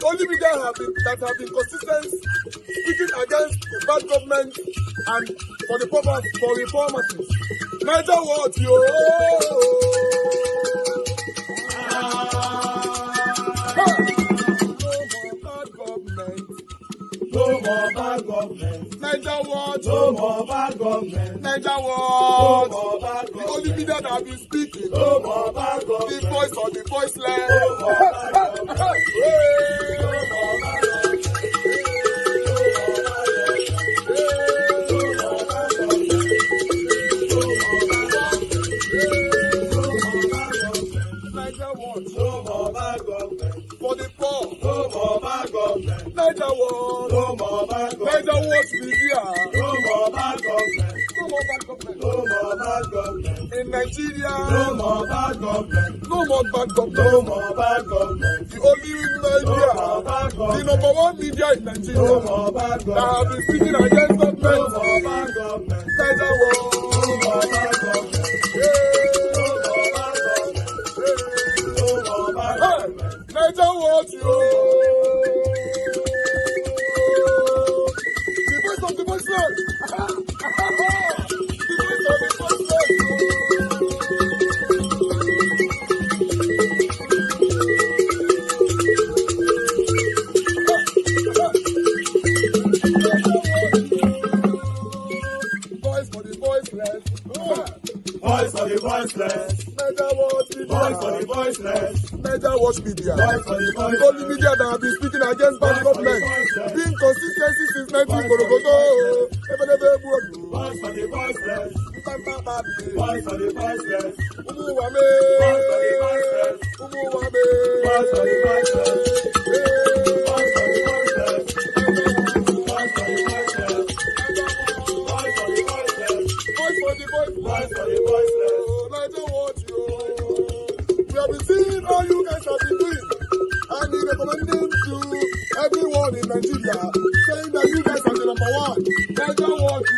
only media that have been consistent speaking against bad government and for the purpose for reformers. Niger what yo. No more bad government. Niger what? No more bad government. Niger what? No more bad government. The only media that have been speaking. No more bad government. The voice of the voiceless. No more bad government. No more bad government. For the poor, no more bad government. Niger what? No more bad government. Niger what be here? No more bad government. No more bad government. No more bad government. In Nigeria, no more bad government. No more bad government. No more bad government. The only media, the number one media in Nigeria, no more bad government. That have been speaking against government. No more bad government. Niger what? No more bad government. Niger what you? The voice of the voiceless. The voice of the voiceless. Voice for the voiceless. Voice for the voiceless. Niger what media? Voice for the voiceless. Niger watch media. The only media that have been speaking against bad government. Being consistency since 1944. Voice for the voiceless. Voice for the voiceless. Umuwame. Voice for the voiceless. Umuwame. Voice for the voiceless. Voice for the voiceless. Voice for the voiceless. Voice for the voiceless. Voice for the voiceless. Voice for the voiceless. Niger watch you. We have been seeing all you guys have been doing, and we recommending to everyone in Nigeria, saying that you guys are the number one. Niger what you.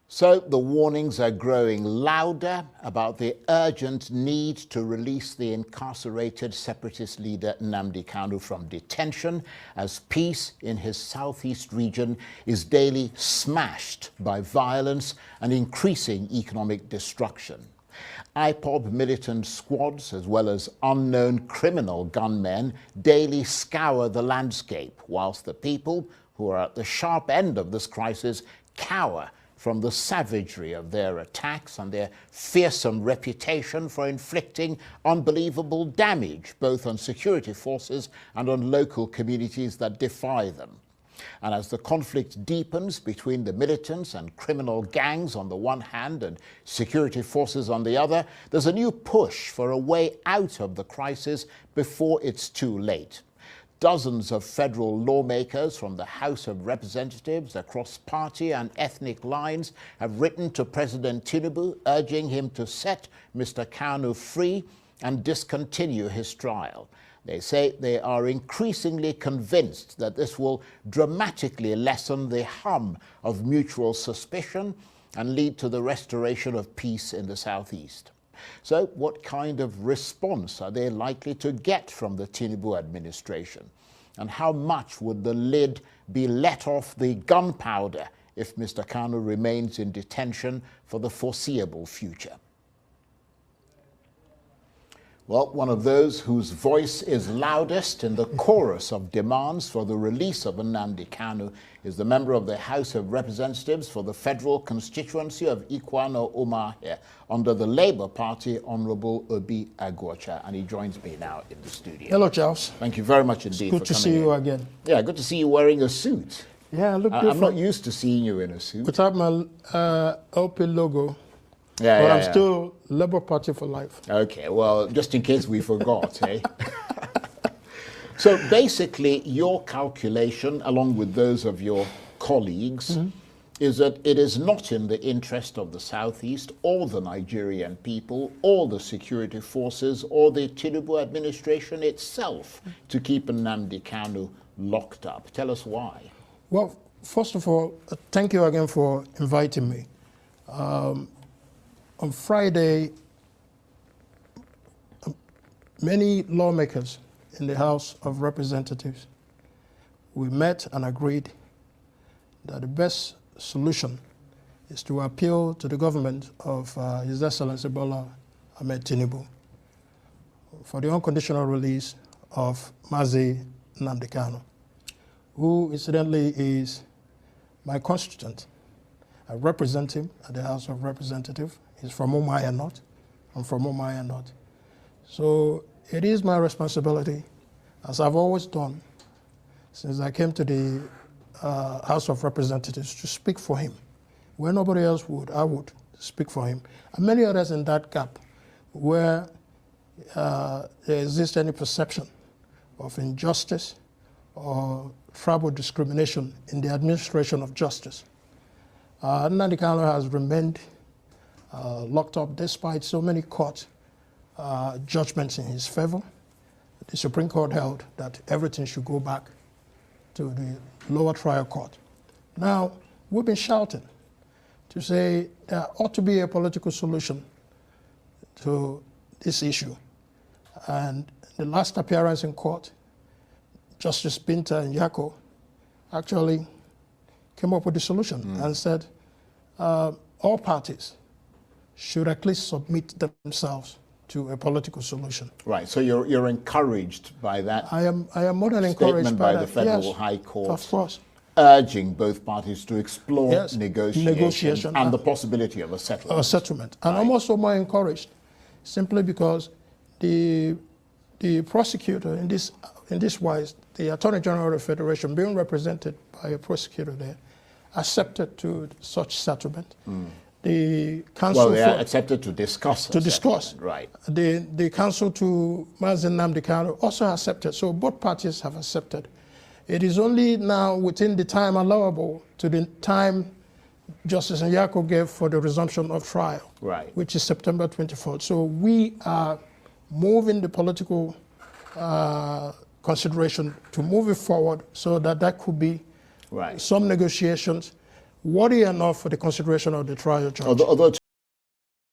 So the warnings are growing louder about the urgent need to release the incarcerated separatist leader Nnamdi Kanu from detention, as peace in his southeast region is daily smashed by violence and increasing economic destruction. IPOB militant squads, as well as unknown criminal gunmen, daily scour the landscape, whilst the people who are at the sharp end of this crisis cower from the savagery of their attacks and their fearsome reputation for inflicting unbelievable damage, both on security forces and on local communities that defy them. And as the conflict deepens between the militants and criminal gangs on the one hand and security forces on the other, there's a new push for a way out of the crisis before it's too late. Dozens of federal lawmakers from the House of Representatives across party and ethnic lines have written to President Tinubu urging him to set Mr. Kanu free and discontinue his trial. They say they are increasingly convinced that this will dramatically lessen the hum of mutual suspicion and lead to the restoration of peace in the Southeast. So what kind of response are they likely to get from the Tinubu administration? And how much would the lid be let off the gunpowder if Mr. Kanu remains in detention for the foreseeable future? Well, one of those whose voice is loudest in the chorus of demands for the release of Nnamdi Kanu is the member of the House of Representatives for the federal constituency of Ikwano Umahia under the Labour Party, Honourable Obi Agwocha, and he joins me now in the studio. Hello, Charles. Thank you very much indeed for coming. Good to see you again. Yeah, good to see you wearing a suit. Yeah, I look different. I'm not used to seeing you in a suit. Without my LP logo. Yeah, but yeah, I'm still Labour Party for life. Okay, well, just in case we forgot, eh? So basically, your calculation, along with those of your colleagues, is that it is not in the interest of the Southeast or the Nigerian people or the security forces or the Tinubu administration itself to keep Nnamdi Kanu locked up. Tell us why. Well, first of all, thank you again for inviting me. On Friday, many lawmakers in the House of Representatives, we met and agreed that the best solution is to appeal to the government of His Excellency Bola Ahmed Tinubu for the unconditional release of Mazi Nnamdi Kanu, who incidentally is my constituent. I represent him at the House of Representatives. He's from Umuahia North. I'm from Umuahia North. So it is my responsibility, as I've always done since I came to the House of Representatives, to speak for him. Where nobody else would, I would speak for him. And many others in that gap where there exists any perception of injustice or tribal discrimination in the administration of justice. Nnamdi Kanu has remained locked up despite so many court judgments in his favor. The Supreme Court held that everything should go back to the lower trial court. Now, we've been shouting to say there ought to be a political solution to this issue. And the last appearance in court, Justice Binta and Yako actually came up with the solution and said all parties should at least submit themselves to a political solution. Right, so you're encouraged by that. I am more than encouraged statement by the that. Federal Yes, High Court, of course, urging both parties to explore Yes, negotiation and the possibility of a settlement. And I'm also more encouraged simply because the prosecutor in this wise, the Attorney General of the Federation, being represented by a prosecutor there, accepted to such settlement. The council they accepted to discuss. Right. The council to Mazi Nnamdi Kanu also accepted. So both parties have accepted. It is only now within the time allowable to the time Justice Nyako gave for the resumption of trial, right, which is September 24th. So we are moving the political consideration to move it forward so that that could be some negotiations worthy enough for the consideration of the trial judge. Although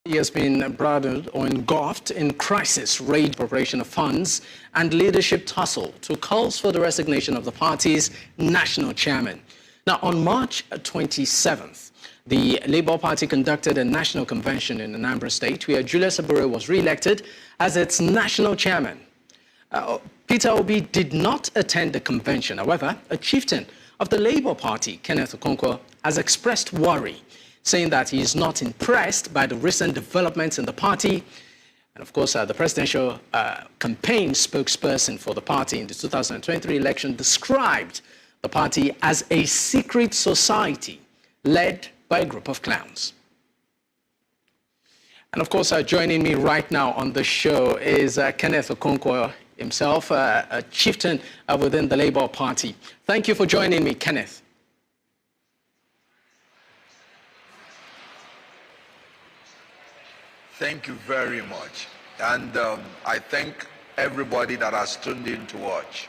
he has been embroiled or engulfed in crisis, raid preparation of funds, and leadership tussle to calls for the resignation of the party's national chairman. Now, on March 27th, the Labour Party conducted a national convention in Anambra State where Julius Abure was re-elected as its national chairman. Peter Obi did not attend the convention. However, a chieftain of the Labour Party, Kenneth Okonkwo, has expressed worry, saying that he is not impressed by the recent developments in the party. And of course, the presidential campaign spokesperson for the party in the 2023 election described the party as a secret society led by a group of clowns. And of course, joining me right now on the show is Kenneth Okonkwo himself, a chieftain within the Labour Party. Thank you for joining me, Kenneth. Thank you very much. And I thank everybody that has tuned in to watch.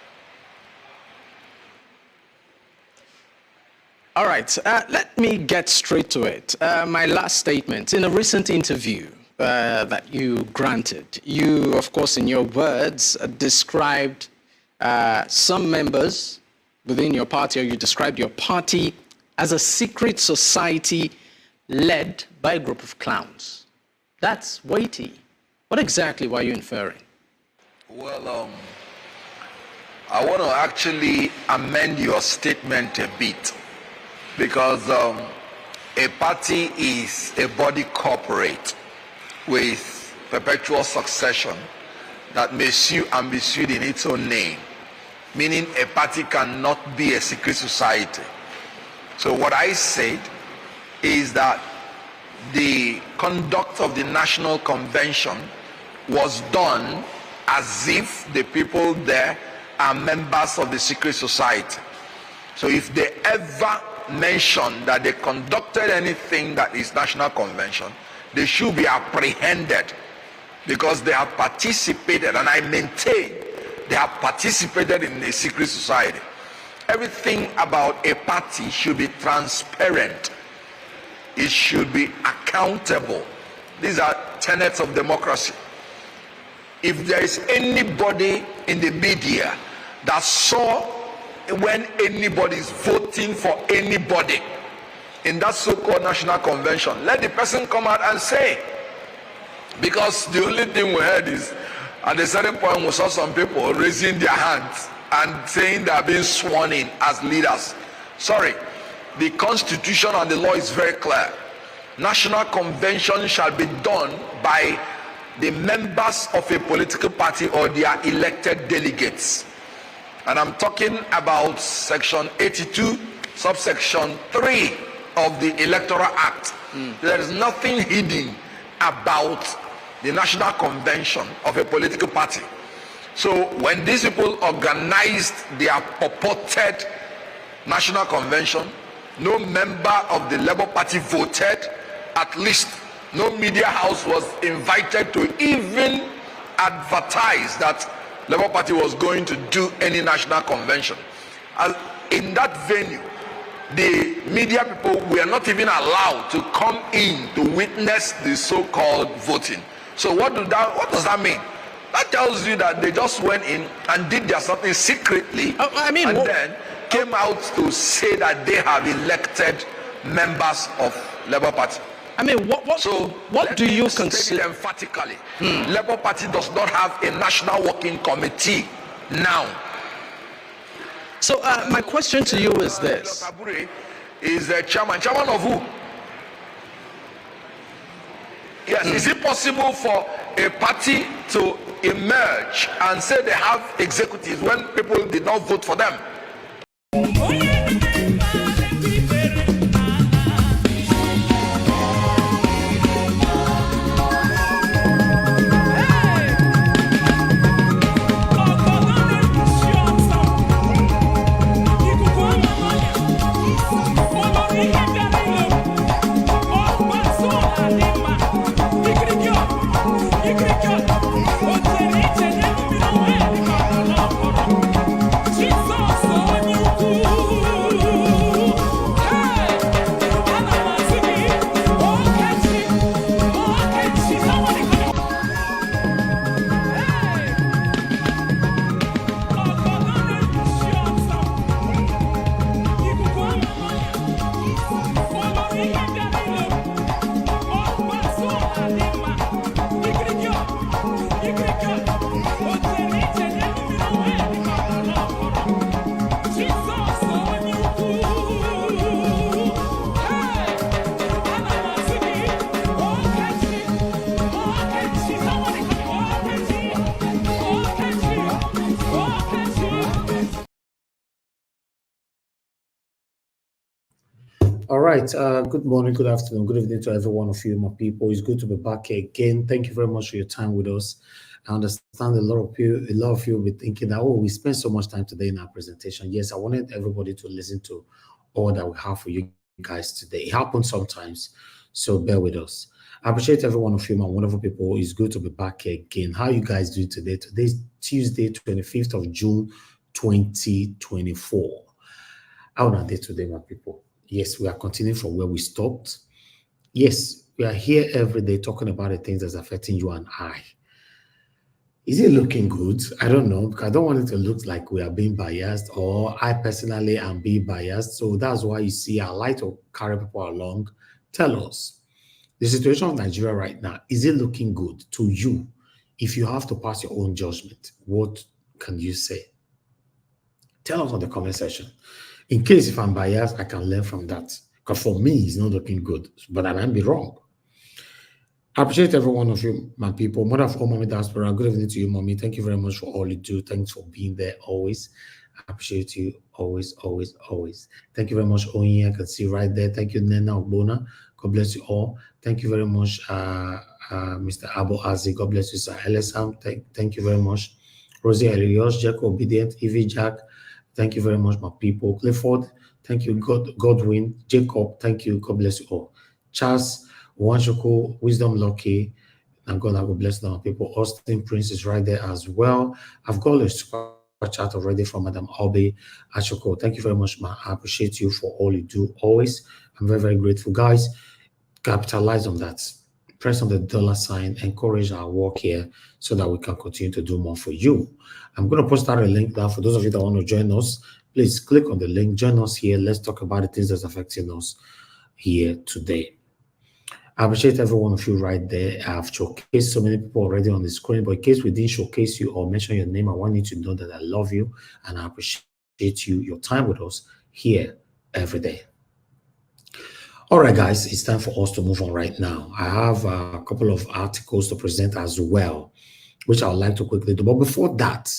All right, let me get straight to it. My last statement, in a recent interview that you granted, you, of course, in your words, described some members within your party, or you described your party as a secret society led by a group of clowns. That's weighty. What exactly were you inferring? Well, I want to actually amend your statement a bit, because a party is a body corporate with perpetual succession that may sue and be sued in its own name, meaning a party cannot be a secret society. So what I said is that the conduct of the National Convention was done as if the people there are members of the secret society. So if they ever mention that they conducted anything that is national convention, they should be apprehended because they have participated, and I maintain they have participated in a secret society. Everything about a party should be transparent. It should be accountable. These are tenets of democracy. If there is anybody in the media that saw when anybody is voting for anybody in that so-called national convention, let the person come out and say. Because the only thing we heard is at a certain point we saw some people raising their hands and saying they are being sworn in as leaders. Sorry, the constitution and the law is very clear. National convention shall be done by the members of a political party or their elected delegates. And I'm talking about section 82, subsection 3 of the Electoral Act. There is nothing hidden about the national convention of a political party. So when these people organized their purported national convention, no member of the Labour Party voted. At least no media house was invited to even advertise that Labour Party was going to do any national convention. In that venue, the media people were not even allowed to come in to witness the so-called voting. So what does that mean? That tells you that they just went in and did their something secretly, then came out to say that they have elected members of Labour Party. I mean, what do you consider? Emphatically, Labour Party does not have a national working committee now. So my question to you is this: is the chairman of who? Yes, is it possible for a party to emerge and say they have executives when people did not vote for them? All right. Good morning, good afternoon, good evening to every one of you, my people. It's good to be back here again. Thank you very much for your time with us. I understand a lot of you will be thinking that, oh, we spent so much time today in our presentation. Yes, I wanted everybody to listen to all that we have for you guys today. It happens sometimes, so bear with us. I appreciate every one of you, my wonderful people. It's good to be back here again. How you guys doing today? Today's Tuesday, 25th of June, 2024. How are they today, my people? Yes, we are continuing from where we stopped. Yes, we are here every day talking about the things that's affecting you and I. Is it looking good? I don't know, because I don't want it to look like we are being biased, or I personally am being biased. So that's why you see I like to carry people along. Tell us, the situation of Nigeria right now, is it looking good to you? If you have to pass your own judgment, what can you say? Tell us on the comment section. In case if I'm biased, I can learn from that. Because for me, it's not looking good, but I might be wrong. I appreciate every one of you, my people. Mother of all, Mommy Diaspora, good evening to you, Mommy. Thank you very much for all you do. Thanks for being there always. I appreciate you always, always, always. Thank you very much, Oyin. I can see right there. Thank you, Nena Ogbona. God bless you all. Thank you very much, Mr. Abo Azi. God bless you, Sir Elesam. Thank you very much. Rosie Elios, Jack Obedient, Evie Jack. Thank you very much, my people. Clifford, Thank you. Godwin, Jacob, thank you. God bless you all. Charles, Wanchoko, Wisdom Lucky, and God, I will bless them people. Austin Prince is right there as well. I've got a super chat already from Madam Obi Achoko. Thank you very much, ma. I appreciate you for all you do always. I'm very, very grateful. Guys, capitalize on that. Press on the $sign, encourage our work here so that we can continue to do more for you. I'm going to post out a link down for those of you that want to join us. Please click on the link, join us here. Let's talk about the things that's affecting us here today. I appreciate every one of you right there. I've showcased so many people already on the screen, but in case we didn't showcase you or mention your name, I want you to know that I love you and I appreciate your time with us here every day. All right, guys, it's time for us to move on right now. I have a couple of articles to present as well, which I would like to quickly do. But before that,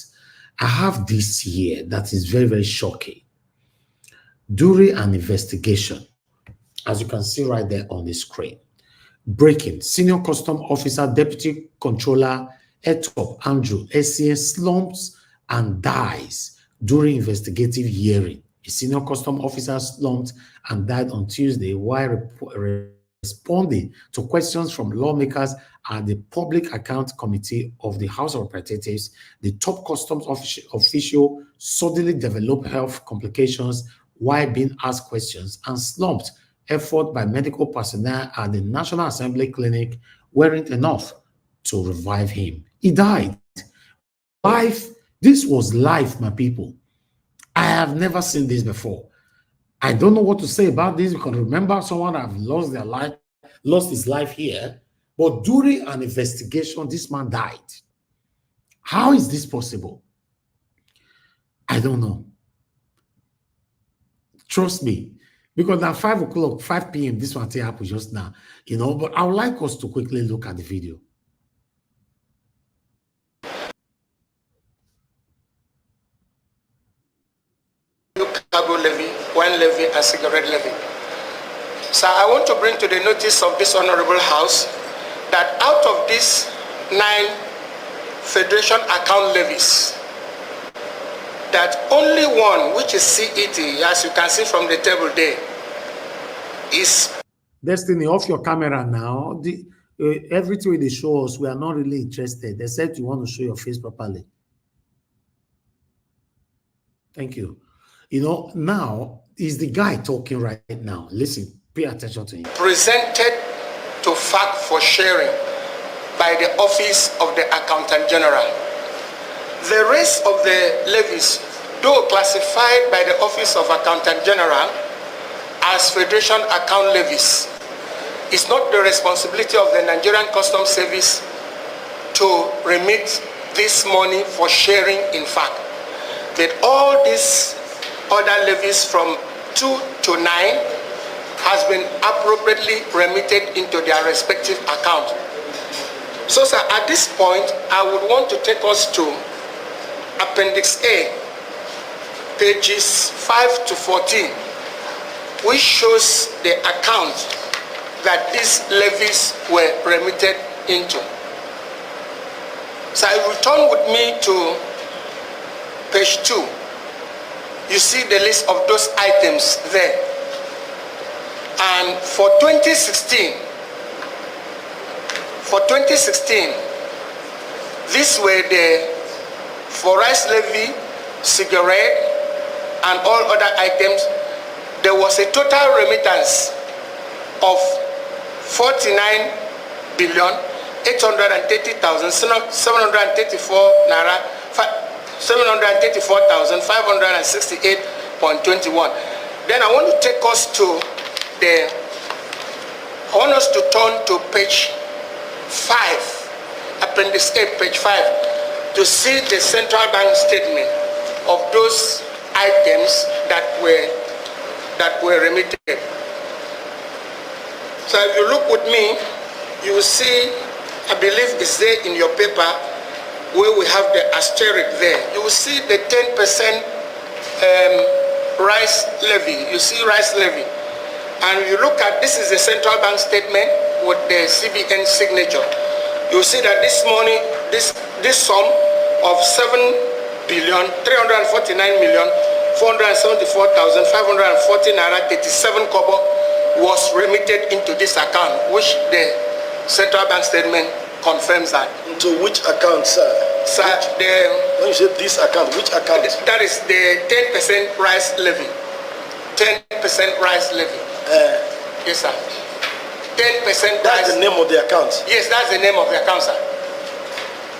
I have this here that is very, very shocking. During an investigation, as you can see right there on the screen, breaking, Senior Custom Officer, Deputy Controller, Etop Andrew, SCN slumps and dies during investigative hearing. A senior custom officer slumped and died on Tuesday while responding to questions from lawmakers at the Public Account Committee of the House of Representatives. The top customs official suddenly developed health complications while being asked questions and slumped. Effort by medical personnel at the National Assembly Clinic weren't enough to revive him. He died. Life, this was life, my people. I have never seen this before. I don't know what to say about this because remember someone have lost their life, lost his life here, but during an investigation, this man died. How is this possible? I don't know. Trust me, because now 5 o'clock, 5 p.m., this one happened just now, but I would like us to quickly look at the video. Cargo levy, wine levy, and cigarette levy. So I want to bring to the notice of this honorable house that out of these 9 federation account levies, that only one, which is CET, as you can see from the table there, is... Destiny, off your camera now. Everything they show us, we are not really interested, except you want to show your face properly. Thank you. Now is the guy talking right now. Listen, pay attention to him. Presented to FAC for sharing by the Office of the Accountant General. The rest of the levies, though classified by the Office of Accountant General as Federation account levies, is not the responsibility of the Nigerian Customs Service to remit this money for sharing in FAC. That all these other levies from 2 to 9 has been appropriately remitted into their respective account. So, sir, at this point, I would want to take us to Appendix A, pages 5 to 14, which shows the account that these levies were remitted into. So, return with me to page 2. You see the list of those items there. And for 2016, these were for rice levy, cigarette, and all other items, there was a total remittance of 49,830,734 naira, 734,568.21. Then I want to take us to I want us to turn to page 5, Appendix A, page 5, to see the central bank statement of those items that were remitted. So if you look with me, you will see, I believe it's there in your paper, where we have the asterisk there. You will see the 10% rice levy. You see rice levy. And you look at, this is the central bank statement with the CBN signature. You will see that this money, this sum of 7,349,186,000 474,540 naira 37 kobo was remitted into this account, which the central bank statement confirms that. Into which account, sir? Sir, when you say this account, which account? That is the 10% rice levy. 10% rice levy. Yes, sir. 10% That's the name of the account? Yes, that's the name of the account, sir.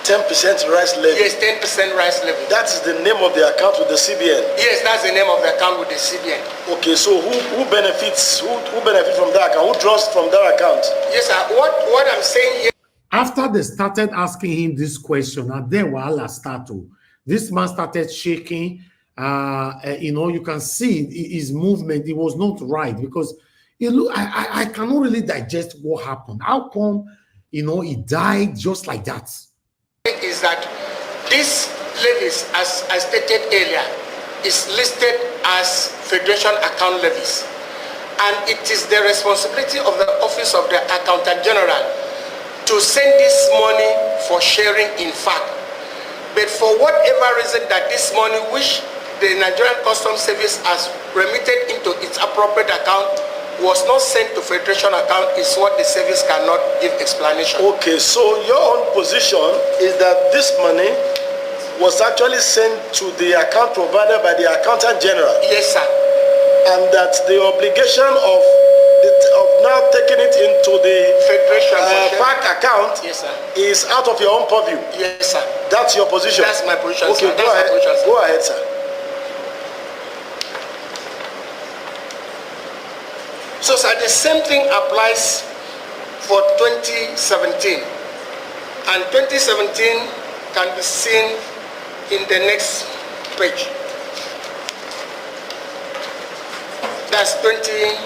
10% rice levy? Yes, 10% rice levy. That is the name of the account with the CBN? Yes, that's the name of the account with the CBN. Okay, so who benefits? Who benefits from that account? Who draws from that account? Yes, sir. What I'm saying here. After they started asking him this question, and then Wahala started. This man started shaking. You can see his movement. It was not right because I cannot really digest what happened. How come he died just like that? Is that these levies, as I stated earlier, is listed as Federation account levies, and it is the responsibility of the Office of the Accountant General to send this money for sharing in fact. But for whatever reason that this money which the Nigerian Customs Service has remitted into its appropriate account was not sent to Federation account is what the service cannot give explanation. Okay, so your own position is that this money was actually sent to the account provided by the Accountant General? Yes, sir. And that the obligation of now taking it into the Federation fact account, yes, sir, is out of your own purview? Yes, sir. That's your position? That's my position, okay, sir. Go ahead. Position, sir. Go ahead, sir. So, sir, the same thing applies for 2017. And 2017 can be seen in the next page. That's 2016.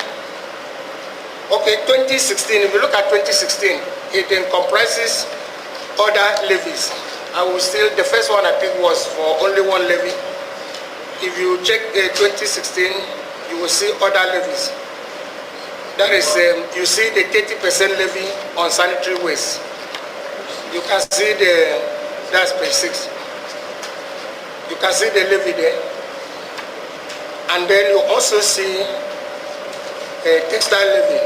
If you look at 2016, it then comprises other levies. The first one I think was for only one levy. If you check 2016, you will see other levies. That is, you see the 30% levy on sanitary waste. You can see that's page 6. You can see the levy there. And then you also see a textile levy.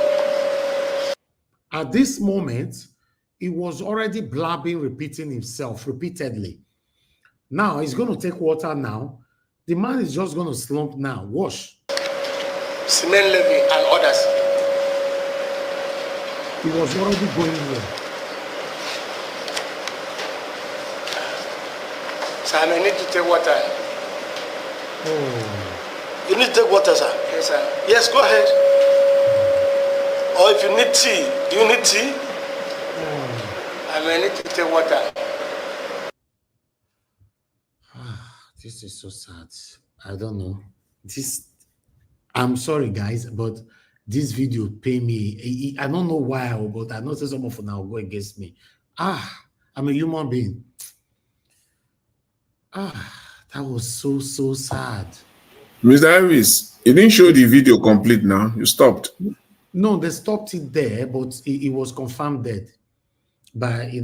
At this moment, he was already blabbing, repeating himself repeatedly. Now, he's going to take water now. The man is just going to slump now. Wash. Cement levy and others. He was already going here. So I may need to take water. Oh. You need to take water, sir? Yes, sir. Yes, go ahead. Or if you need tea, do you need tea? I may need to take water. This is so sad. I don't know. I'm sorry, guys, but this video pay me. I don't know why, but I know some of them now go against me. I'm a human being. That was so sad. Mr. Harris, you didn't show the video complete now. You stopped. No, they stopped it there, but it was confirmed dead. But,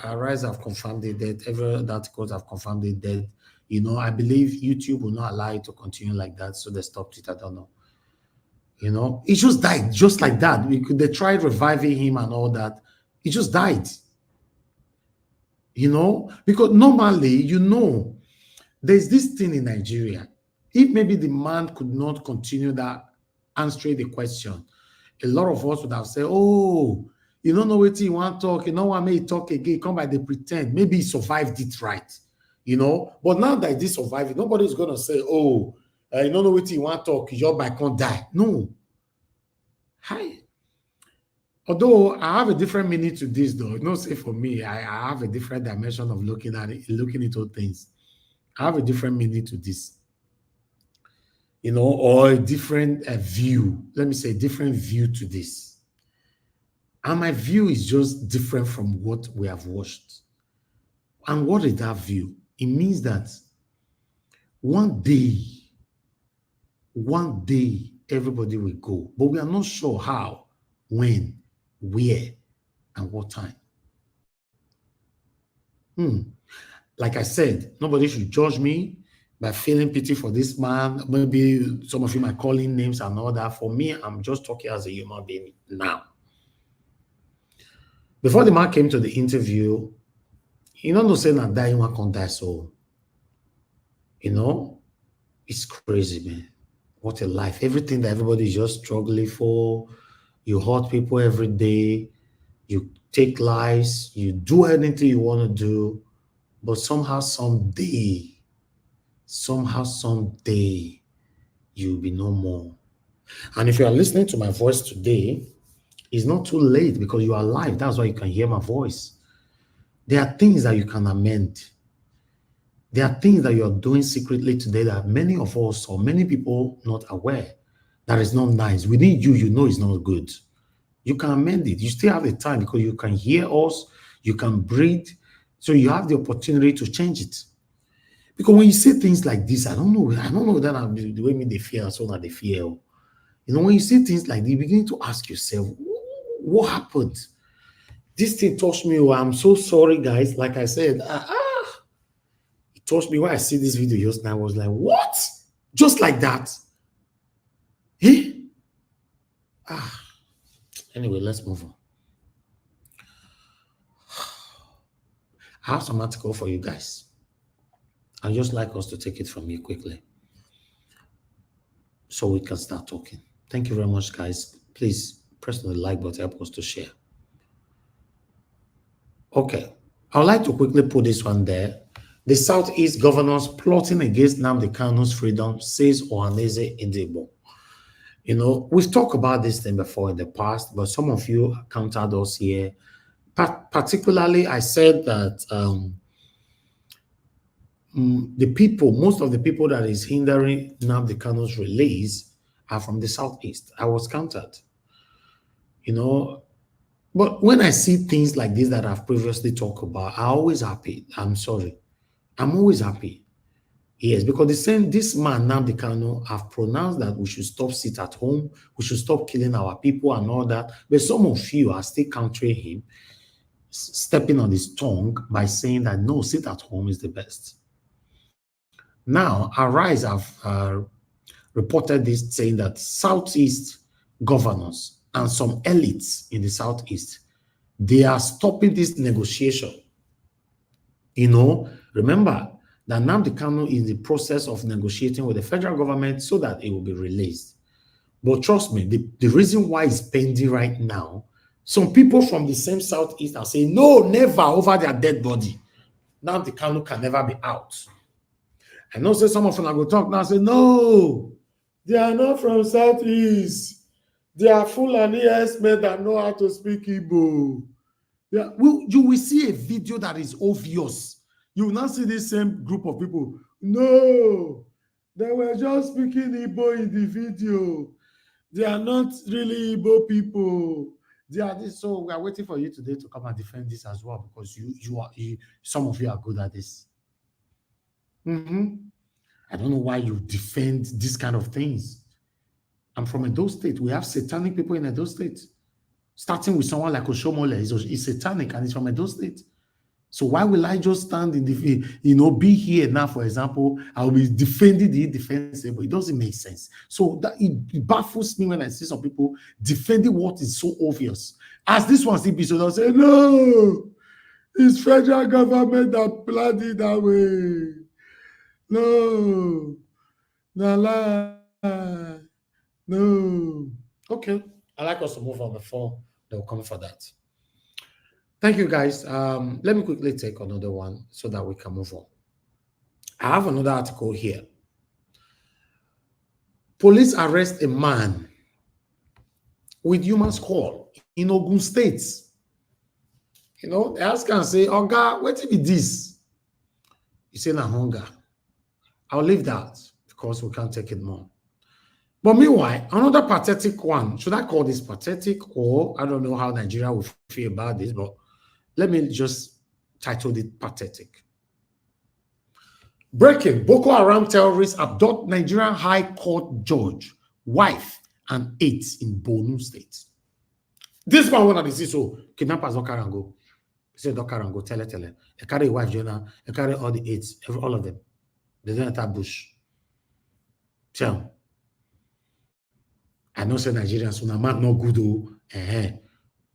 Arise have confirmed it dead. Every articles have confirmed it dead. I believe YouTube will not allow it to continue like that, so they stopped it. I don't know. He just died just like that. They tried reviving him and all that. He just died. Because normally, there's this thing in Nigeria. If maybe the man could not continue that answering the question, a lot of us would have said, oh, you don't know what he want to talk, why may he talk again, come by, they pretend. Maybe he survived it right, But now that he survived it, nobody's going to say, oh, you don't know what he want to talk, your bike can't die. No. Hi. Although I have a different meaning to this, though. Say for me, I have a different dimension of looking at it, looking into things. I have a different meaning to this. Or a different view. Let me say, a different view to this. And my view is just different from what we have watched. And what is that view? It means that one day, everybody will go. But we are not sure how, when, where, and what time. Like I said, nobody should judge me. by feeling pity for this man. Maybe some of you might call him names and all that. For me, I'm just talking as a human being now. Before the man came to the interview, you know, saying that dying one can't die, so you know, it's crazy, man. What a life. Everything that everybody is just struggling for. You hurt people every day. You take lives. You do anything you want to do. But somehow, someday, you'll be no more. And if you are listening to my voice today, it's not too late because you are alive. That's why you can hear my voice. There are things that you can amend. There are things that you're doing secretly today that many of us or many people not aware. That is not nice. Within you, you know it's not good. You can amend it. You still have the time because you can hear us, you can breathe. So you have the opportunity to change it. Because when you say things like this, I don't know that the way they fear, so that they fear. You know, when you say things like this, you begin to ask yourself, what happened? This thing touched me. Oh, I'm so sorry, guys. Like I said, it touched me when I see this video just now. I was like, what? Just like that? Eh? Anyway, let's move on. I have some article for you guys. I'd just like us to take it from you quickly so we can start talking. Thank you very much, guys. Please press the like button, help us to share. Okay, I would like to quickly put this one there. The Southeast governors plotting against Nnamdi Kanu's freedom, says Ohanaeze Ndigbo. You know, we've talked about this thing before in the past, but some of you countered us here. Particularly, I said that most of the people that is hindering Nnamdi Kanu's release are from the Southeast. I was countered. You know, but when I see things like this that I've previously talked about, I'm always happy. I'm sorry. I'm always happy. Yes, because this man, Nnamdi Kanu, have pronounced that we should stop sit at home, we should stop killing our people and all that. But some of you are still countering him, stepping on his tongue by saying that no, sit at home is the best. Now, Arise have reported this, saying that Southeast governors and some elites in the Southeast, they are stopping this negotiation. You know, remember that Nnamdi Kanu is in the process of negotiating with the federal government so that it will be released. But trust me, the reason why it's pending right now, some people from the same Southeast are saying, no, never, over their dead body. Nnamdi Kanu can never be out. I know say some of them are going to talk now and say, no, they are not from Southeast. They are Fulani men that know how to speak Igbo. You will see a video that is obvious. You will not see this same group of people. No, they were just speaking Igbo in the video. They are not really Igbo people. They are this. So we are waiting for you today to come and defend this as well, because some of you are good at this. I don't know why you defend this kind of things. I'm from Edo State. We have satanic people in Edo State. Starting with someone like Oshomole, he's satanic and he's from Edo State. So why will I just stand in the, be here now, for example, I'll be defending the indefensible. It doesn't make sense. So that it baffles me when I see some people defending what is so obvious. As this one CB, so they'll say, no, it's federal government that planned it that way. No, no. Okay, I like us to move on before they'll come for that. Thank you, guys. Let me quickly take another one so that we can move on. I have another article here. Police arrest a man with human skull in Ogun State. You know, they ask and say, Oga, what is this? You say, na hunger. I'll leave that because we can't take it more. But meanwhile, another pathetic one. Should I call this pathetic, or I don't know how Nigeria will feel about this, but let me just title it pathetic. Breaking: Boko Haram terrorists abduct Nigerian High Court judge, wife, and 8 in Borno State. This one, when I see so, kidnappers don't carry and go. Say don't carry and go, tell it. They carry wife, Jonah, they carry all the 8, all of them. They don't enter bush. So, I know say Nigerians, when a man not good,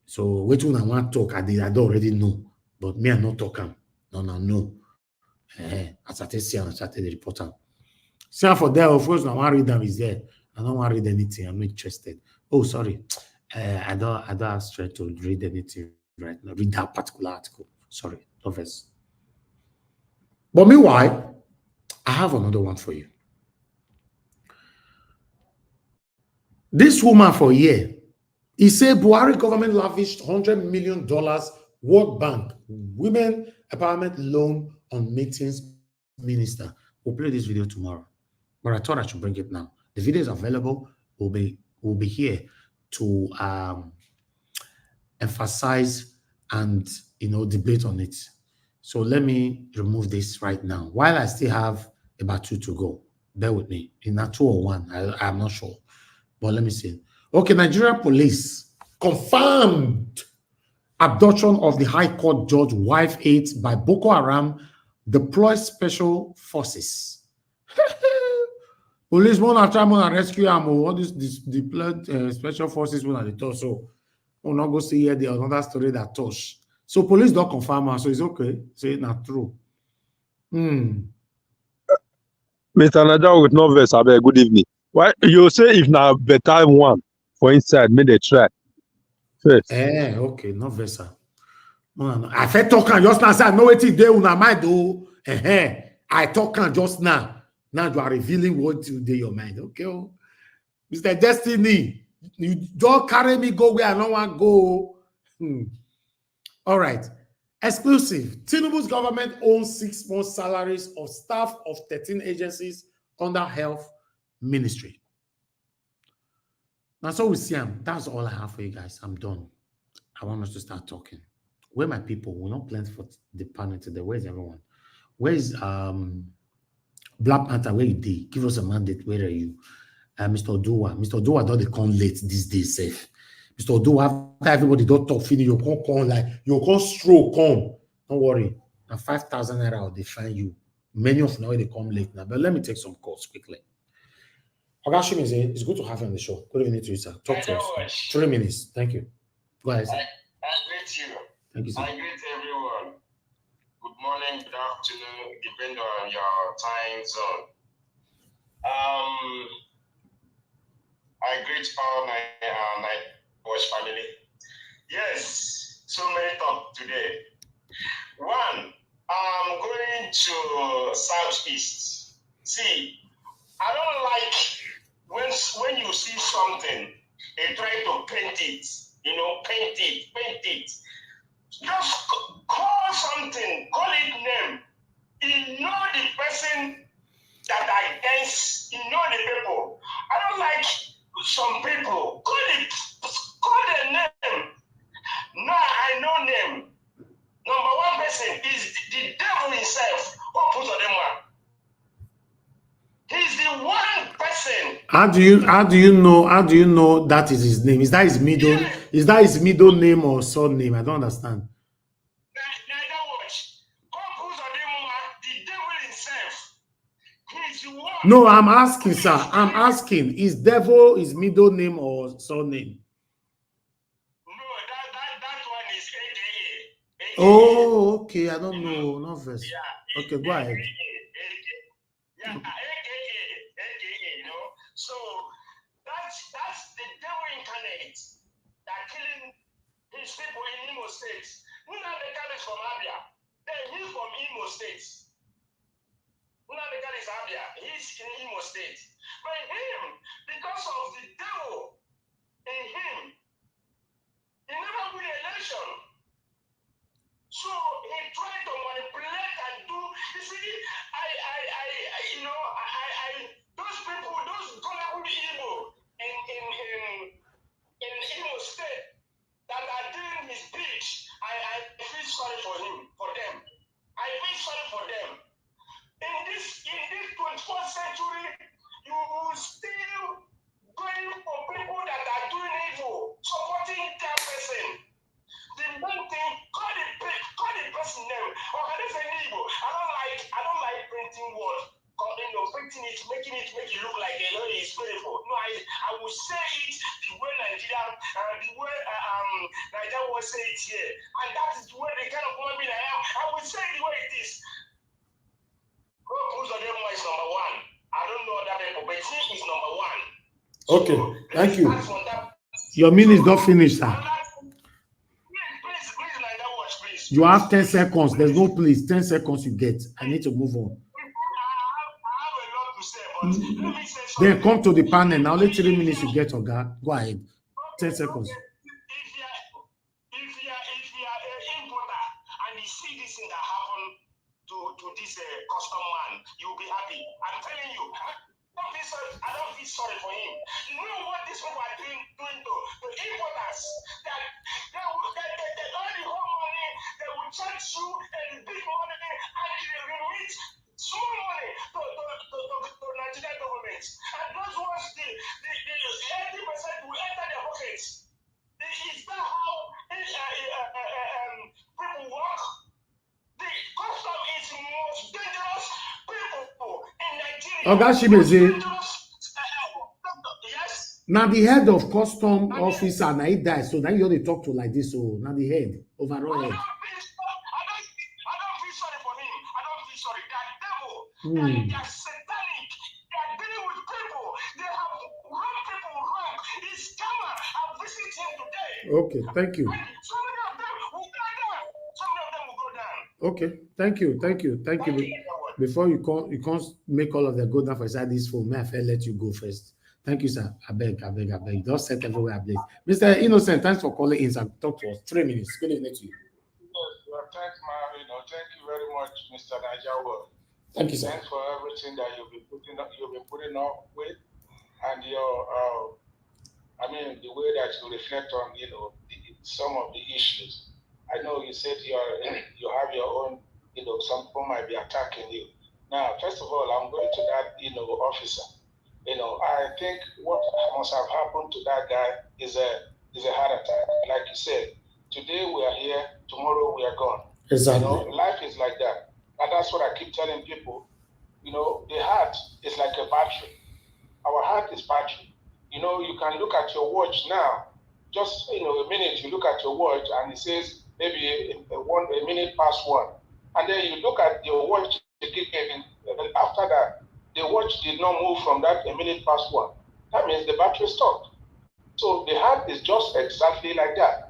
so which one I want to talk, I don't already know. But me, I not talking. No. As I see, I started the reporter. See for there, of course, I want to read them is there. I don't want to read anything. I'm not interested. Oh, sorry. I don't have strength to read anything right now. Read that particular article. Sorry, no verse. But meanwhile, I have another one for you. This woman for a year, he said Buhari government lavished $100 million World Bank Women Empowerment Loan on meetings minister. We'll play this video tomorrow, but I thought I should bring it now. The video is available. We'll be here to emphasize and debate on it. So let me remove this right now while I still have about 2 to go. Bear with me. In a 2 or 1, I'm not sure. But let me see. Okay, Nigeria police confirmed abduction of the High Court judge wife aides by Boko Haram deploys special forces. Police want to try to rescue them. All this deployed special forces when they talk. So we'll not go see here the another story that touch. So police don't confirm her, so it's okay. Say it's not true. Mr. Naja with no verse, good evening. Why you say if now better one for inside, may they try first? Okay, no versa. No. I felt talking just now. Say I know what it do una mind do. I talking just now. Now you are revealing what you do your mind. Okay, Mr. Destiny, you don't carry me go where I don't want to go. All right. Exclusive. Tinubu's government owns 6 months salaries of staff of 13 agencies under health ministry. Now, so we see them. That's all I have for you guys. I'm done. I want us to start talking. Where my people? We're not planning for the panel today. Where's everyone? Where's Black Panther? Where you did? Give us a mandate. Where are you? Mr. Oduwa. Mr. Oduwa don't come late these days, safe. Mr. Oduwa, after everybody don't talk finish, you can't come like you can't stroke come. Don't worry. Now 5,000 naira will define you. Many of now they come late now. But let me take some calls quickly. Ogashim, it's good to have you on the show. Good evening to you, sir. Talk to us. 3 minutes. Thank you. Go ahead, sir. I greet you. Thank you, sir. I greet everyone. Good morning, good afternoon, depending on your time zone. I greet all my Watch family. Yes, so many talk today. One, I'm going to Southeast. See, I don't like when you see something, they try to paint it, paint it. Just call something, call it name. You know the person that are against, you know the people. I don't like some people. Call the name. Now I know name. Number one person is the devil himself who put on them one. He's the one person. How do you know that is his name? Is that his middle? Yeah. Is that his middle name or surname? I don't understand. No, I'm asking, sir. I'm asking, is devil his middle name or surname? No, that one is AKA. Oh, okay. I don't know. No verse. Yeah. Okay, go ahead. Yeah, AKA, So that's the devil incarnate that killing his people in Imo State. Nnamdi is from Abia. Then he's from Imo State. Nnamdi is Abia. He's in Imo State. But him, because of the devil in him, he never win an election. So he tried to manipulate and do. You see, those people, those Gullah Igbo in Imo State that are doing his speech, I feel sorry for them. I feel sorry for them. In this 21st century, you will still going for people that are doing evil, supporting that person. The main thing, call the person name. Ohanaeze Ndigbo. always say it here. And that is the way the kind of woman being I am. I will say it the way it is. Who's is number one? I don't know other people, but he is number one. Okay, so, thank you. That. Your minute is not finished, sir. Please, like that watch, please. You have 10 seconds. There's no please. 10 seconds you get. I need to move on. I have a lot to say, but let me say something. Then come to the panel. Now only 3 minutes you get, Oga. Go ahead. 10 seconds. If you are an importer and you see this thing that happened to this custom man, you'll be happy. I'm telling you. I don't feel sorry for him. You know what these people are doing to importers? That they don't the whole money, they will charge you a big money and they remit small money to Nigerian government. And those ones, the 80% will enter their pockets. Is that how people work? The custom is the most dangerous people in Nigeria. Yes. Now the head of custom officer, now he died. So now you only talk to like this. So now the head, overall head. I don't feel sorry for him. I don't feel sorry. They are devil. They are satanic. They are dealing with people. They have wrong people wrong. He's scammer. I'll visit him today. Okay, thank you. Some of them will go down. Some of them will go down. Okay, thank you. Before you can't make all of them go down for inside this phone. May I let you go first? Thank you, sir. I beg. Don't set everywhere ablaze. Mr. Innocent, thanks for calling in, sir. Talk to us. 3 minutes. Good evening to you. Thanks, thank you very much, Mr. Najawa. Thank you, sir. Thanks for everything that you've been putting up with, and your, the way that you reflect on, some of the issues. I know you said you have your own, some people might be attacking you. Now, first of all, I'm going to that, officer. I think what must have happened to that guy is a heart attack. Like you said, today we are here, tomorrow we are gone. Exactly. Life is like that. And that's what I keep telling people. The heart is like a battery. Our heart is battery. You can look at your watch now. Just, a minute, you look at your watch and it says maybe a minute past 1. And then you look at your watch again, and after that, the watch did not move from that a minute past 1. That means the battery stopped. So the heart is just exactly like that.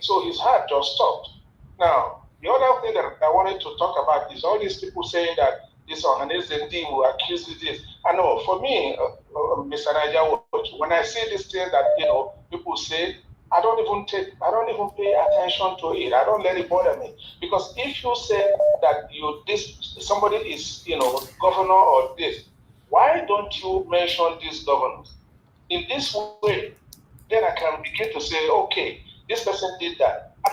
So his heart just stopped. Now, the other thing that I wanted to talk about is all these people saying that this Ohanaeze Ndigbo will accuse this. I know, for me, Mr. Naija, when I see this thing that, people say, I don't even pay attention to it. I don't let it bother me. Because if you say that somebody is, governor or this, why don't you mention these governors? In this way, then I can begin to say, okay, this person did that. I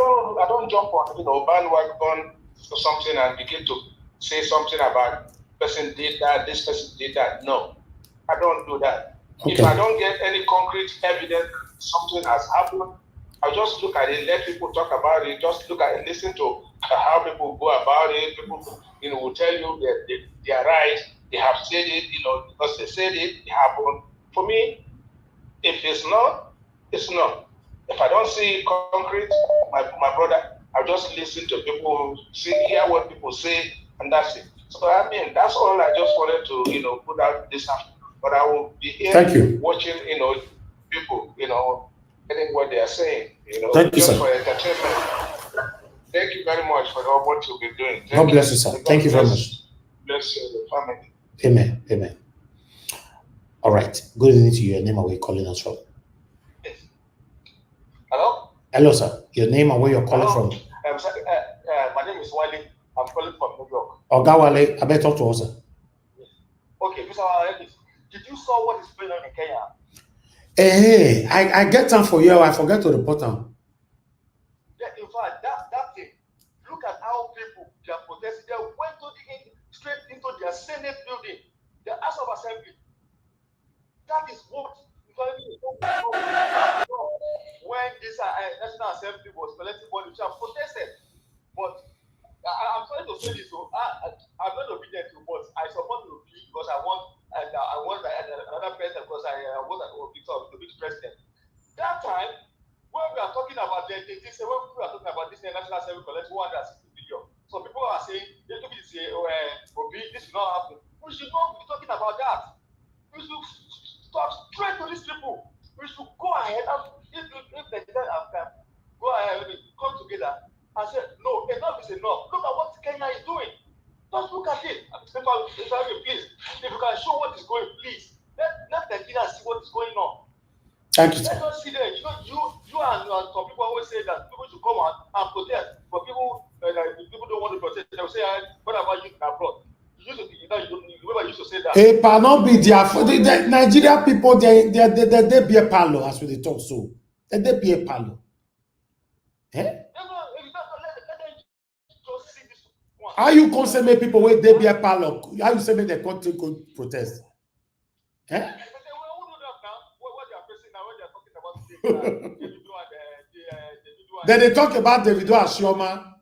don't jump on, bandwagon or something and begin to say something about person did that, this person did that. No, I don't do that. Okay. If I don't get any concrete evidence something has happened, I'll just look at it, let people talk about it, just look at it, listen to how people go about it. People, will tell you that they are right, they have said it, because they said it happened. For me, if it's not, it's not. If I don't see concrete, my brother, I'll just listen to people, hear what people say, and that's it. So that's all I just wanted to, put out this afternoon. But I will be here watching, people, getting what they are saying, Thank you, just sir. for entertainment. Thank you very much for all what you've been doing. God bless you, sir. Thank you very much. Bless you and your family. Amen. All right. Good evening to you. Your name and where you're calling us from. Hello? Hello, sir. Your name and where you're calling from. My name is Wale. I'm calling from New York. Oga Wale, I better talk to us, sir. Okay, Mr. Wale, did you saw what is going on in Kenya? Hey, I get time for you. I forget to report them. Yeah, in fact, that thing. Look at how people they are protesting. They went straight into their Senate building, the House of Assembly. That is what when this National Assembly was collecting money, which have protested. But I'm sorry to say this, so I'm not obedient to, but I support the Obi because I want another president because I want to be president. That time, when we are talking talking about when people are talking about this national service collect 160 billion. So people are saying they took it say, this will not happen. We should not be talking about that. We should talk straight to these people. We should go ahead and if they can go ahead and come together and say, no, enough is enough. Look at what Kenya is doing. Just look at it. Please, if you can show what is going, please. Let Nigeria see what is going on. Thank you. Let us see there. You and some people always say that people should come out and protest. But people don't want to protest. They will say, what about you abroad? You used to say that. Hey, not be there for the Nigeria people. They be a palo as we talk so. They be a palo. Eh? How you can say me people where they be a palo? How you say me they can't protest? Eh? Then they talk about Davido and Shioma.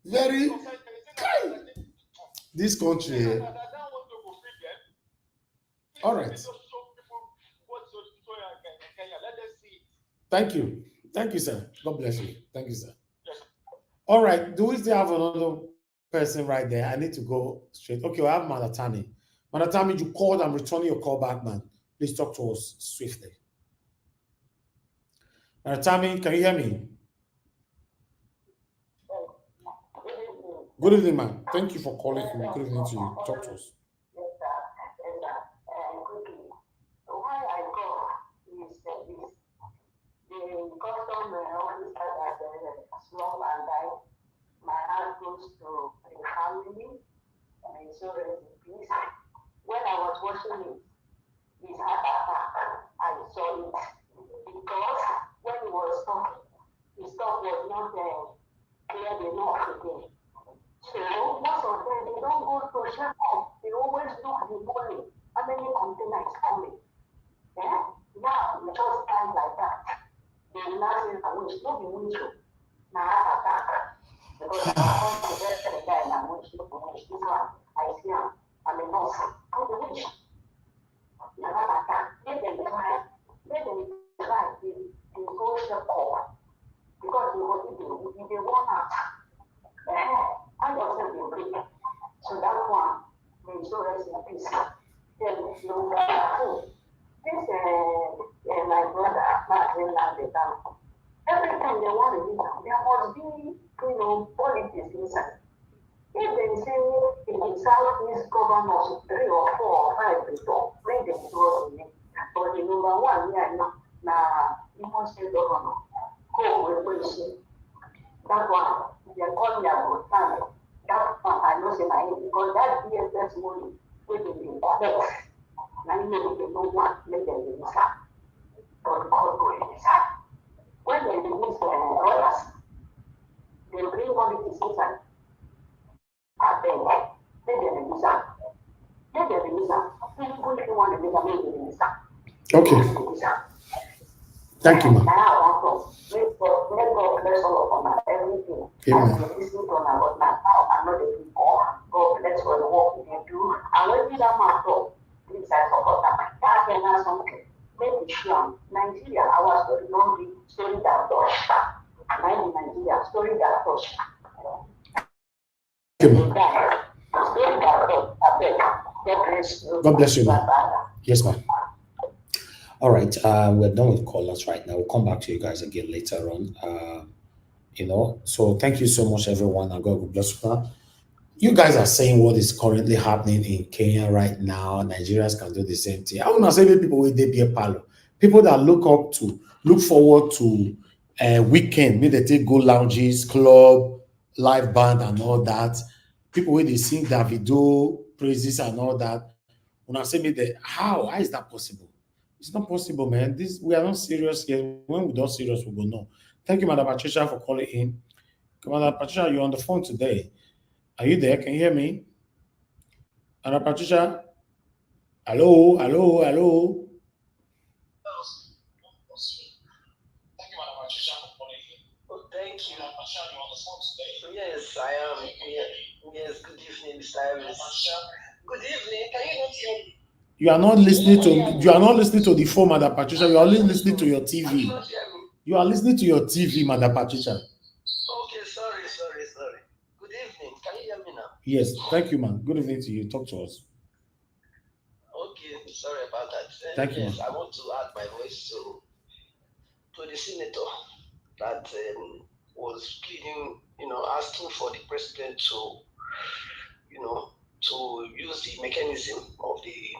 Very this country. All right. Thank you. Thank you, sir. God bless you. Thank you, sir. All right. Do we still have another person right there? I need to go straight. Okay, I have Malatani. Malatani, you called. I'm returning your call back, man. Please talk to us swiftly. Malatani, can you hear me? Good evening, man. Thank you for calling. Good evening to you. Talk to us. My heart goes to the family and so rest in peace. When I was watching it, his heart attack, I saw it because when he was talking, his talk was not clear enough again. So most of them, they don't go to check up. They always look at the money. How many containers coming? Yeah? Now, it just time like that. They now say, I wish, not be wish. Now, heart attack. Because I come to get the guy and I wish, this one, I see him. I'm a nurse. How do wish? Now, heart attack. Let them try. They go check up. Because if they want out, I just have been break. So that one, may so rest in peace. Then, this my brother, Nnamdi, every time they want to do that, there must be, politics inside. If they say in the Southeast governors, 3 or 4 or 5 people, bring them to us in it. But the number one, you must say governor, go with that one, they call me about family. That one, I know say my name, because that DSS money, we will be collect. Now you know they don't want make them release that. But God go release that. When they release others, they bring politics inside. And then let them release that. Let them release that. If you want to make them release that. Okay. Thank you, ma'am. Now, let God bless all of us everything. Amen. I'm listening to now, I'm not a people. God bless for the work they do. And when we don't matter, please, I support them. That can have something. Maybe sure. Nigeria, our story, don't be story that touch. Nigeria, story that touch. Story that touch. God bless you. God bless you, ma'am. Yes, ma'am. All right, we're done with callers right now. We'll come back to you guys again later on. So thank you so much, everyone. And God bless you. You guys are saying what is currently happening in Kenya right now. Nigerians can do the same thing. I will not say people with they be a palo. People that look forward to a weekend, maybe they take go lounges, club, live band, and all that. People where they sing Davido praises and all that. When I say me, how is that possible? It's not possible, man. We are not serious here. When we don't serious, we will know. Thank you, Madam Patricia, for calling in. Madam Patricia, you're on the phone today. Are you there? Can you hear me? Madam Patricia? Hello? Thank you, Madam Patricia, for calling in. Oh, thank you. Madam Patricia, you're on the phone today. Yes, I am. Yes, good evening, Mr. Evans. Good evening. Can you not hear me? You are not listening to the phone, Madam Patricia. You are only listening to your TV. You are listening to your TV, Madam Patricia. Okay, sorry. Good evening. Can you hear me now? Yes, thank you, man. Good evening to you. Talk to us. Okay, sorry about that. Thank you, yes, man. I want to add my voice to the senator that was pleading, asking for the president to, to use the mechanism of the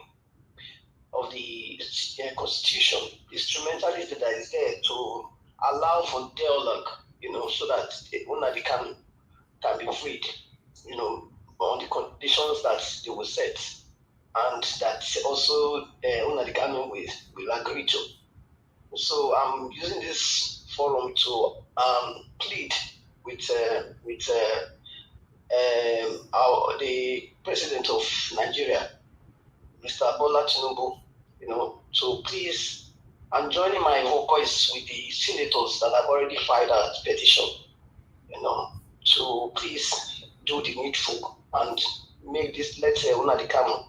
constitution, instrumentality that is there to allow for dialogue, so that Nnamdi can be freed, on the conditions that they will set, and that also Nnamdi will agree to. So I'm using this forum to plead with the president of Nigeria, Mr. Bola Tinubu, to please, I'm joining my voice with the senators that have already filed a petition, to please do the needful and make this, let Nnamdi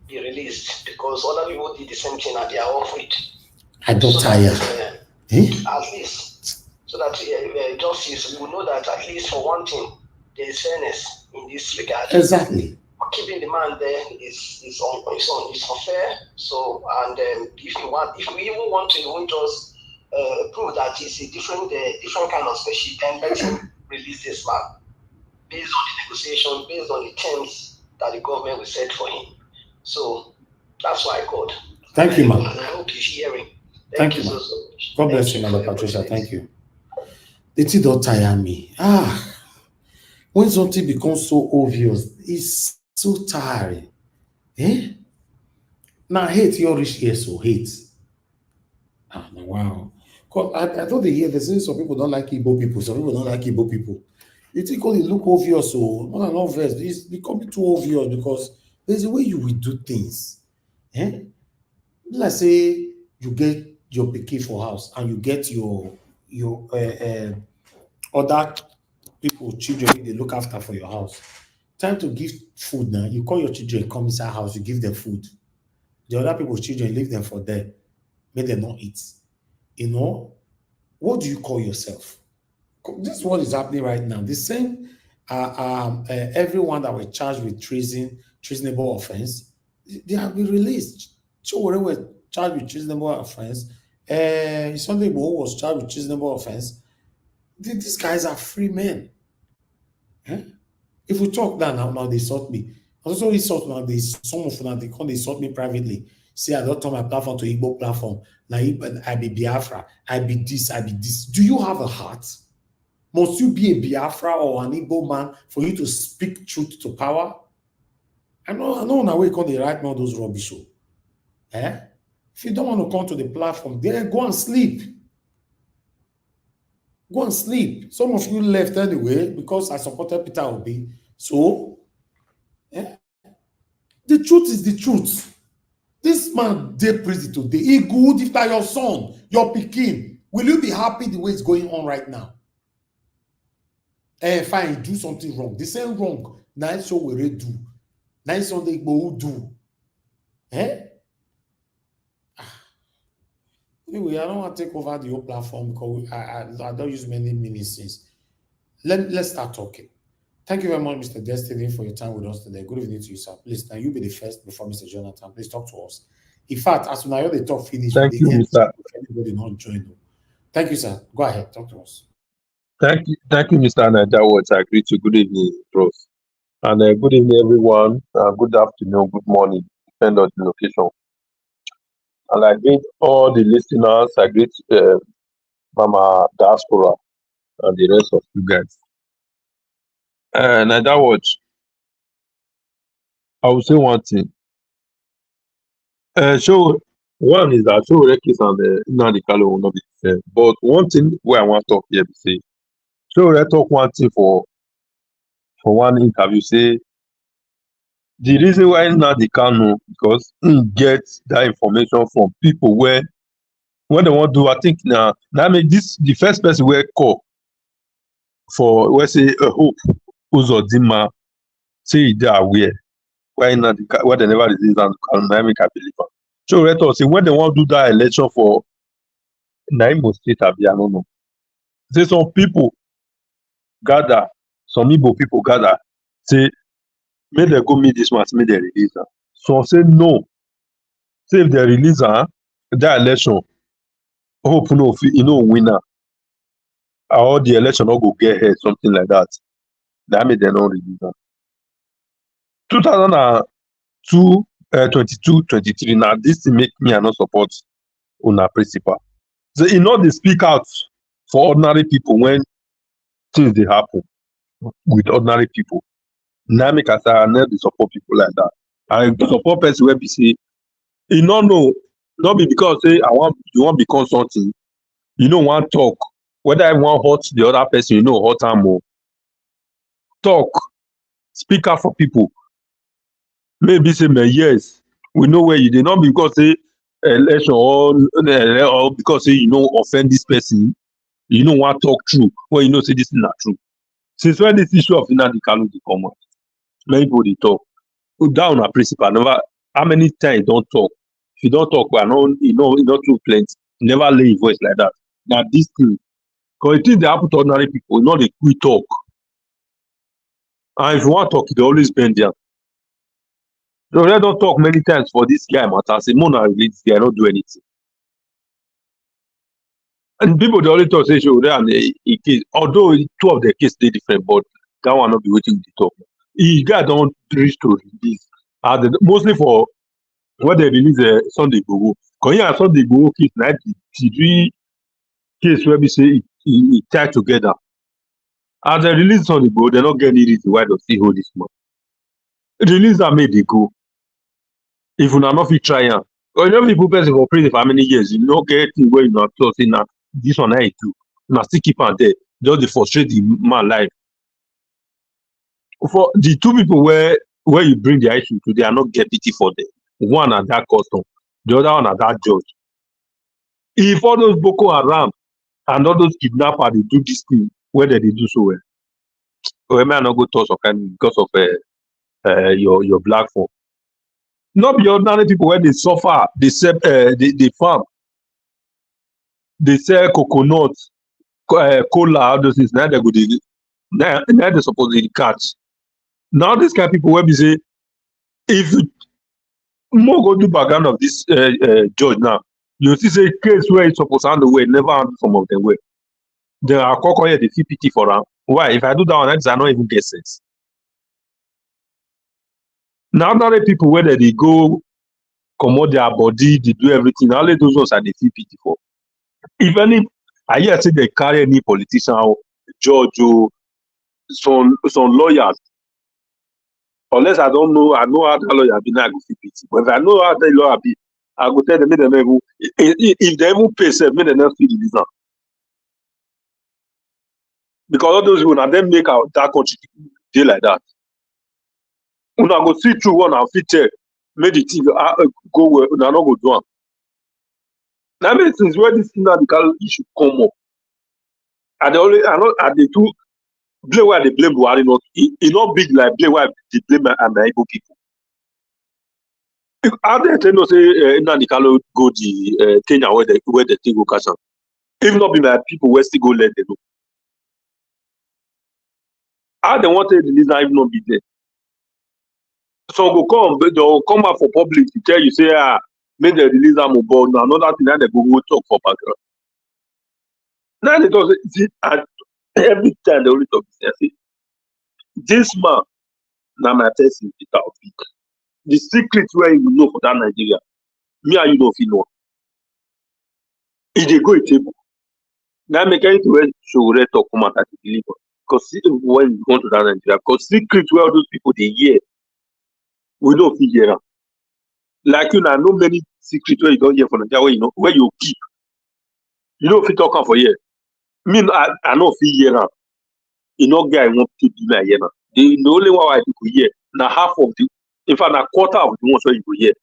be released, because other people did the same thing and they are off it. I don't tire. At least, so that justice will know that at least for one thing, there is fairness in this regard. Exactly. Keeping the man there is unfair. So, and if we even want to just prove that it's a different kind of species, then let him release this man based on the negotiation, based on the terms that the government will set for him. So that's why I called. Thank you, man. And I hope he's hearing. Thank you, man. God bless you, Madam Patricia. Thank you. The thing don't tire me. When something becomes so obvious, it's so tiring. Now, hate your rich here, so hate. Wow. Because I thought they say some people don't like Igbo people, some people don't like Igbo people. You think all it look obvious, so not verse. It's becoming too obvious because there's a way you will do things. Let's say you get your pikin for house and you get your other people, children, they look after for your house. Time to give food now. You call your children, come inside house, you give them food. The other people's children, leave them for them. Make them not eat. What do you call yourself? This is what is happening right now. The same, everyone that were charged with treasonable offense, they have been released. So whatever were charged with treasonable offense, Sunday was charged with treasonable offense. These guys are free men. If we talk now they sought me. Also, they sought now. Some of them they sought me privately. Say I don't turn my platform to Igbo platform. Now I be Biafra. I be this. Do you have a heart? Must you be a Biafra or an Igbo man for you to speak truth to power? I know on our way come they write all those rubbish. If you don't want to come to the platform, then go and sleep. Go and sleep. Some of you left anyway because I supported Peter Obi. So, the truth is the truth. This man did prison today. He good if that your son, your pikin. Will you be happy the way it's going on right now? Fine, do something wrong. The same wrong. Nice show we do. Nice something we do. Anyway, I don't want to take over the whole platform because I don't use many ministries. Let's start talking. Thank you very much, Mr. Destiny, for your time with us today. Good evening to you, sir. Please, now you be the first before Mr. Jonathan. Please talk to us. In fact, as soon as the talk finish, thank you, Mr. Anybody not join them. Thank you, sir. Go ahead, talk to us. Thank you, Mr. Nnamdi. I greet you. Good evening, bros. And good evening, everyone. Good afternoon, good morning, depending on the location. And I greet all the listeners. I greet Mama Diaspora and the rest of you guys. And that watch, I will say one thing. So one is that show Rekis and Nnamdi will not be the same. But one thing where I want to talk here is say, show talk one thing for one interview. Say the reason why Nnamdi Kanu because he gets that information from people where when they want to do, I think now I mean this the first person we call for let's say a hope Uzodinma say they are aware. why not why they never release and Naimi can believe. So let us see when they want to do that election for Naimo State, I don't know. Say some people gather, some Igbo people gather, say, may they go meet this man, may they release her. So say no. Say if they release her, that election, hope no, winner. Or the election not go get ahead, something like that. That made they not release her. 2002, 22, 23. Now this thing make me not support una principal. So they speak out for ordinary people when things they happen with ordinary people. Now make us not support people like that. I support person where we say, no, not be because say you want become something. Want talk. Whether I want hurt the other person, hurt am more. Talk. Speak out for people. Maybe say, yes, we know where you did not because say election or because say offend this person. Want talk true. Well, say this is not true. Since when this issue of Nnamdi Kanu come out, many people they talk. Down a principal, never. How many times don't talk? If you don't talk, well, not too plenty. Never lay your voice like that. Now this thing, because it is they happen to ordinary people, not they quick talk. And if you want to talk, they always bend there. So they don't talk many times for this guy matter. Say, Mona, this guy not do anything. And people they always talk say, sure, and a case. Although two of the cases they different, but that one not be waiting to talk. He guy don't reach to release. Mostly for when they release Sunday Igboho. Because here Sunday Igboho case, like the three case where we say it tied together. As they release Sunday Igboho, they not get any reason why they still hold this man. Release that made they go. If you not fit try am. Because you people person for prison for how many years, get thing where you not talk say now this one I do. Now still keep on there. Just to frustrate the man life. For the two people where you bring the issue to, they are not get pity for them. One at that custom, the other one at that judge. If all those Boko Haram and all those kidnappers they do this thing, whether they do so well, we may not go toss or kind because of your black form. Not be ordinary people when they suffer, they sell they farm, they sell coconut, cola, all those things. Now they go now they suppose they catch. Now this kind of people where we say if more go do background of this judge now, you see say case where it's supposed to handle way, never handle some of them way. There are here the CPT for them. Why? If I do that one, I not even get sense. Now other people where they go commode their body, they do everything. Only those ones are the CPT for. If any, I hear say they carry any politician, judge, or some lawyers. Unless I don't know, I know how the lawyer be now I go CPT. But if I know how the lawyer be, I go tell them make them even if they even pay self, make them not feel the reason. Because all those people now them make out that country deal like that. Una go see through one and fit tell, make the thing go well, una not go do am. Now many things where this Nnamdi issue come up. And they always and they do blame why they blame Buhari not it not big like blame why they blame and the Igbo people. How they tell us say Nnamdi go the Kenya where the thing go catch am. If not be my people where still go let them know. How they want to release now if not be there. So go come, but they'll come out for public to tell you say make the release am but another thing that they go talk for background. Now they don't see and every time they only talk say this man now my test is Peter Obi. The secret where you know for that Nigeria, me and you know if you know. If they go a table, now make anything where show talk come out at the deliver. Because when you go to that Nigeria, because secret where all those people they hear, we don't feel here. Like you know many secrets where you don't hear from Nigeria where you know where you keep. You know if you talk for here. Me I know feel here. You know guy won't keep me here now. The only one I could hear now half of the in fact a quarter of the ones where you go hear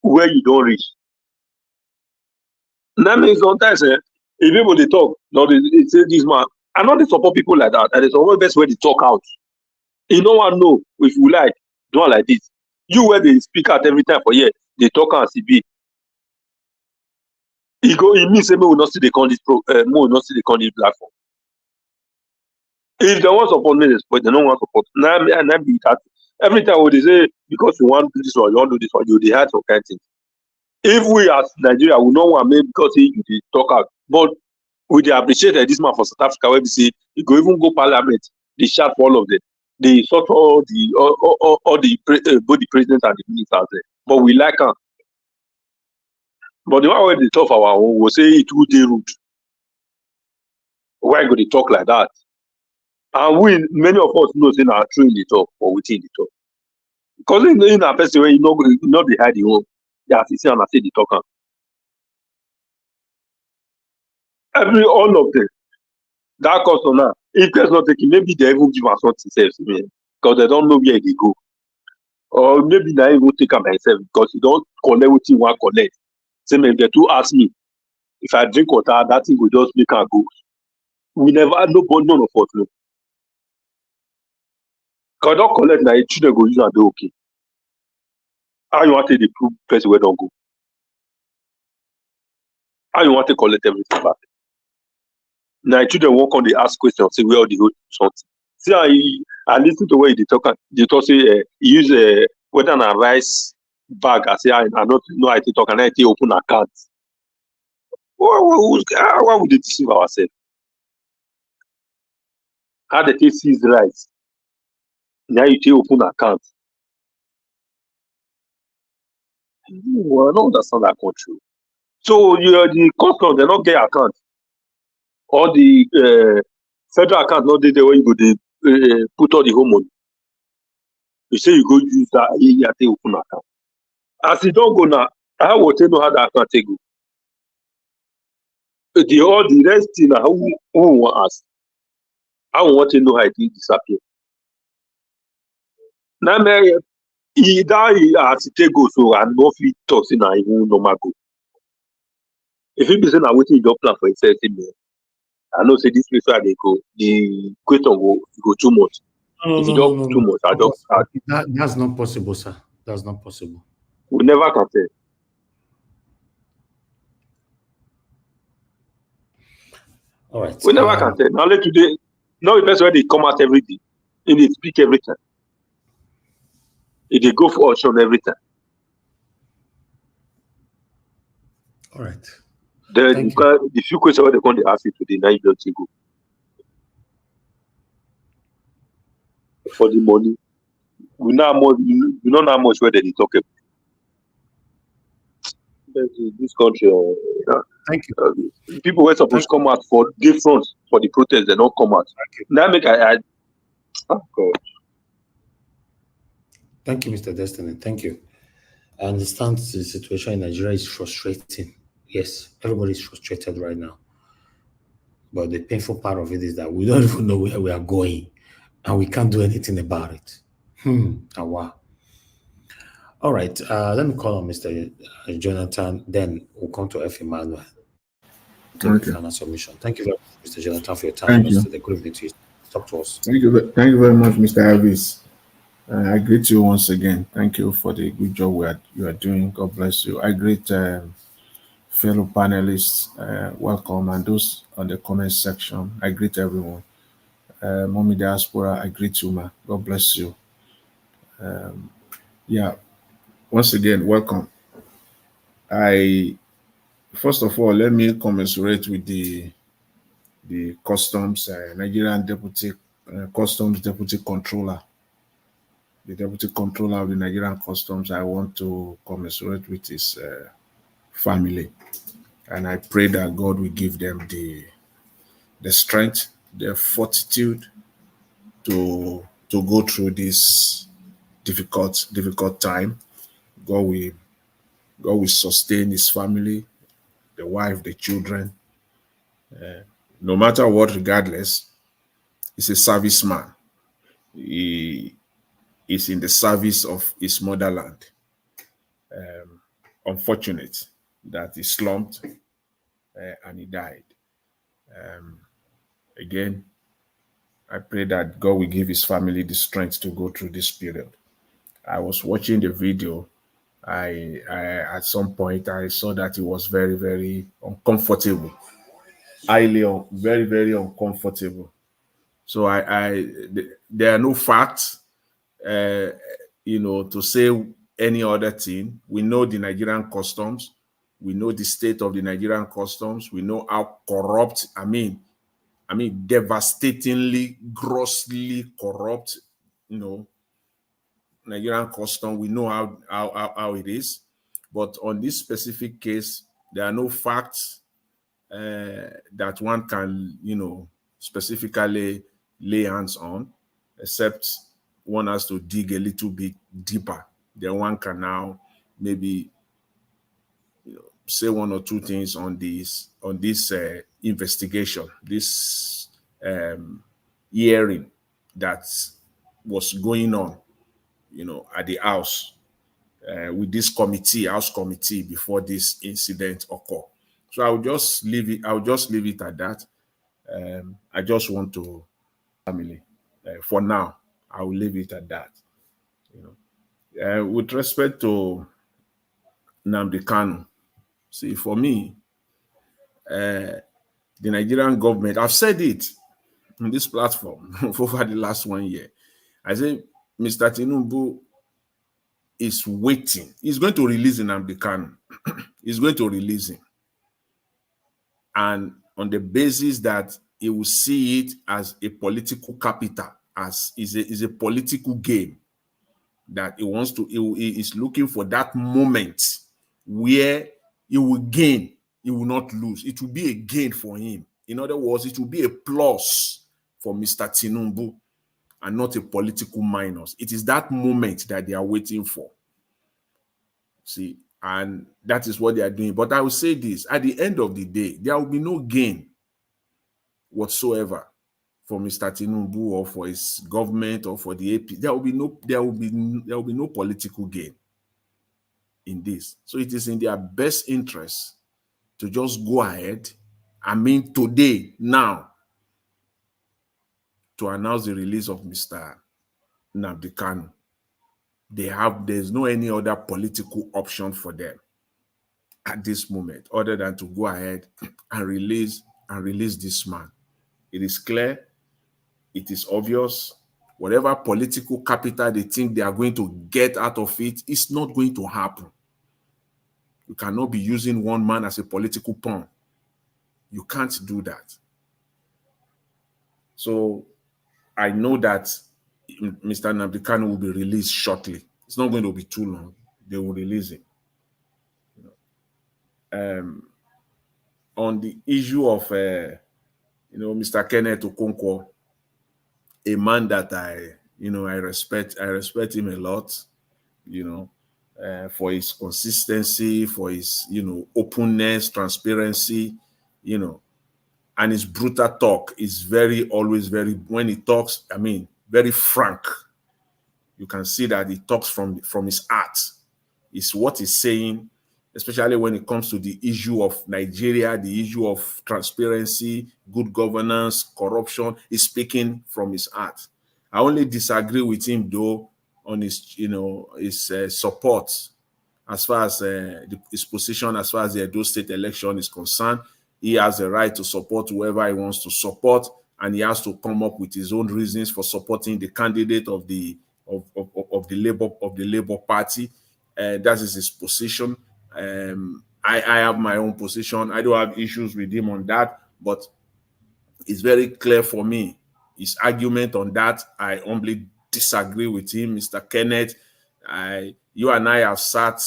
where you don't reach. That means sometimes if people they talk, no, they say this man. I know they support people like that, and it's always best when they talk out. You don't want to know if you like. do one like this. You where they speak out every time for here, they talk and CB. It means we will not see the this will not see the this platform. If they want support me, but they don't want support. Now be that every time when they say because you want to do this one, you want to do this one, you they had some kind of things. If we as Nigeria we don't want maybe because you talk out, but we they appreciate this man for South Africa where we say you go even go parliament, they shout for all of them. They sort all the both the president and the ministers there. But we like them. But the one where they talk our own will say it would be rude. Why go they talk like that? And we many of us know say na true in the talk or within the talk. Because in a person where you know they hide the own, they have to say and say the talk. All of them. That custom now, if there's not taking, maybe they even give us something self because they don't know where they go. Or maybe they even take them myself because you don't collect what you want to collect. Same if they too ask me, if I drink water, that thing will just make her go. We never had none of us know. Because don't collect now, children go use and do okay. How you want to the proof person where don't go? How you want to collect everything back? Now children won't come, they ask questions, say where all the whole something. See, I listen to where they talk say he use whether a rice bag. I say I not know how to talk and I open account. Why would they deceive ourselves? How they take seize rice? Now you take open account. Well, I don't understand that country. So the custom they not get account. Or the federal account not there where you go they put all the home money. You say you go use that you take open account. As you don't go now, how will they know how that account take go? All the rest thing who want ask? I want to know how it disappear. Now that as it take go so and no fit talk say na even normal go. If it be say na wetin you just plan for yourself, I know say this place where they go, the question go too much. If you don't too much, I just that's not possible, sir. That's not possible. We never can tell. All right. We never can tell. Now let today, now the person where they come out every day, and they speak every time. If they go for auction every time. All right. The few questions where they come to ask you today, now you don't go. For the money, we know how much where they talk about. This country, thank you. People were supposed to come out for different for the protest, they don't come out. Now make I oh God. Thank you, Mr. Destiny. Thank you. I understand the situation in Nigeria is frustrating. Yes, everybody is frustrated right now. But the painful part of it is that we don't even know where we are going and we can't do anything about it. Wow. All right. Let me call on Mr. Jonathan. Then we'll come to F. Emmanuel. Okay. Final submission. Thank you very much, Mr. Jonathan, for your time. Thank you. Good evening to you. Talk to us. Thank you very much, Mr. Elvis. I greet you once again. Thank you for the good job you are doing. God bless you. I greet fellow panelists. Welcome, and those on the comment section. I greet everyone. Mommy Diaspora, I greet you, ma. God bless you. Yeah. Once again, welcome. First of all, let me commiserate with the customs Nigerian customs deputy controller. The deputy controller of the Nigerian customs. I want to commiserate with his family, and I pray that God will give them the strength, the fortitude to go through this difficult time. God will sustain his family, the wife, the children. No matter what, regardless, he's a serviceman. He is in the service of his motherland. Unfortunate that he slumped and he died. Again, I pray that God will give his family the strength to go through this period. I was watching the video. I at some point I saw that it was very, very uncomfortable, very, very uncomfortable. So there are no facts, to say any other thing. We know the Nigerian customs. We know the state of the Nigerian customs. We know how corrupt. I mean, devastatingly, grossly corrupt. Nigerian custom. We know how it is. But on this specific case, there are no facts that one can, specifically lay hands on, except one has to dig a little bit deeper. Then one can now maybe say one or two things on this investigation, this hearing that was going on, at the house with this house committee before this incident occurred. So I'll just leave it at that. I just want to family. For now, I will leave it at that. With respect to Nnamdi Kanu, see, for me, the Nigerian government, I've said it on this platform for over the last 1 year. I say Mr. Tinubu is waiting. He's going to release Nnamdi Kanu. He's going to release him. And on the basis that he will see it as a political capital, as is a political game, that he is looking for that moment where he will gain, he will not lose. It will be a gain for him. In other words, it will be a plus for Mr. Tinubu and not a political minus. It is that moment that they are waiting for. See, and that is what they are doing. But I will say this, at the end of the day, there will be no gain whatsoever for Mr. Tinubu or for his government or for the AP. There will be no political gain in this. So it is in their best interest to just go ahead, today, now, to announce the release of Mr. Nnamdi Kanu. There's no any other political option for them at this moment other than to go ahead and release this man. It is clear, it is obvious. Whatever political capital they think they are going to get out of it, it's not going to happen. You cannot be using one man as a political pawn. You can't do that. So I know that Mr. Nnamdi Kanu will be released shortly. It's not going to be too long. They will release him. On the issue of, Mr. Kenneth Okonkwo, a man that I respect him a lot, for his consistency, for his, openness, transparency, and his brutal talk is when he talks, very frank. You can see that he talks from his heart. It's what he's saying, especially when it comes to the issue of Nigeria, the issue of transparency, good governance, corruption. He's speaking from his heart. I only disagree with him, though, on his, his support as far as his position as far as the Edo State election is concerned. He has the right to support whoever he wants to support, and he has to come up with his own reasons for supporting the candidate of the Labour Party. That is his position. I have my own position. I don't have issues with him on that, but it's very clear for me. His argument on that, I humbly disagree with him, Mr. Kenneth. You and I have sat,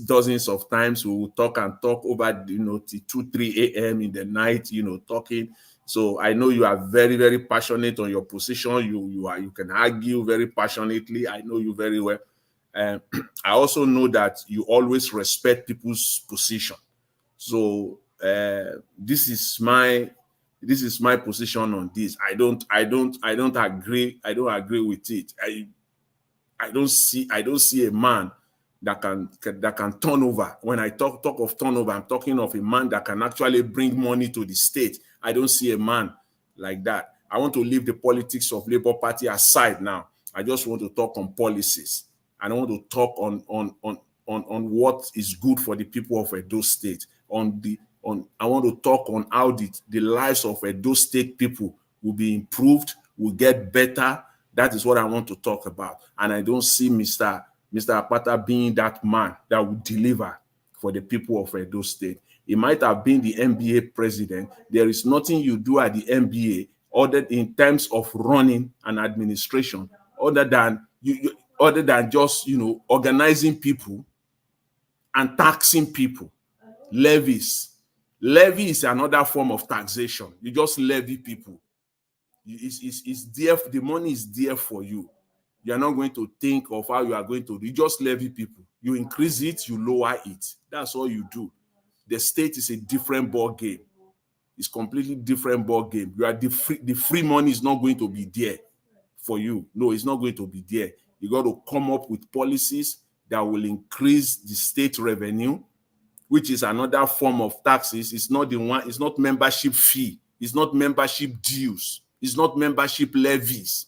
dozens of times. We will talk over, till 2, 3 a.m. in the night, talking. So I know you are very, very passionate on your position. You can argue very passionately. I know you very well. I also know that you always respect people's position. So this is my position on this. I don't agree. I don't agree with it. I don't see a man that can turn over. When I talk of turnover, I'm talking of a man that can actually bring money to the state. I don't see a man like that. I want to leave the politics of Labour Party aside now. I just want to talk on policies. I don't want to talk on what is good for the people of Edo State. I want to talk on how the lives of Edo State people will be improved, will get better. That is what I want to talk about. And I don't see Mr. Apata being that man that will deliver for the people of Edo State. He might have been the NBA president. There is nothing you do at the NBA other in terms of running an administration other than just organizing people and taxing people. Levies. Levy is another form of taxation. You just levy people. It's there. The money is there for you. You are not going to think of how you are going to do. You just levy people. You increase it, you lower it. That's all you do. The state is a different ball game. It's completely different ball game. You are the free money is not going to be there for you. No, it's not going to be there. You got to come up with policies that will increase the state revenue, which is another form of taxes. It's not the one. It's not membership fee. It's not membership dues. It's not membership levies,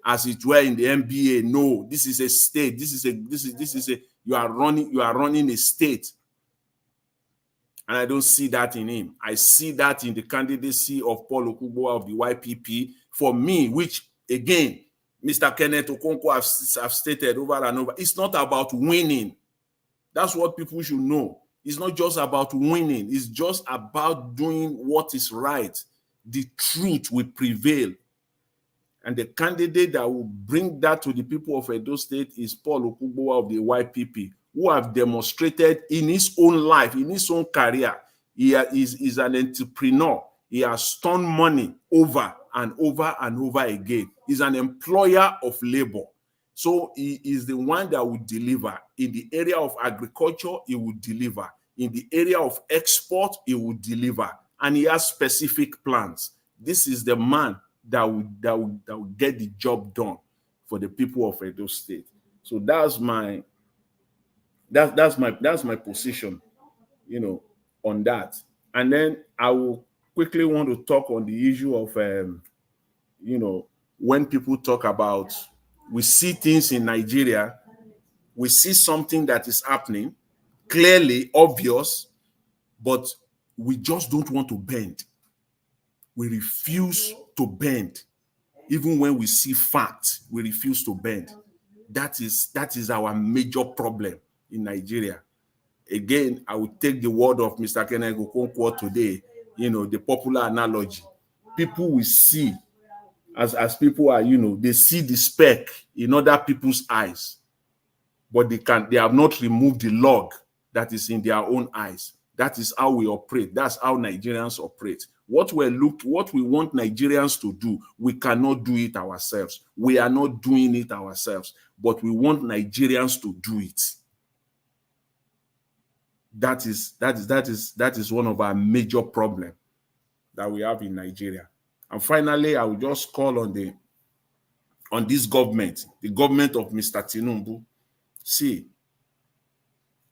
as it were in the NBA. No, this is a state. This is a. You are running a state. And I don't see that in him. I see that in the candidacy of Paul Okubo of the YPP. For me, which, again, Mr. Kenneth Okonkwo have stated over and over, it's not about winning. That's what people should know. It's not just about winning. It's just about doing what is right. The truth will prevail. And the candidate that will bring that to the people of Edo State is Paul Okubo of the YPP, who have demonstrated in his own life, in his own career, he is an entrepreneur. He has turned money over and over and over again. He's an employer of labor. So he is the one that will deliver. In the area of agriculture, he will deliver. In the area of export, he will deliver. And he has specific plans. This is the man that will get the job done for the people of Edo State. So that's my position, on that. And then I will quickly want to talk on the issue of, when people talk about, we see things in Nigeria, we see something that is happening, clearly obvious, but we just don't want to bend. We refuse to bend. Even when we see facts, we refuse to bend. That is our major problem in Nigeria. Again, I will take the word of Mr. Kenneth Okonkwo today, the popular analogy. People will see, as people are, they see the speck in other people's eyes, but they have not removed the log that is in their own eyes. That is how we operate. That's how Nigerians operate. What we want Nigerians to do, we cannot do it ourselves. We are not doing it ourselves, but we want Nigerians to do it. That is one of our major problems that we have in Nigeria. And finally, I will just call on this government, the government of Mr. Tinubu. See,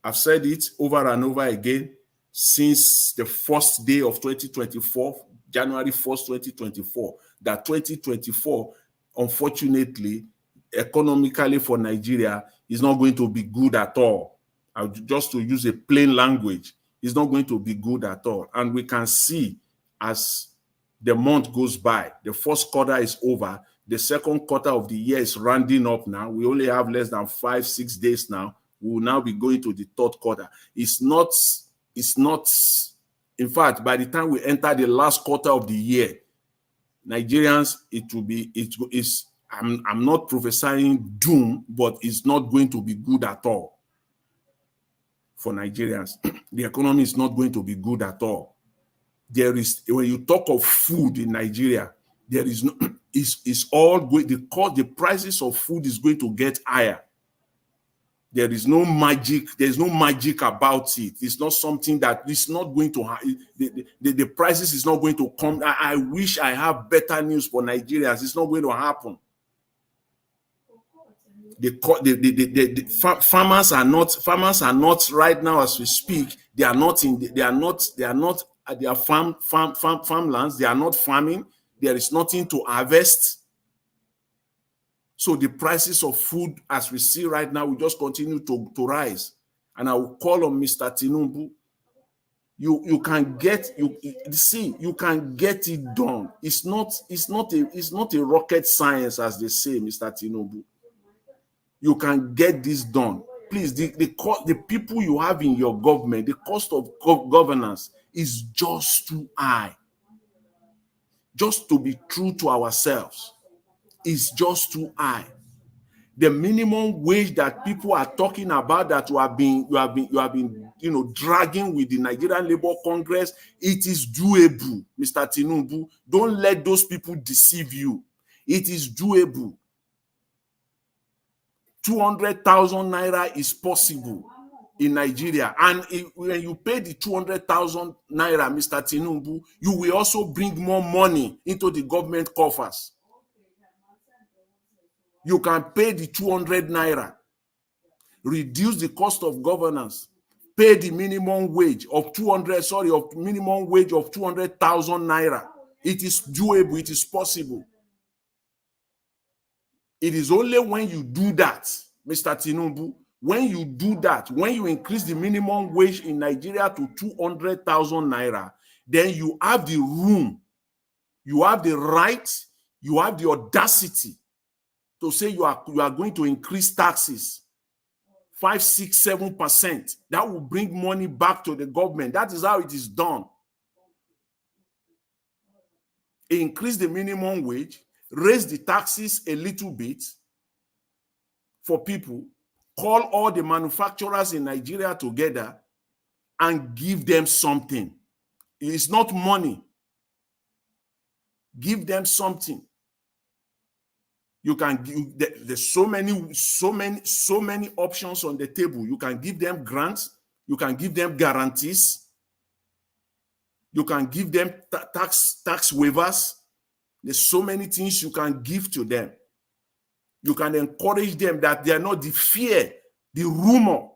I've said it over and over again since the first day of 2024, January 1st, 2024, that 2024, unfortunately, economically for Nigeria, is not going to be good at all. Just to use a plain language, it's not going to be good at all. And we can see as the month goes by, the first quarter is over, the second quarter of the year is rounding up now. We only have less than 5-6 days now. We will now be going to the third quarter. It's not, in fact, by the time we enter the last quarter of the year, Nigerians, I'm not prophesying doom, but it's not going to be good at all for Nigerians. The economy is not going to be good at all. When you talk of food in Nigeria, there is no, it's all going, the prices of food is going to get higher. There is no magic. There's no magic about it. It's not something that is not going to the prices is not going to come. I wish I have better news for Nigerians. It's not going to happen. Farmers are not right now as we speak. They are not at their farmlands. They are not farming. There is nothing to harvest. So the prices of food, as we see right now, will just continue to rise. And I will call on Mr. Tinubu. You can get you can get it done. It's not a rocket science, as they say, Mr. Tinubu. You can get this done. Please, the people you have in your government, the cost of governance is just too high. Just to be true to ourselves, is just too high. The minimum wage that people are talking about, that you have been dragging with the Nigerian Labour Congress, it is doable, Mr. Tinubu. Don't let those people deceive you. It is doable. 200,000 naira is possible in Nigeria. And when you pay the 200,000 naira, Mr. Tinubu, you will also bring more money into the government coffers. You can pay the 200 naira, reduce the cost of governance, pay the minimum wage of minimum wage of 200,000 naira. It is doable, it is possible. It is only when you do that, Mr. Tinubu, when you do that, when you increase the minimum wage in Nigeria to 200,000 naira, then you have the room, you have the right, you have the audacity to say you are going to increase taxes 5%, 6%, 7%. That will bring money back to the government. That is how it is done. Increase the minimum wage, raise the taxes a little bit for people, call all the manufacturers in Nigeria together and give them something. It's not money. Give them something. You can give, there's so many options on the table. You can give them grants, you can give them guarantees, you can give them tax waivers. There's so many things you can give to them. You can encourage them that they are not the fear, the rumor,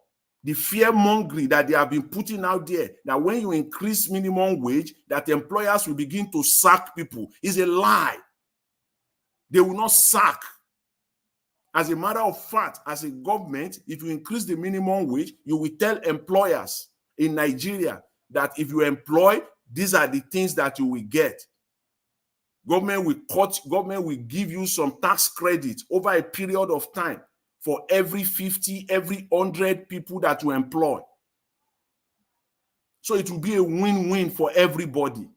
the fear mongering that they have been putting out there, that when you increase minimum wage, that employers will begin to sack people, is a lie. They will not sack. As a matter of fact, as a government, if you increase the minimum wage, you will tell employers in Nigeria that if you employ, these are the things that you will get. Government will give you some tax credit over a period of time for every 50, every 100 people that you employ. So it will be a win-win for everybody.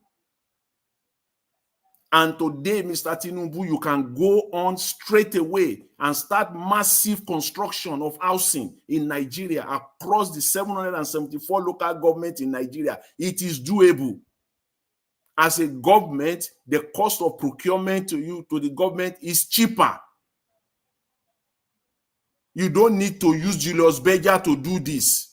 And today, Mr. Tinubu, you can go on straight away and start massive construction of housing in Nigeria across the 774 local governments in Nigeria. It is doable. As a government, the cost of procurement to the government is cheaper. You don't need to use Julius Berger to do this.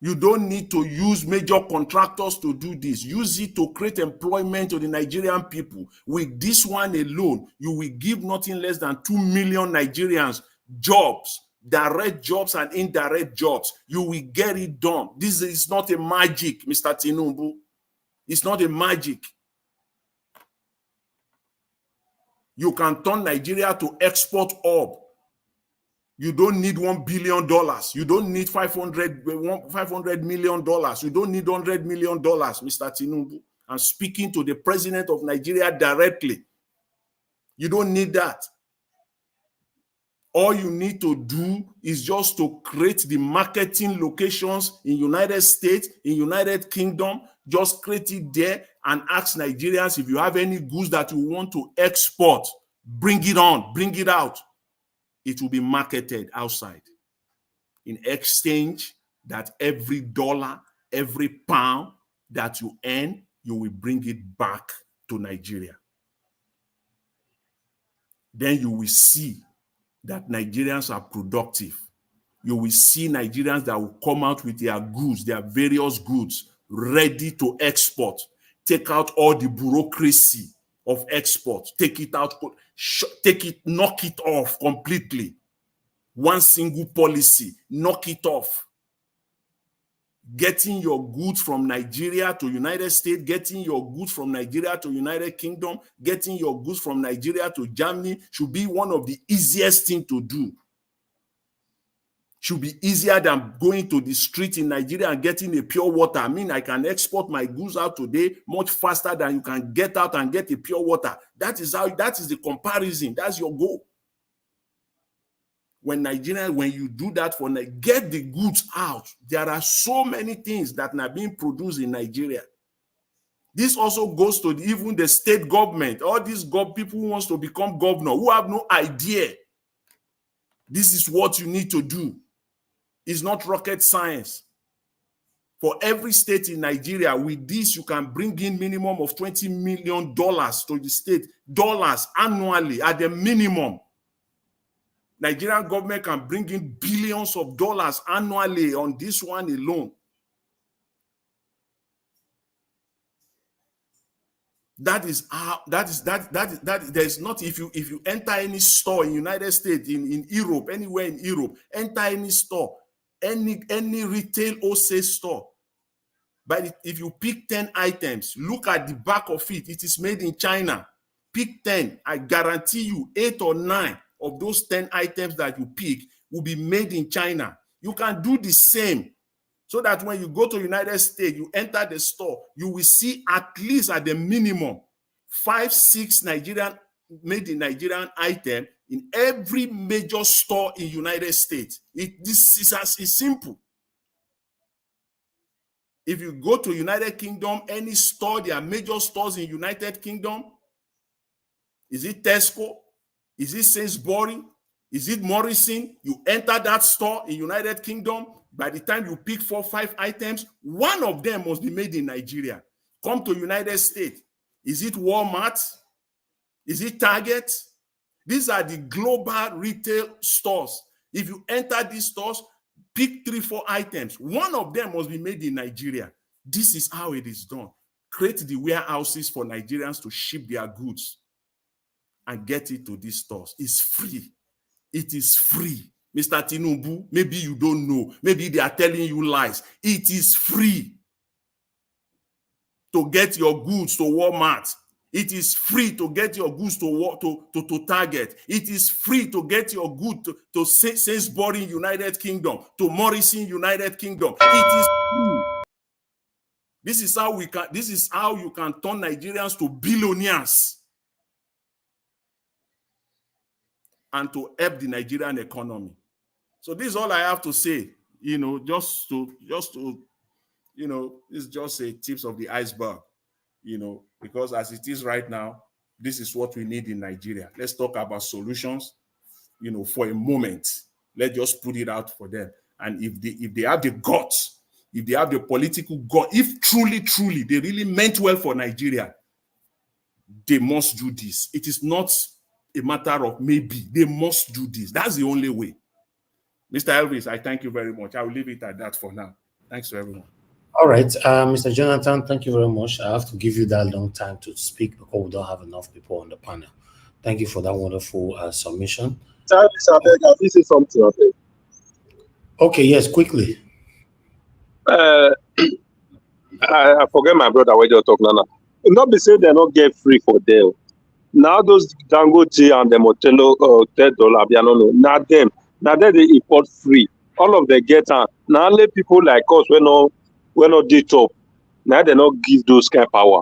You don't need to use major contractors to do this. Use it to create employment to the Nigerian people. With this one alone, you will give nothing less than 2 million Nigerians jobs, direct jobs and indirect jobs. You will get it done. This is not a magic, Mr. Tinubu. It's not a magic. You can turn Nigeria to export hub. You don't need $1 billion. You don't need $500 million. You don't need $100 million, Mr. Tinubu. I'm speaking to the president of Nigeria directly. You don't need that. All you need to do is just to create the marketing locations in United States, in United Kingdom. Just create it there and ask Nigerians, if you have any goods that you want to export, bring it on, bring it out. It will be marketed outside. In exchange, that every dollar, every pound that you earn, you will bring it back to Nigeria. Then you will see that Nigerians are productive. You will see Nigerians that will come out with their goods, their various goods, ready to export. Take out all the bureaucracy of export. Take it out, knock it off completely. One single policy, knock it off. getting your goods from Nigeria to United States, getting your goods from Nigeria to United Kingdom, getting your goods from Nigeria to Germany should be one of the easiest things to do. Should be easier than going to the street in Nigeria and getting a pure water. I mean, I can export my goods out today much faster than you can get out and get a pure water. That is the comparison. That's your goal. When you do that get the goods out, there are so many things that are being produced in Nigeria. This also goes to even the state government. All these people who wants to become governor, who have no idea. This is what you need to do. It's not rocket science. For every state in Nigeria, with this, you can bring in minimum of $20 million to the state, dollars annually at the minimum. Nigerian government can bring in billions of dollars annually on this one alone. There's not, if you enter any store in United States, in Europe, anywhere in Europe, enter any store, any retail wholesale store. But if you pick 10 items, look at the back of it, it is made in China. Pick 10, I guarantee you 8 or 9 of those 10 items that you pick will be made in China. You can do the same, so that when you go to United States, you enter the store, you will see at least at the minimum 5-6 made in Nigerian item in every major store in United States. This is simple. If you go to United Kingdom, any store, there are major stores in United Kingdom. Is it Tesco? Is it Sainsbury? Is it Morrison? You enter that store in United Kingdom, by the time you pick 4 or 5 items, one of them must be made in Nigeria. Come to United States. Is it Walmart? Is it Target? These are the global retail stores. If you enter these stores, pick 3 or 4 items. One of them must be made in Nigeria. This is how it is done. Create the warehouses for Nigerians to ship their goods and get it to these stores. It's free. It is free. Mr. Tinubu, maybe you don't know. Maybe they are telling you lies. It is free to get your goods to Walmart. It is free to get your goods to Target. It is free to get your goods to Sainsbury, United Kingdom, to Morrison, United Kingdom. It is free. This is how you can turn Nigerians to billionaires and to help the Nigerian economy. So this is all I have to say. Just to it's just a tips of the iceberg. Because as it is right now, this is what we need in Nigeria. Let's talk about solutions, for a moment. Let's just put it out for them. And if they have the guts, if they have the political guts, if truly they really meant well for Nigeria, they must do this. It is not a matter of maybe. They must do this. That's the only way. Mr. Elvis, I thank you very much. I will leave it at that for now. Thanks to everyone. All right, Mr. Jonathan, thank you very much. I have to give you that long time to speak because we don't have enough people on the panel. Thank you for that wonderful submission. Sorry, Mr. Abeg, this is something. Okay. Okay, yes, quickly. I forget my brother where you're talking now. Not be saying they not get free for them. Now those Dangote and the Motello $10, now they import free. All of them get now let people like us we're not the top. Now they not give those kind of power.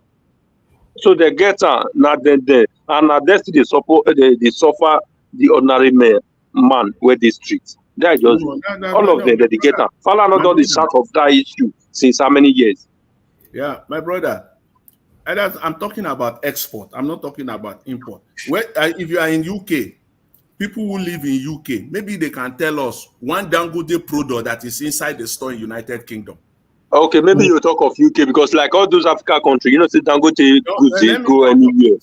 So they get now then and now they still they suffer the ordinary man where they streets. They are just all of them that they get Follow not the start of that issue since how many years? Yeah, my brother. I'm talking about export. I'm not talking about import. If you are in UK, people who live in UK, maybe they can tell us one Dangote product that is inside the store in United Kingdom. Okay, maybe you talk of UK because like all those African countries, say Dangote goods they go anywhere.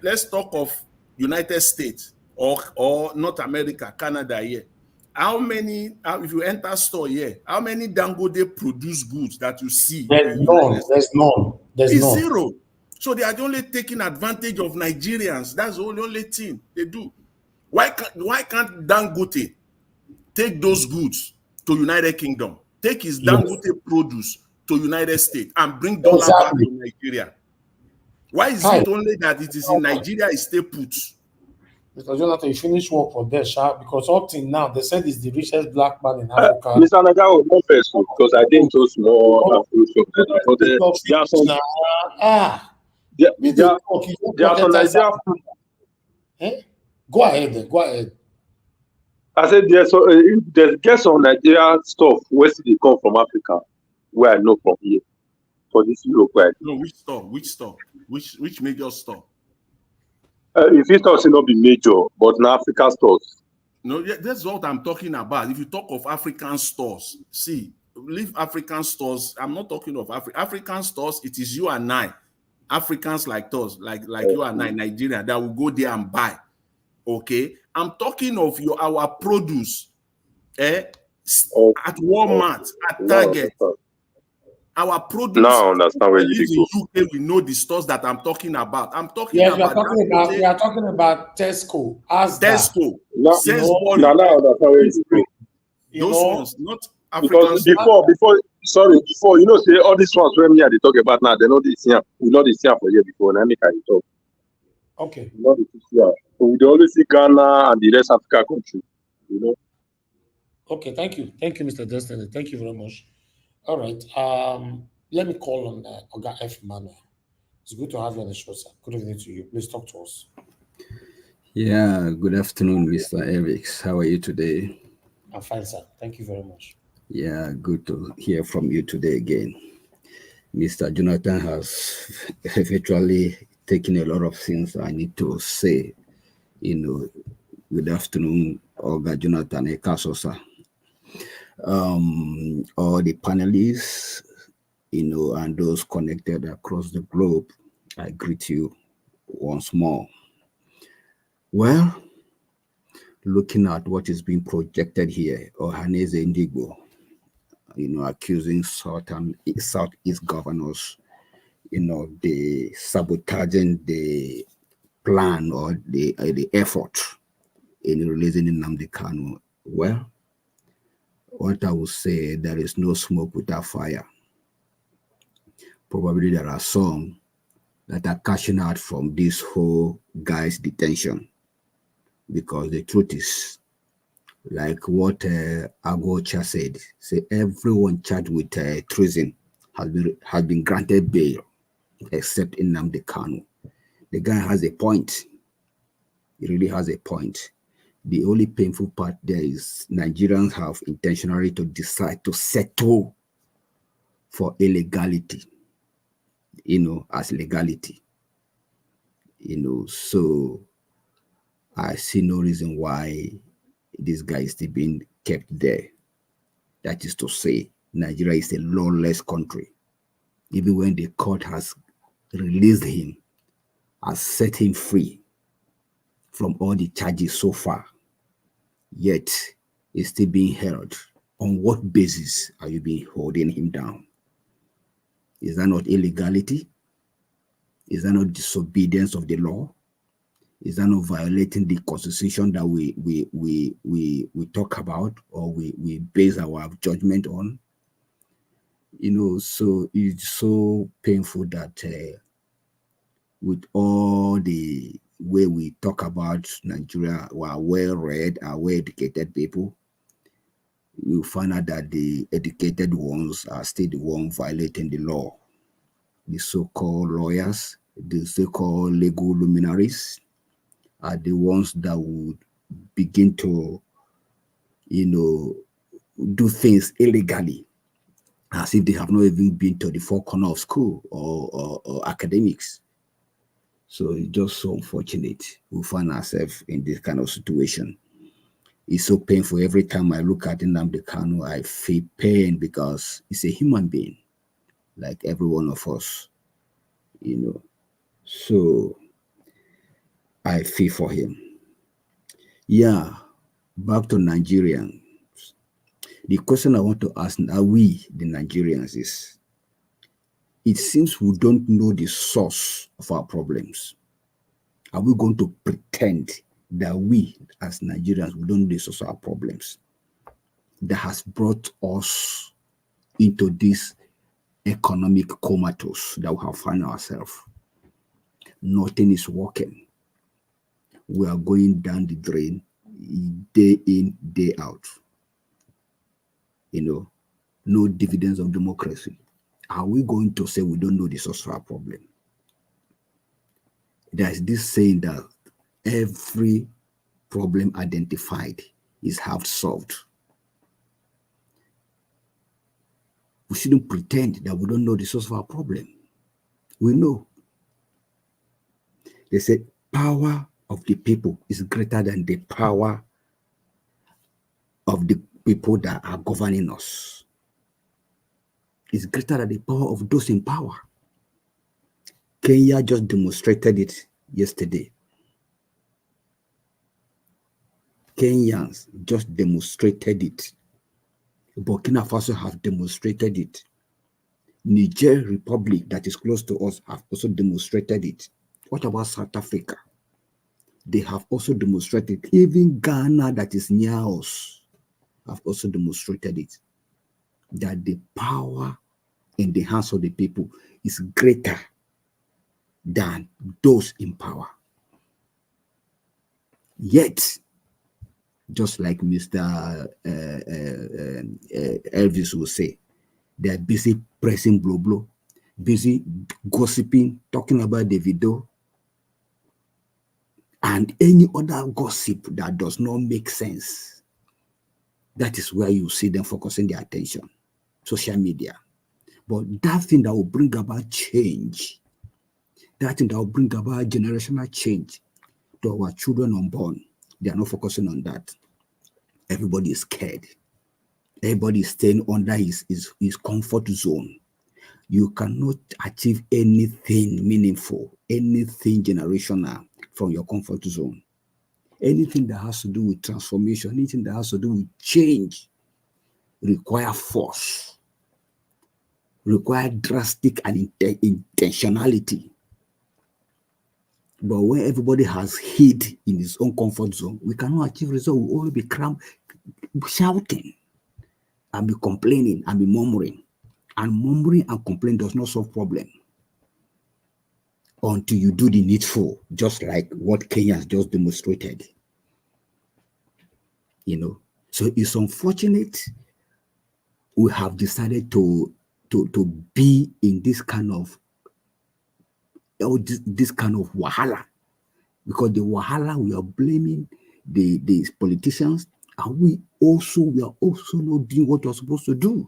Let's talk of United States or North America, Canada here. How many, if you enter store here, how many Dangote produced goods that you see? There's none. It's none. Zero. So they are only taking advantage of Nigerians. That's the only thing they do. Why can't Dangote take those goods to United Kingdom? take his Dangote produce to United States and bring dollar back to Nigeria? Why is it only that it is in Nigeria it stay put? Mr. Jonathan, you finished work for there, sharp, because up till now they said he's the richest black man in Africa. Mr. Nagao, not first because I didn't so small. There are some Nigeria. Go ahead. Go ahead. I said there's some Nigeria stuff where they come from Africa, where I know from here. For this Europe, right? No, which store? Which major store? If it does not be major, but in African stores. No, that's what I'm talking about. If you talk of African stores, see, leave African stores. I'm not talking of African stores. It is you and I, Africans like us, like you and I, Nigeria, that will go there and buy. Okay, I'm talking of our produce, at Walmart, at Target. Our produce. Now understand where you go. UK, we know the stores that I'm talking about. I'm talking about. We are talking about Tesco. Tesco. Now understand where you go. Those ones, not African. Before, you know, say all these ones when me are they talk about now, they know this here. We know this here for year before. Now make I talk. Okay. We know this here. So we always see Ghana and the rest of Africa country. You know. Okay, thank you, Mr. Destiny. Thank you very much. All right. Let me call on Oga F. Manuel. It's good to have you on the show, sir. Good evening to you. Please talk to us. Yeah, good afternoon, Mr. Eriks. How are you today? I'm fine, sir. Thank you very much. Yeah, good to hear from you today again. Mr. Jonathan has virtually taken a lot of things I need to say. You know, good afternoon, Oga Jonathan Ekaso, sir. All the panelists, you know, and those connected across the globe, I greet you once more. Well, looking at what is being projected here, Ohanaeze Ndigbo, you know, accusing Southeast governors, you know, the sabotaging the plan or the effort in releasing Nnamdi Kanu. Well, what I would say, there is no smoke without fire. Probably there are some that are cashing out from this whole guy's detention, because the truth is, like what Agocha said, say everyone charged with treason has been granted bail, except Nnamdi Kanu. The guy has a point. He really has a point. The only painful part there is Nigerians have intentionally to decide to settle for illegality, you know, as legality, you know. So I see no reason why this guy is still being kept there. That is to say, Nigeria is a lawless country. Even when the court has released him, has set him free from all the charges so far, yet is still being held. On what basis are you being holding him down? Is that not illegality? Is that not disobedience of the law? Is that not violating the constitution that we talk about, or we base our judgment on? You know, so it's so painful that with all the way we talk about Nigeria, we are well-read, are well-educated people, you find out that the educated ones are still the ones violating the law. The so-called lawyers, the so-called legal luminaries are the ones that would begin to, you know, do things illegally, as if they have not even been to the four corners of school or academics. So it's just so unfortunate we find ourselves in this kind of situation. It's so painful. Every time I look at Nnamdi Kanu, I feel pain, because he's a human being, like every one of us, you know. So I feel for him. Yeah, back to Nigerians. The question I want to ask now, we, the Nigerians, is, it seems we don't know the source of our problems. Are we going to pretend that we, as Nigerians, we don't know the source of our problems that has brought us into this economic comatose that we have found ourselves. Nothing is working. We are going down the drain day in, day out. No dividends of democracy. Are we going to say we don't know the source of our problem? There's this saying that every problem identified is half solved. We shouldn't pretend that we don't know the source of our problem. We know. They say power of the people is greater than the power of the people that are governing us. It's greater than the power of those in power. Kenya just demonstrated it yesterday. Kenyans just demonstrated it. Burkina Faso have demonstrated it. Niger Republic, that is close to us, have also demonstrated it. What about South Africa? They have also demonstrated it. Even Ghana, that is near us, have also demonstrated it. That the power in the hands of the people is greater than those in power. Yet, just like Mr. Elvis will say, they are busy pressing blow, busy gossiping, talking about the video, and any other gossip that does not make sense. That is where you see them focusing their attention, social media. But that thing that will bring about change, that thing that will bring about generational change to our children unborn, they are not focusing on that. Everybody is scared. Everybody is staying under his comfort zone. You cannot achieve anything meaningful, anything generational from your comfort zone. Anything that has to do with transformation, anything that has to do with change, require force, require drastic and intentionality. But when everybody has hid in his own comfort zone, we cannot achieve results. We only be cramped, shouting, and be complaining, and be murmuring. And murmuring and complaining does not solve problem until you do the needful, just like what Kenya has just demonstrated. So it's unfortunate we have decided to be in this kind of wahala, because the wahala, we are blaming the politicians, and we are also not doing what we're supposed to do.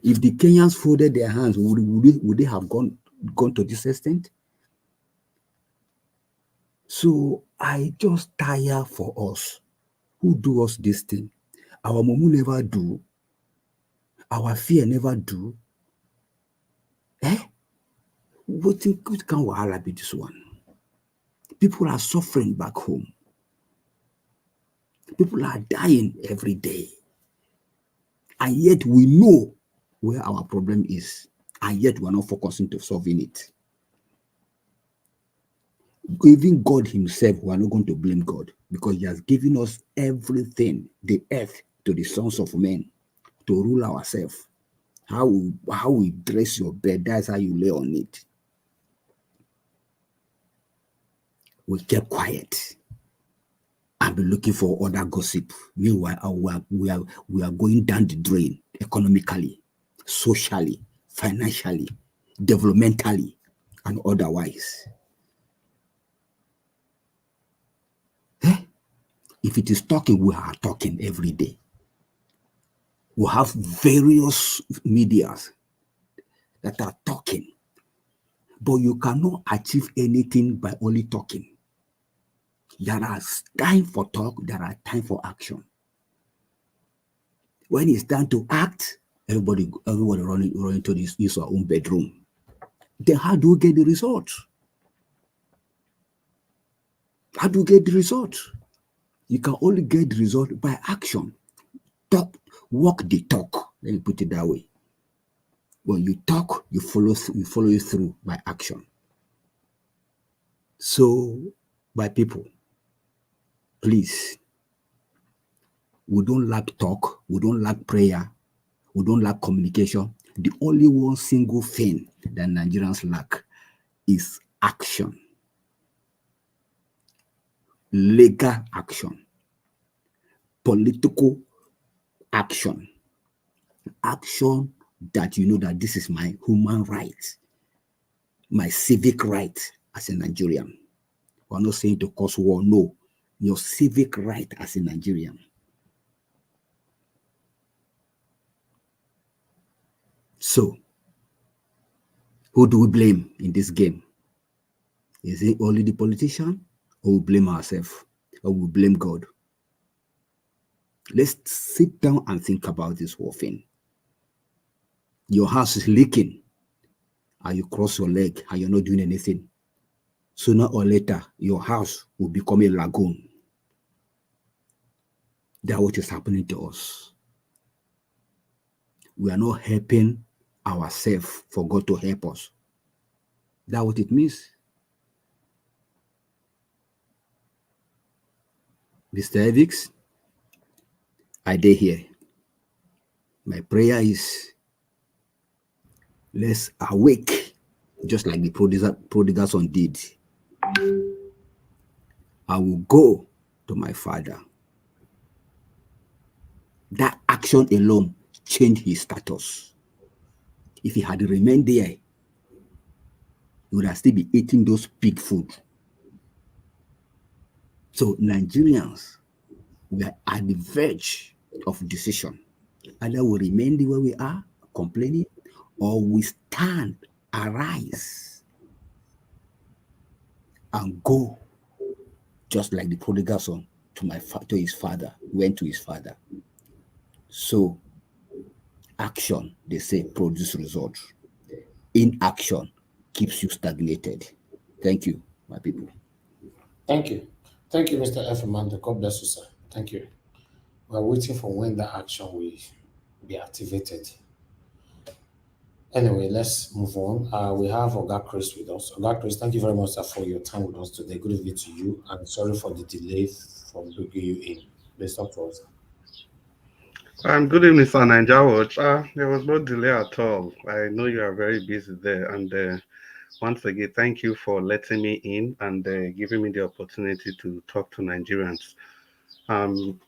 If the Kenyans folded their hands, would they have gone to this extent? So I just tire for us. Who do us this thing? Our mumu never do. Our fear never do. What can wahala be this one? People are suffering back home. People are dying every day. And yet we know where our problem is. And yet we are not focusing to solving it. Even God himself, we are not going to blame God, because he has given us everything, the earth to the sons of men, to rule ourselves. How we dress your bed, that's how you lay on it. We kept quiet and be looking for other gossip. Meanwhile, we are going down the drain economically, socially, financially, developmentally, and otherwise. If it is talking, we are talking every day. We have various medias that are talking, but you cannot achieve anything by only talking. There is time for talk, there are time for action. When it's time to act, everybody running to his or own bedroom. Then how do we get the result? How do we get the result? You can only get the result by action. Talk, walk the talk. Let me put it that way. When you talk, you follow it through by action. So, my people, please, we don't lack talk, we don't lack prayer, We don't lack communication. The only one single thing that Nigerians lack is action. Legal action. Political action. Action that you know that this is my human right, my civic right as a Nigerian. We're not saying to cause war, no. Your civic right as a Nigerian. So, who do we blame in this game? Is it only the politician, or we blame ourselves, or we blame God? Let's sit down and think about this whole thing. Your house is leaking, and you cross your leg, and you're not doing anything. Sooner or later, your house will become a lagoon. That's what is happening to us. We are not helping ourselves for God to help us. That's what it means. Mr. Evix, I dare here. My prayer is, let's awake, just like the prodigal son did. I will go to my father. That action alone changed his status. If he had remained there, he would have still been eating those pig food. So Nigerians, we are at the verge of decision. Either we remain the way we are, complaining, or we stand, arise, and go, just like the prodigal son to his father, went to his father. So, action, they say, produce results. Inaction keeps you stagnated. Thank you, my people. Thank you. Thank you, Mr. F. Amanda. God bless you, sir. Thank you. We're waiting for when that action will be activated. Anyway, let's move on. We have Oga Chris with us. Oga Chris, thank you very much, sir, for your time with us today. Good evening to you, and sorry for the delay from bringing you in. Please talk to us. Good evening, sir. Naija Watch. There was no delay at all. I know you are very busy there, and once again, thank you for letting me in and giving me the opportunity to talk to Nigerians.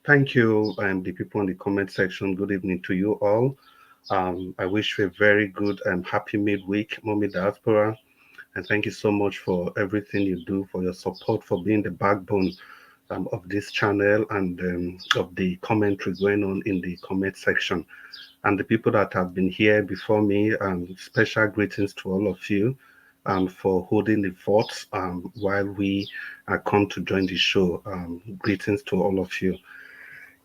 Thank you, the people in the comment section. Good evening to you all. I wish you a very good and happy midweek, Mommy Diaspora, and thank you so much for everything you do, for your support, for being the backbone of this channel and of the commentary going on in the comment section. And the people that have been here before me, special greetings to all of you for holding the fort while we come to join the show. Greetings to all of you.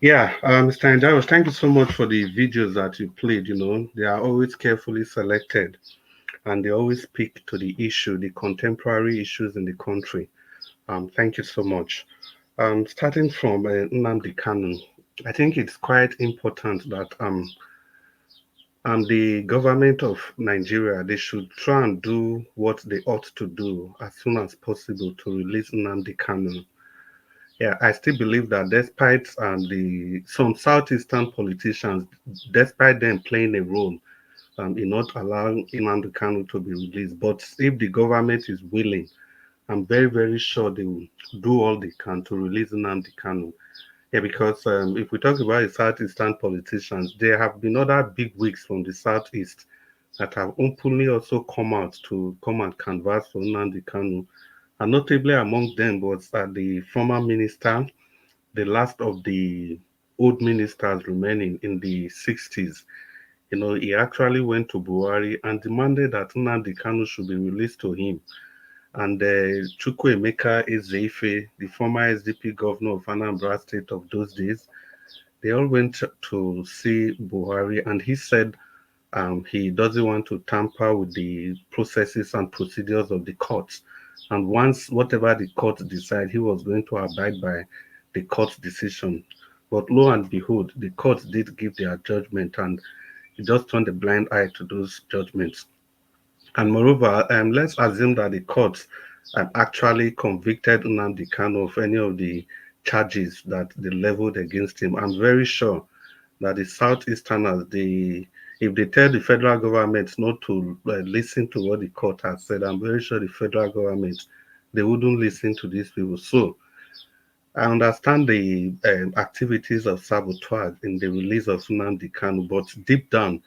Yeah, Mr. Njairos, thank you so much for the videos that you played. You know, they are always carefully selected and they always speak to the issue, the contemporary issues in the country. Thank you so much. Starting from Nnamdi Kanu, I think it's quite important that the government of Nigeria, they should try and do what they ought to do as soon as possible to release Nnamdi Kanu. Yeah, I still believe that despite some southeastern politicians, despite them playing a role in not allowing Nnamdi Kanu to be released, but if the government is willing, I'm very, very sure they will do all they can to release Nnamdi Kanu. Yeah, because if we talk about the southeastern politicians, there have been other big wigs from the southeast that have openly also come out to come and canvass for Nnamdi Kanu. And notably among them was the former minister, the last of the old ministers remaining in the 60s. You know, he actually went to Buhari and demanded that Nnamdi Kanu should be released to him. And Chukwuemeka Ezeife, the former SDP governor of Anambra State of those days, they all went to see Buhari, and he said he doesn't want to tamper with the processes and procedures of the courts. And once whatever the court decide, he was going to abide by the court's decision. But lo and behold, the court did give their judgment, and he just turned a blind eye to those judgments. And moreover, let's assume that the court actually convicted Nnamdi Kanu of any of the charges that they leveled against him. I'm very sure that the Southeasterners, If they tell the federal government not to listen to what the court has said, I'm very sure the federal government, they wouldn't listen to these people. So I understand the activities of sabotage in the release of Nnamdi Kanu, but deep down,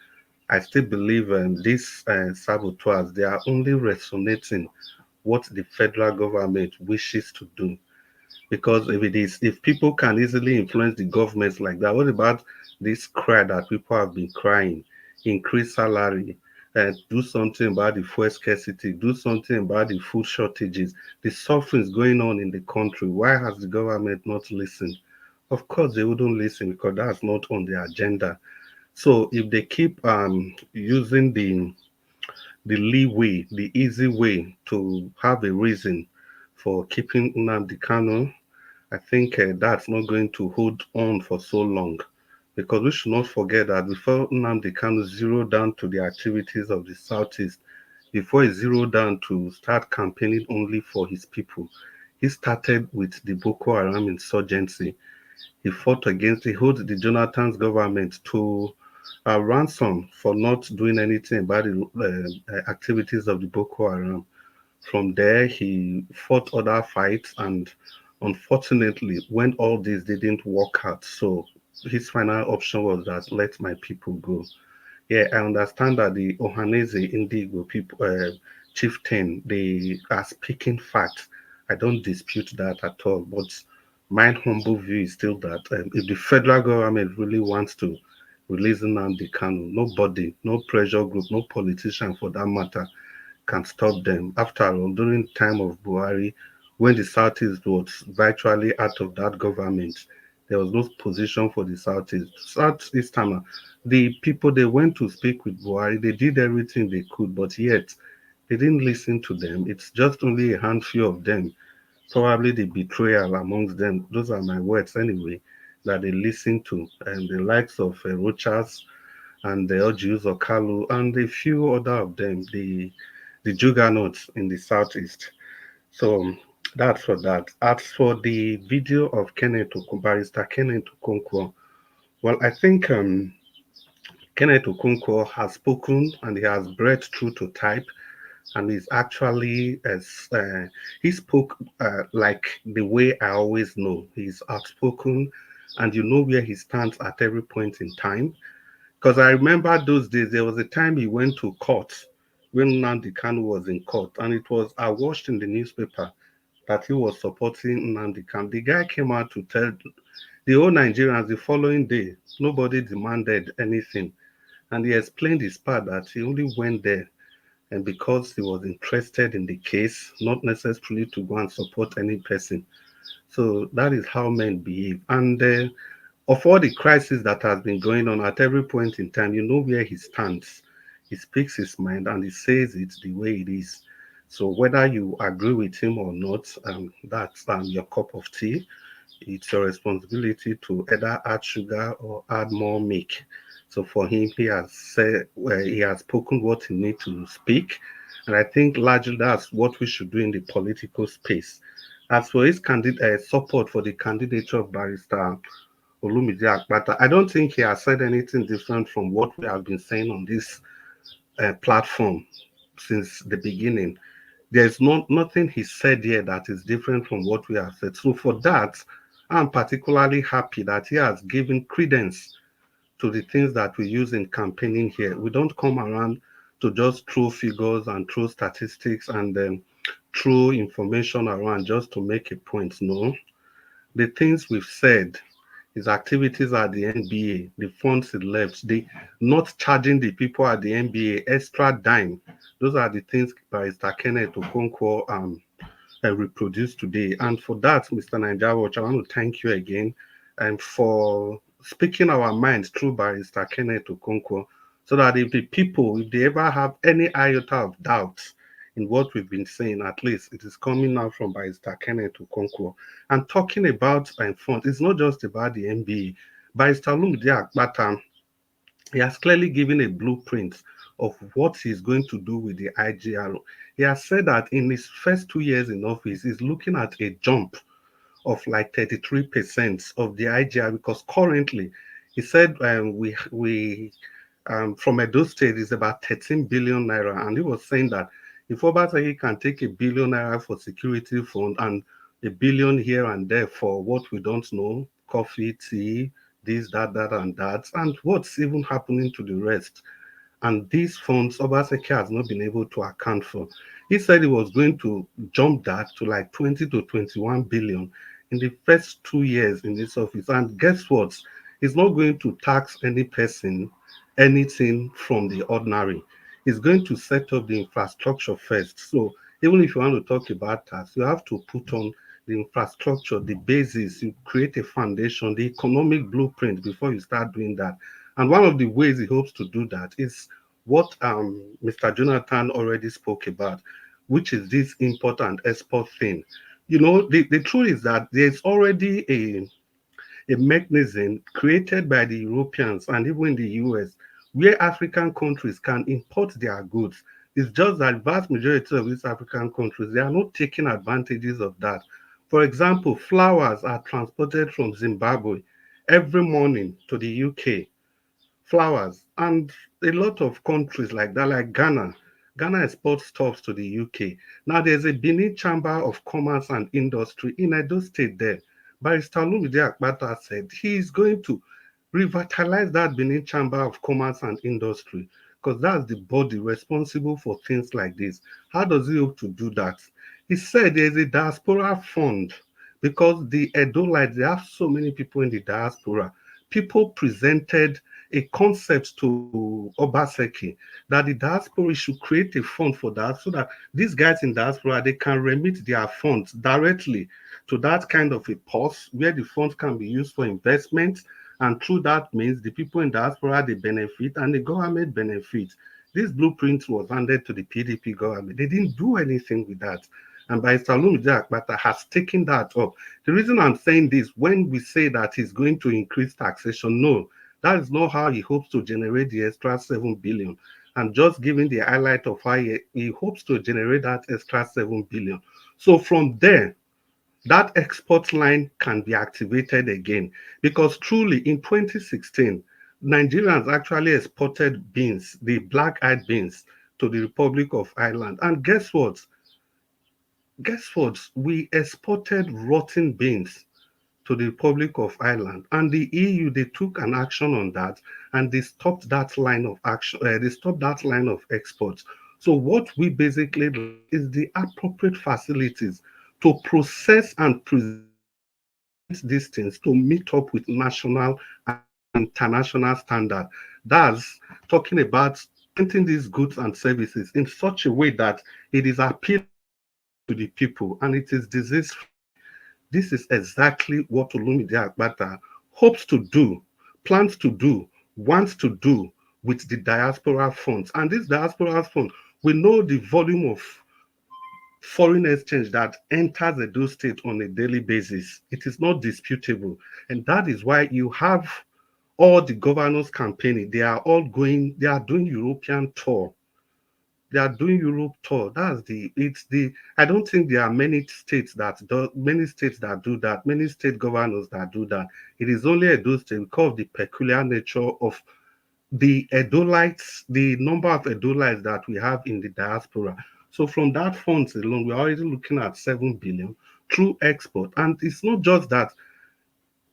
I still believe these saboteurs, they are only resonating what the federal government wishes to do. Because if people can easily influence the governments like that, what about this cry that people have been crying? Increase salary, do something about the fuel scarcity, do something about the food shortages, the suffering going on in the country. Why has the government not listened? Of course, they wouldn't listen because that's not on the agenda. So if they keep using the leeway, the easy way to have a reason for keeping Nnamdi Kanu, I think that's not going to hold on for so long, because we should not forget that before Nnamdi Kanu zeroed down to the activities of the Southeast, before he zeroed down to start campaigning only for his people, he started with the Boko Haram insurgency. He fought against, he held the Jonathan's government to ransom for not doing anything about the activities of the Boko Haram. From there, he fought other fights, and unfortunately, when all this didn't work out, so his final option was that let my people go. Yeah, I understand that the Ohanaeze Ndigbo people, chieftain, they are speaking facts. I don't dispute that at all. But my humble view is still that if the federal government really wants to release Nnamdi Kanu, nobody, no pressure group, no politician for that matter, can stop them. After all, during the time of Buhari, when the Southeast was virtually out of that government, there was no position for the Southeast. Southeastern, the people they went to speak with Buhari, they did everything they could, but yet they didn't listen to them. It's just only a handful of them, probably the betrayal amongst them. Those are my words anyway, that they listen to, and the likes of Rochas and the Ojus Okalu and a few other of them, the juggernauts in the Southeast. So that's for that. As for the video of Barrister Kenneth Okonkwo, well, I think Kenneth Okonkwo has spoken and he has breathed through to type, and he's actually he spoke like the way I always know. He's outspoken, and you know where he stands at every point in time. Because I remember those days, there was a time he went to court when Nnamdi Kanu was in court, and it was watched in the newspaper that he was supporting Nnamdi Kanu. The guy came out to tell the whole Nigerians the following day, nobody demanded anything. And he explained his part that he only went there and because he was interested in the case, not necessarily to go and support any person. So that is how men behave. And of all the crises that has been going on at every point in time, you know where he stands. He speaks his mind and he says it the way it is. So whether you agree with him or not, that's your cup of tea. It's your responsibility to either add sugar or add more milk. So for him, he has said, he has spoken what he needs to speak, and I think largely that's what we should do in the political space. As for his support for the candidature of Barrister Olumide Akpata, I don't think he has said anything different from what we have been saying on this platform since the beginning. There's nothing he said here that is different from what we have said. So for that, I'm particularly happy that he has given credence to the things that we use in campaigning here. We don't come around to just throw figures and throw statistics and throw information around just to make a point. No. The things we've said, his activities at the NBA, the funds he left, the not charging the people at the NBA extra dime. Those are the things Barrister Kenneth Okonkwo reproduced today. And for that, Mr. Nigeria Watch, I want to thank you again and for speaking our minds through Barrister Kenneth Okonkwo, so that if the people, if they ever have any iota of doubt in what we've been saying, at least it is coming now from Barrister Kenneth Okonkwo. And talking about funds, it's not just about the NBA. Barrister Olumide Akpata, he has clearly given a blueprint of what he's going to do with the IGR. He has said that in his first 2 years in office, he's looking at a jump of like 33% of the IGR, because currently he said we from Edo State is about 13 billion naira. And he was saying that if Obaseki can take a billion naira for security fund and a billion here and there for what we don't know, coffee, tea, this, that, and that, and what's even happening to the rest. And these funds, Obaseki has not been able to account for. He said he was going to jump that to like 20 to 21 billion in the first 2 years in this office. And guess what? He's not going to tax any person anything from the ordinary. He's going to set up the infrastructure first. So even if you want to talk about tax, you have to put on the infrastructure, the basis, you create a foundation, the economic blueprint before you start doing that. And one of the ways he hopes to do that is what Mr. Jonathan already spoke about, which is this import and export thing. You know, the truth is that there's already a mechanism created by the Europeans and even the US where African countries can import their goods. It's just that vast majority of these African countries, they are not taking advantages of that. For example, flowers are transported from Zimbabwe every morning to the UK, flowers, and a lot of countries like that, like Ghana. Ghana exports stuffs to the UK. Now there's a Benin Chamber of Commerce and Industry in Edo State there. Barrister Olumide Akpata said he is going to revitalize that Benin Chamber of Commerce and Industry because that's the body responsible for things like this. How does he hope to do that? He said there's a diaspora fund because the Edolites, they have so many people in the diaspora. People presented a concept to Obaseki that the diaspora should create a fund for that so that these guys in diaspora, they can remit their funds directly to that kind of a purse where the funds can be used for investment. And through that means the people in diaspora, they benefit and the government benefits. This blueprint was handed to the PDP government. They didn't do anything with that. And Barrister Olumide Akpata has taken that up. The reason I'm saying this, when we say that he's going to increase taxation, no, that is not how he hopes to generate the extra 7 billion. And just giving the highlight of how he hopes to generate that extra 7 billion. So from there, that export line can be activated again. Because truly in 2016, Nigerians actually exported beans, the black-eyed beans, to the Republic of Ireland. And guess what? Guess what? We exported rotten beans to the Republic of Ireland, and the EU, they took an action on that, and they stopped that line of action. They stopped that line of exports. So what we basically do is the appropriate facilities to process and present these things to meet up with national and international standard. That's talking about presenting these goods and services in such a way that it is appealing to the people and it is disease free. This is exactly what Olumide Akpata hopes to do, plans to do, wants to do with the diaspora funds. And this diaspora fund, we know the volume of foreign exchange that enters Edo State on a daily basis. It is not disputable. And that is why you have all the governors campaigning. They are all going, they are doing European tour. They are doing Europe tour. I don't think there are many states that do that, many state governors that do that. It is only Edo State because of the peculiar nature of the Edolites, the number of Edolites that we have in the diaspora. So from that funds alone, we're already looking at 7 billion through export. And it's not just that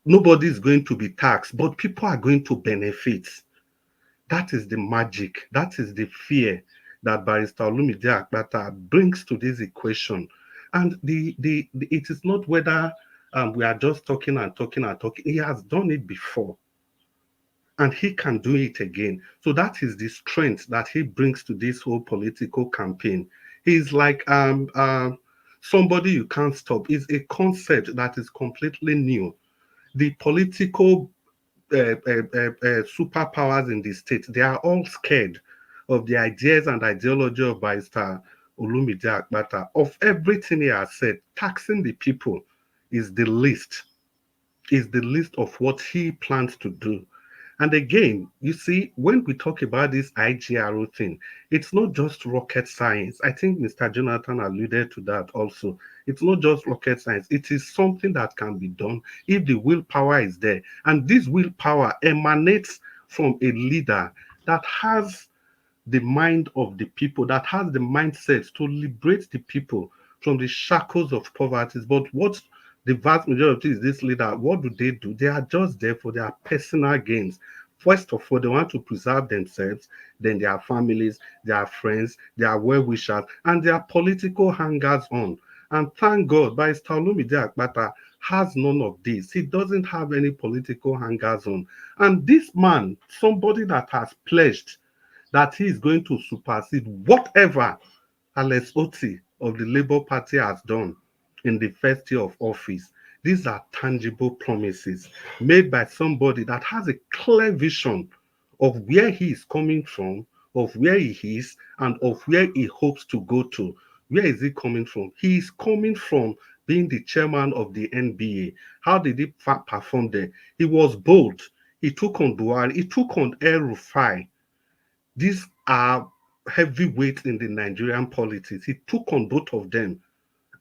nobody is going to be taxed, but people are going to benefit. That is the magic. That is the fear that Barrister Olumide Akpata brings to this equation. And it is not whether we are just talking and talking and talking. He has done it before. And he can do it again. So that is the strength that he brings to this whole political campaign. He's like somebody you can't stop. It's a concept that is completely new. The political superpowers in the state, they are all scared of the ideas and ideology of Barrister Olumide Akpata. Of everything he has said, taxing the people is the least of what he plans to do. And again, you see, when we talk about this IGRO thing, it's not just rocket science. I think Mr. Jonathan alluded to that also. It's not just rocket science. It is something that can be done if the willpower is there. And this willpower emanates from a leader that has the mind of the people, that has the mindset to liberate the people from the shackles of poverty. But what the vast majority is this leader, what do? They are just there for their personal gains. First of all, they want to preserve themselves, then their families, their friends, their well-wishers, and their political hangers-on. And thank God, by Olumide Akpata has none of this. He doesn't have any political hangers-on. And this man, somebody that has pledged that he is going to supersede whatever Alex Otti of the Labour Party has done in the first year of office. These are tangible promises made by somebody that has a clear vision of where he is coming from, of where he is, and of where he hopes to go to. Where is he coming from? He is coming from being the chairman of the NBA. How did he perform there? He was bold. He took on Buhari. He took on El Rufai. These are heavyweights in the Nigerian politics. He took on both of them.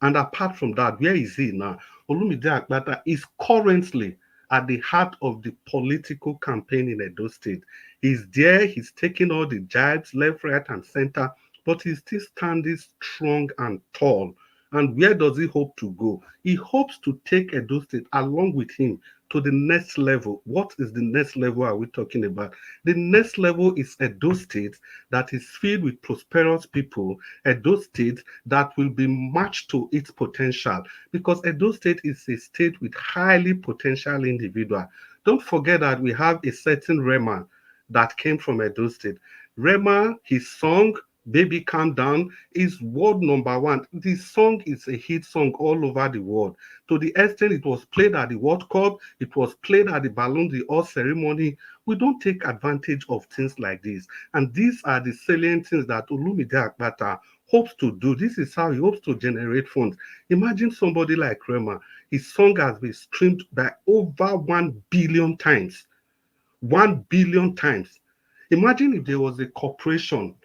And apart from that, where is he now? Olumide Akpata is currently at the heart of the political campaign in Edo State. He's there, he's taking all the jibes left, right, and center, but he's still standing strong and tall. And where does he hope to go? He hopes to take Edo State along with him to the next level. What is the next level are we talking about? The next level is Edo State that is filled with prosperous people, Edo State that will be matched to its potential, because Edo State is a state with highly potential individuals. Don't forget that we have a certain Rema that came from Edo State. Rema, his song, Baby Calm Down, is world #1. This song is a hit song all over the world. To the extent it was played at the World Cup, it was played at the Ballon d'Or ceremony. We don't take advantage of things like this. And these are the salient things that Olumide Akpata hopes to do. This is how he hopes to generate funds. Imagine somebody like Rema. His song has been streamed by over 1 billion times. 1 billion times. Imagine if there was a corporation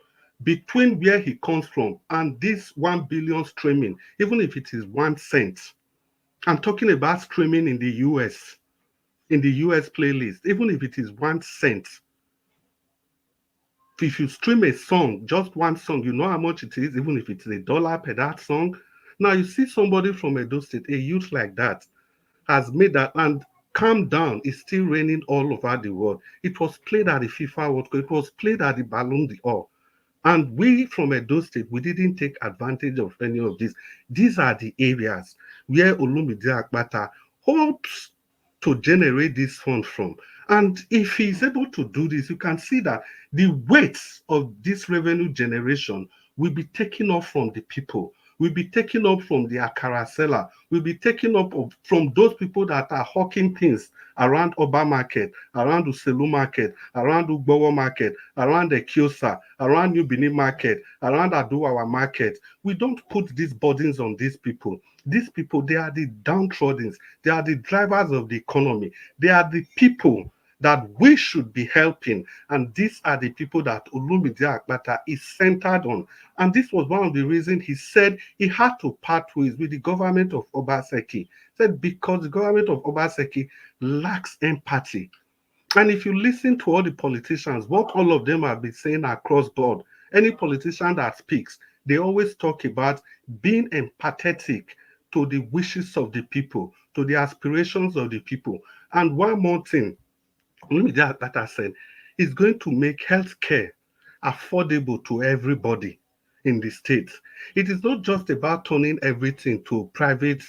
between where he comes from and this 1 billion streaming, even if it is 1 cent. I'm talking about streaming in the US playlist, even if it is 1 cent. If you stream a song, just one song, you know how much it is, even if it's $1 per that song. Now you see somebody from Edo State, a youth like that, has made that, and Calm Down is still reigning all over the world. It was played at the FIFA World Cup, it was played at the Ballon d'Or. And we from Edo State, we didn't take advantage of any of this. These are the areas where Olumide Akpata hopes to generate this fund from. And if he's able to do this, you can see that the weight of this revenue generation will be taken off from the people, will be taken up from the akara seller, will be taken up from those people that are hawking things around Oba Market, around Uselu Market, around Ugbowo Market, around the Kiosa, around New Benin Market, around Aduwawa Market. We don't put these burdens on these people. These people, they are the downtrodden. They are the drivers of the economy. They are the people that we should be helping. And these are the people that Olumide Akpata is centered on. And this was one of the reasons he said he had to part ways with the government of Obaseki. Said because the government of Obaseki lacks empathy. And if you listen to all the politicians, what all of them have been saying across board, any politician that speaks, they always talk about being empathetic to the wishes of the people, to the aspirations of the people. And one more thing, that I said, is going to make healthcare affordable to everybody in the state. It is not just about turning everything to private,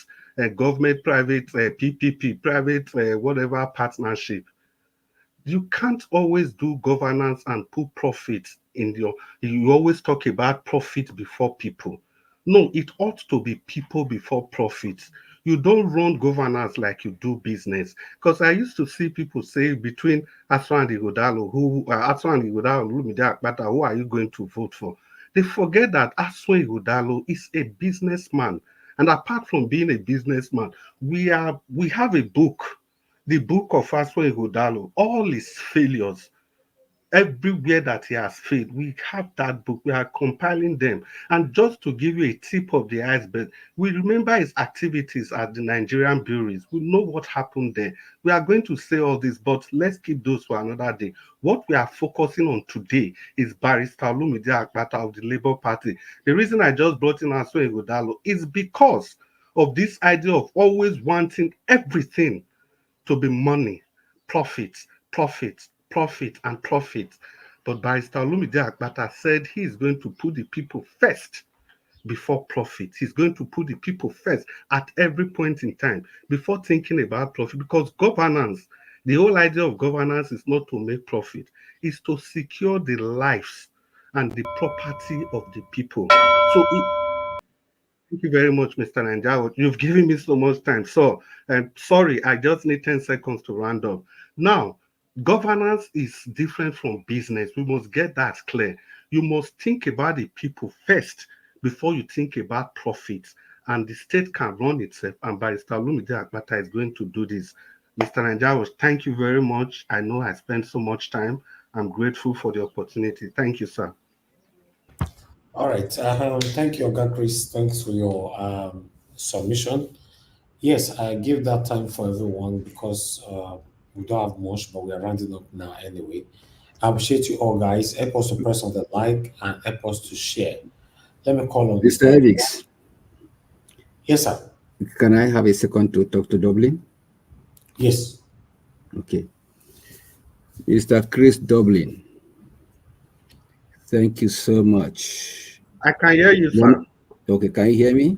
government, private, PPP, private, whatever partnership. You can't always do governance and put profit in your, you always talk about profit before people. No, it ought to be people before profits. You don't run governance like you do business. Because I used to see people say between Aswan and Ighodalo, Olumide Akpata, who are you going to vote for? They forget that Aswan Ighodalo is a businessman. And apart from being a businessman, we have a book, the book of Aswan Ighodalo, all his failures. everywhere that he has failed. We have that book. We are compiling them. And just to give you a tip of the iceberg, we remember his activities at the Nigerian breweries. We know what happened there. We are going to say all this, but let's keep those for another day. What we are focusing on today is Barrister Olumide Akpata of the Labour Party. The reason I just brought in Aso Ighodalo is because of this idea of always wanting everything to be money, profits, profits, profit, and profit. But Barrister Olumide Akpata said he is going to put the people first before profit. He's going to put the people first at every point in time before thinking about profit, because governance, the whole idea of governance is not to make profit, it's to secure the lives and the property of the people. So thank you very much, Mr. Nanjawo. You've given me so much time. So, sorry, I just need 10 seconds to round up. Now, governance is different from business. We must get that clear. You must think about the people first before you think about profits. And the state can run itself. And Barrister Olumide Akpata is going to do this. Mr. Nanjawo, thank you very much. I know I spent so much time. I'm grateful for the opportunity. Thank you, sir. All right. Thank you, Oga Chris. Thanks for your submission. Yes, I give that time for everyone because we don't have much, but we are rounding up now anyway. I appreciate you all, guys. Help us to press on the like and help us to share. Let me call on Mr. Evix. Yes, sir. Can I have a second to talk to Dublin? Yes. Okay. Mr. Chris Dublin, thank you so much. I can hear you, sir. Okay, can you hear me?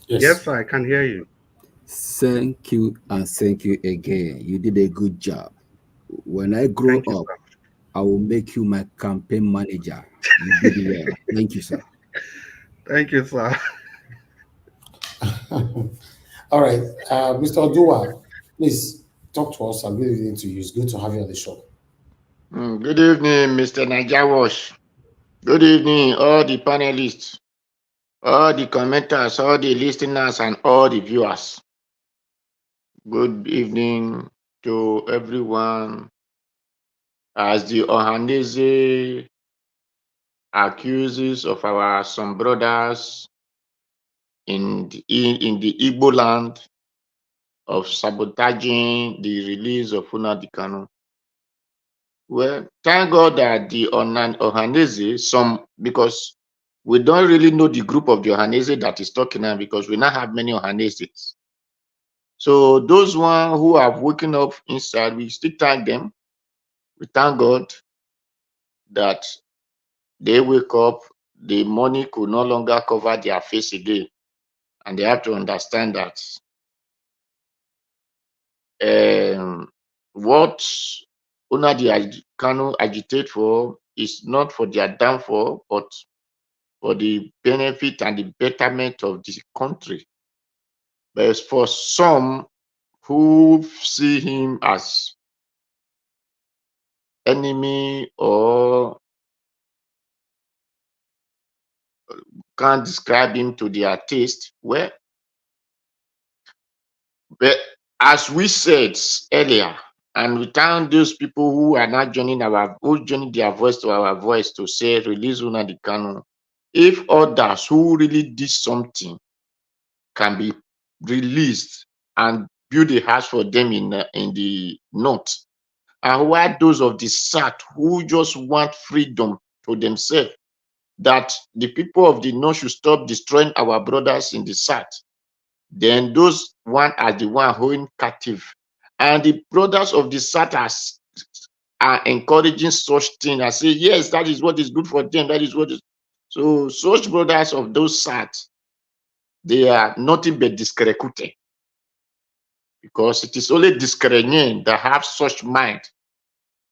Yes, sir, I can hear you. Thank you, and thank you again. You did a good job. When I grow up, I will make you my campaign manager. You did well. Thank you, sir. Thank you, sir. All right. Mr. Oduwa, please talk to us and good evening to you. It's good to have you on the show. Good evening, Mr. Najawash. Good evening, all the panelists, all the commenters, all the listeners, and all the viewers. Good evening to everyone. As the Ohanaeze accuses of our some brothers in the Igbo land of sabotaging the release of Nnamdi Kanu. Well, thank God that the Ohanaeze, because we don't really know the group of the Ohanaeze that is talking now, because we now have many Ohanaezes. So those one who have woken up inside, we still thank them. We thank God that they wake up, the money could no longer cover their face again. And they have to understand that what Nnamdi Kanu agitate for is not for their downfall, but for the benefit and the betterment of the country. But for some who see him as enemy or can't describe him to their taste, well, but as we said earlier, and we thank those people who are not joining their voice to our voice to say release Nnamdi Kanu. If others who really did something can be released and build a house for them in the north, and while those of the south who just want freedom to themselves, that the people of the north should stop destroying our brothers in the south, then those one are the one holding captive, and the brothers of the south are encouraging such thing and say yes, that is what is good for them, that is what is. So such brothers of those south, they are nothing but discredited, because it is only discredited that have such mind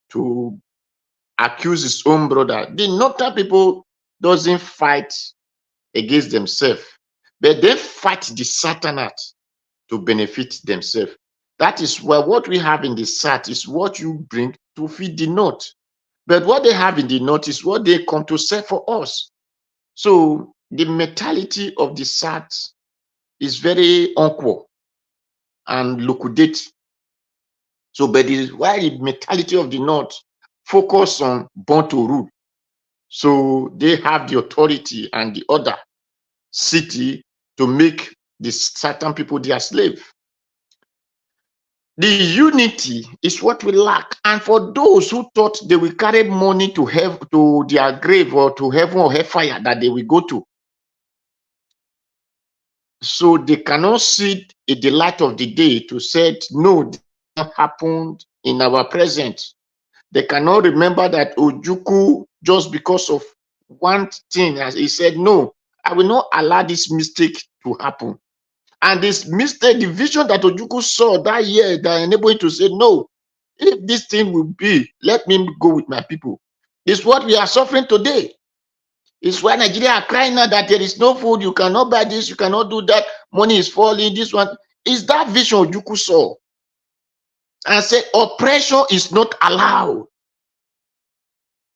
to accuse his own brother. The northern people doesn't fight against themselves, but they fight the Satanat to benefit themselves. That is why what we have in the south is what you bring to feed the north. But what they have in the north is what they come to sell for us. So the mentality of the south is very unequal and liquidate. So, but why the mentality of the north focus on born to rule. So they have the authority and the other city to make the certain people their slave. The unity is what we lack. And for those who thought they will carry money to to their grave or to heaven or hellfire that they will go to, so they cannot see in the light of the day to say, no, this happened in our present. They cannot remember that Ojukwu, just because of one thing, as he said, no, I will not allow this mistake to happen. And this mistake, the vision that Ojukwu saw that year, that enabled him to say, no, if this thing will be, let me go with my people. It's what we are suffering today. It's why Nigeria are crying now that there is no food, you cannot buy this, you cannot do that, money is falling, this one. Is that vision Ojukwu saw? And said, oppression is not allowed.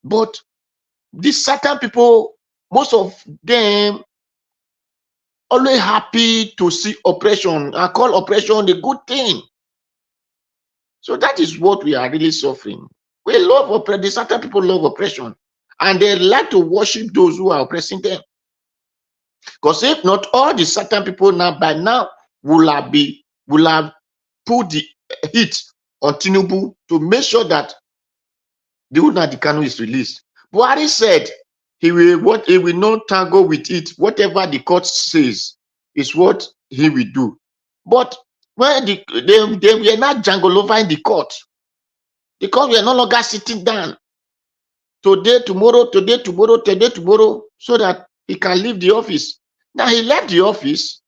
But these certain people, most of them, always happy to see oppression and call oppression a good thing. So that is what we are really suffering. We love oppression. Certain people love oppression, and they like to worship those who are oppressing them. Because if not, all the certain people now by now will have put the heat on Tinubu to make sure that the Nnamdi Kanu is released. Buhari said he will not tango with it. Whatever the court says is what he will do. But when they were not jangle over in the court, because we are no longer sitting down today, tomorrow, today, tomorrow, today, tomorrow, so that he can leave the office. Now he left the office.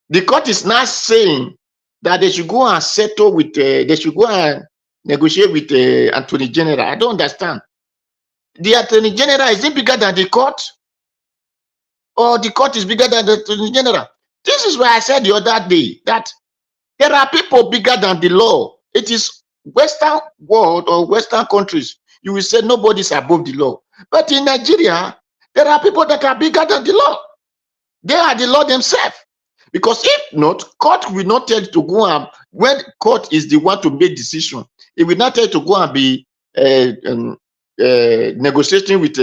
The court is now saying that they should go and settle with, they should go and negotiate with Attorney General. I don't understand. The Attorney General, is it bigger than the court? Or the court is bigger than the Attorney General? This is why I said the other day that there are people bigger than the law. It is Western world or Western countries. You will say nobody is above the law. But in Nigeria, there are people that are bigger than the law. They are the law themselves. Because if not, court will not tell you to go and, when court is the one to make decision, it will not tell you to go and be negotiating with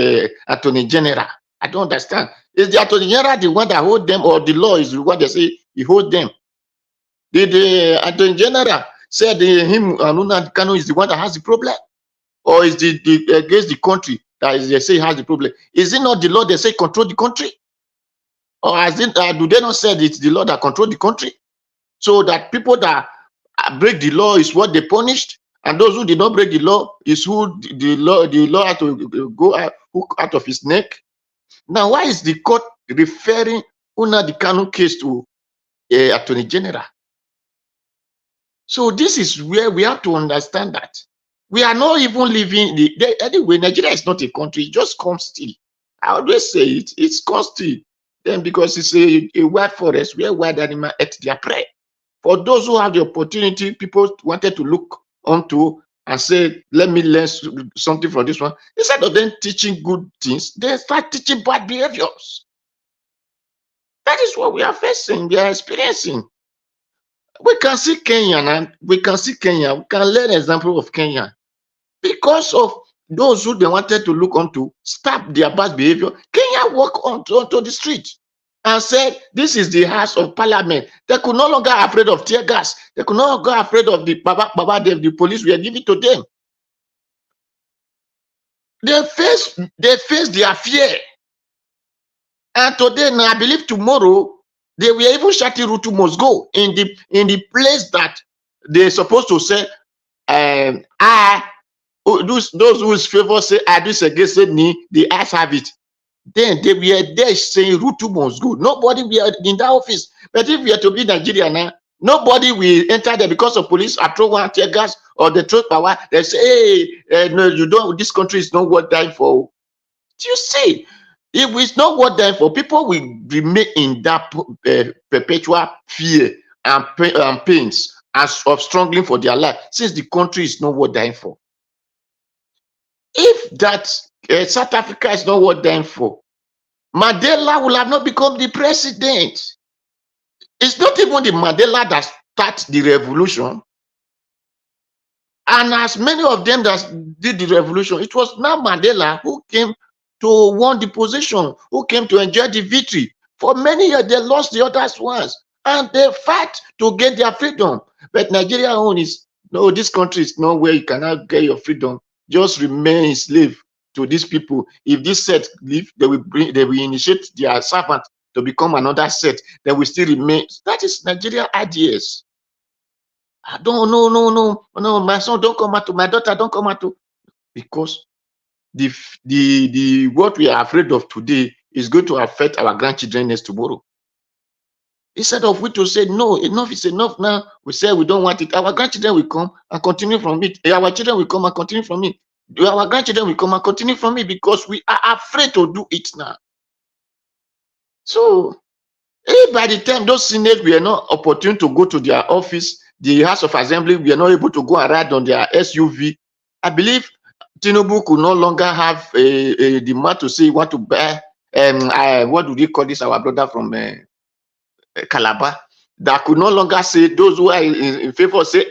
Attorney General. I don't understand. Is the Attorney General the one that hold them, or the law is the one that say he hold them? The Attorney General said him Nnamdi Kanu is the one that has the problem, or is the against the country that is, they say has the problem? Is it not the law they say control the country, or as it, do they not say it's the law that control the country? So that people that break the law is what they punished, and those who did not break the law is who the law had to go out of his neck. Now, why is the court referring Nnamdi Kanu case to Attorney General? So this is where we have to understand that we are not even living anyway. Nigeria is not a country; it just comes still. I always say it's constant. Then because it's a wild forest where wild animals eat their prey. For those who have the opportunity, people wanted to look onto and say, let me learn something from this one. Instead of them teaching good things, they start teaching bad behaviors. That is what we are facing, we are experiencing. We can see Kenya, and we can learn an example of Kenya. Because of those who they wanted to look onto, stop their bad behavior, Kenya walked onto the street and said, this is the House of Parliament. They could no longer be afraid of tear gas. They could no longer be afraid of the the police were giving to them. They face their fear. And today, now I believe tomorrow, they were even shouting Ruto must go in the place that they're supposed to say, those whose favor say, I do against me, the eyes have it. Then they were there saying Ruto must go. Nobody will in that office. But if we are to be Nigeria now, nobody will enter there because of police are throw one tear gas or they throw power. They say, hey, no, you don't. This country is not worth dying for. Do you see? If it's not worth dying for, people will remain in that perpetual fear and pains as of struggling for their life, since the country is not worth dying for. If that South Africa is not worth dying for, Mandela will have not become the president. It's not even the Mandela that started the revolution. And as many of them that did the revolution, it was now Mandela who came to won the position, who came to enjoy the victory. For many years, they lost the others ones, and they fight to get their freedom. But Nigeria own is, no, this country is not where you cannot get your freedom. Just remain slave to these people. If this set leave, they will initiate their servant to become another set. They will still remain. That is Nigeria ideas. I don't, no, my son, don't come out to, my daughter, don't come out to, because the what we are afraid of today is going to affect our grandchildren next tomorrow. Instead of we to say no, enough is enough now, we say we don't want it. Our grandchildren will come and continue from it. Our children will come and continue from it. Our grandchildren will come and continue from it, because we are afraid to do it now. So if by the time those senates were not opportune to go to their office, the House of Assembly were not able to go and ride on their SUV, I believe Tinubu could no longer have a demand to say he want to buy, what do they call this, our brother from Calabar, that could no longer say, those who are in favor say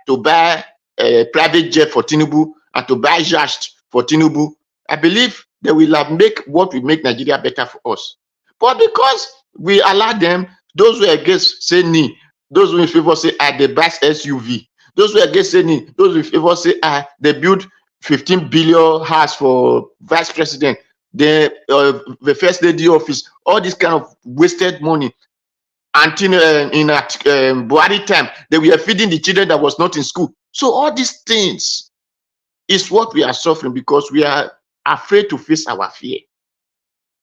to buy a private jet for Tinubu and to buy yacht for Tinubu. I believe they will have make what will make Nigeria better for us. But because we allow them, those who are against say no, those who in favor say they buy SUV, those who are against say no, those who in favor say they build 15 billion house for vice president, the first lady office, all this kind of wasted money. Until in Buhari time, they were feeding the children that was not in school. So all these things is what we are suffering, because we are afraid to face our fear.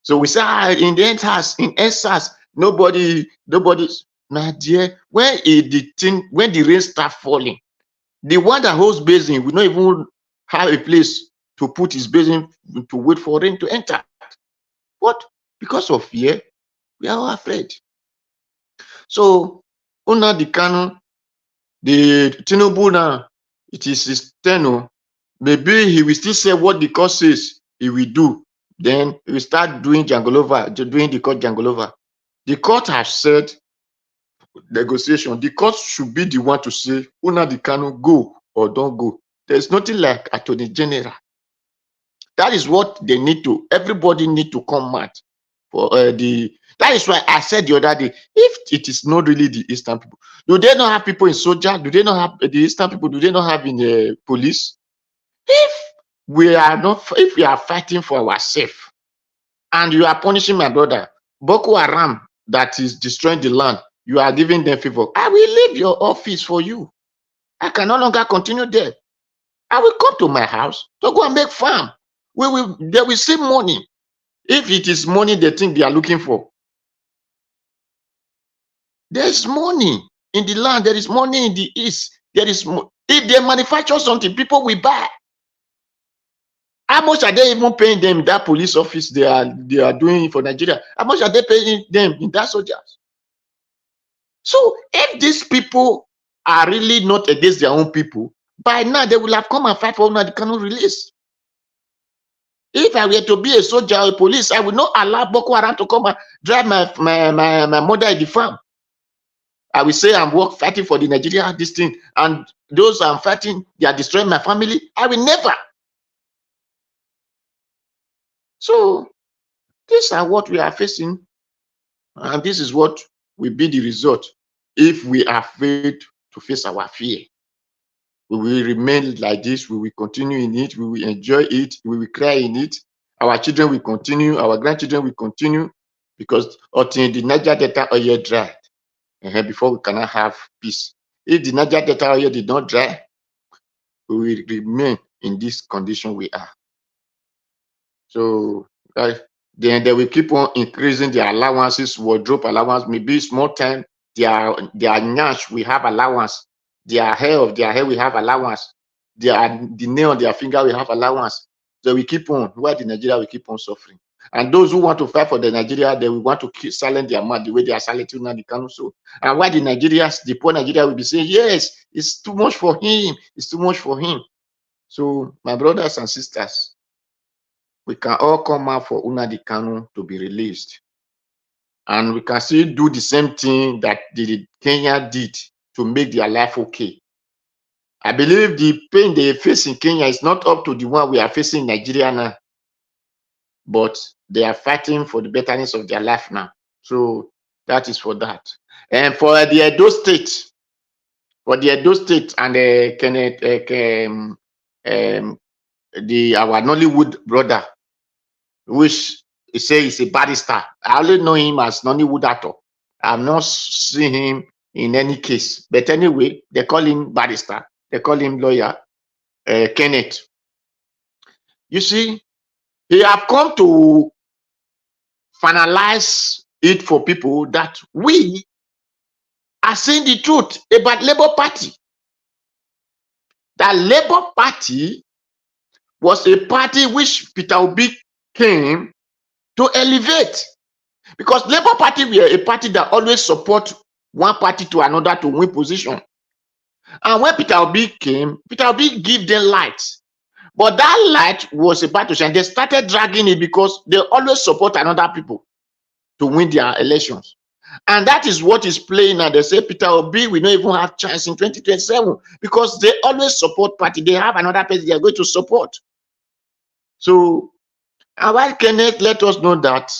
So we say, in the end house, in SARS, nobody, my dear, when the rain start falling, the one that holds basin will not even have a place to put his basin to wait for rain to enter. What? Because of fear, we are all afraid. So, Nnamdi Kanu, the Tinubu now, it is his tenure. Maybe he will still say what the court says he will do. Then he will start doing doing the court Jangolova. The court has said negotiation. The court should be the one to say, Nnamdi Kanu, go or don't go. There's nothing like Attorney General. That is what they need to, everybody need to come out for that is why I said the other day, if it is not really the Eastern people, do they not have people in soldier? Do they not have the Eastern people? Do they not have in the police? If we are fighting for ourselves, and you are punishing my brother, Boko Haram, that is destroying the land, you are giving them favor, I will leave your office for you. I can no longer continue there. I will come to my house to go and make farm. They will see money. If it is money they think they are looking for, there is money in the land. There is money in the east. There is if they manufacture something, people will buy. How much are they even paying them in that police office they are doing for Nigeria? How much are they paying them in that soldiers? So if these people are really not against their own people, by now they will have come and fight for Nnamdi Kanu release. If I were to be a soldier or a police, I would not allow Boko Haram to come and drive my mother in the farm. I will say I'm fighting for the Nigeria, this thing, and those I'm fighting, they are destroying my family. I will never. So these are what we are facing, and this is what will be the result if we are afraid to face our fear. We will remain like this. We will continue in it. We will enjoy it. We will cry in it. Our children will continue. Our grandchildren will continue, because until the Niger Delta oil dried, before we cannot have peace. If the Niger Delta oil did not dry, we will remain in this condition we are. So then they will keep on increasing their allowances, wardrobe allowance, maybe small time, their nyash we have allowance, their hair we have allowance, the nail on their finger we have allowance. So we keep on, while the Nigeria will keep on suffering. And those who want to fight for the Nigeria, they will want to keep silent their mouth the way they are silencing Nnamdi Kanu. So, and why the poor Nigeria will be saying, yes, it's too much for him, it's too much for him. So, my brothers and sisters, we can all come out for Nnamdi Kanu to be released. And we can still do the same thing that the Kenya did to make their life okay. I believe the pain they face in Kenya is not up to the one we are facing in Nigeria now, but they are fighting for the betterness of their life now. So that is for that. And for the Edo State, and our Nollywood brother, which he say is a barrister. I only know him as Nollywood actor. I've not seen him in any case. But anyway, they call him barrister. They call him lawyer, Kenneth. You see, he have come to finalize it for people that we are saying the truth about Labour Party. That Labour Party was a party which Peter Obi came to elevate. Because Labour Party were a party that always support one party to another to win position. And when Peter Obi came, Peter Obi gave them light. But that light was about to shine. They started dragging it because they always support another people to win their elections. And that is what is playing now. They say Peter Obi will not even have chance in 2027 because they always support party. They have another person they are going to support. So, and while Kenneth let us know that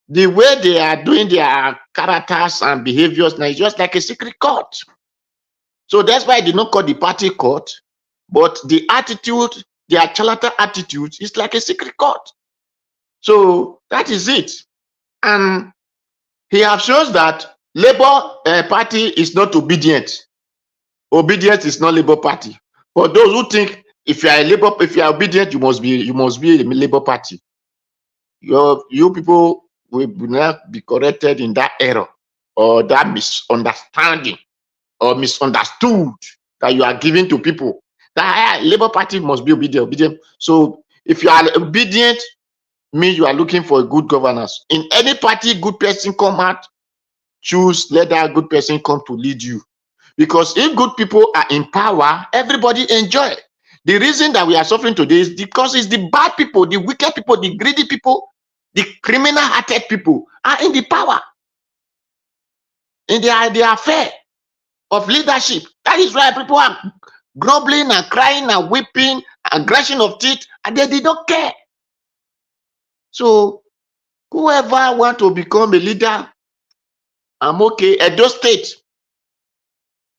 the way they are doing their characters and behaviors now is just like a secret court. So that's why I did not call the party court, but the attitude, their charlatan attitude is like a secret court. So that is it. And he has shown that Labour Party is not obedient. Obedience is not Labour Party. For those who think if you are obedient, you must be a Labour Party. You people will not be corrected in that error or that misunderstanding or misunderstood that you are giving to people. That Labour Party must be obedient. So if you are obedient, means you are looking for a good governance. In any party, good person come out, let that good person come to lead you. Because if good people are in power, everybody enjoy. The reason that we are suffering today is because it's the bad people, the wicked people, the greedy people, the criminal-hearted people are in the power, in the affair of leadership. That is why people are grumbling and crying and weeping and grinding of teeth, and they don't care. So whoever want to become a leader, I'm okay. Edo State,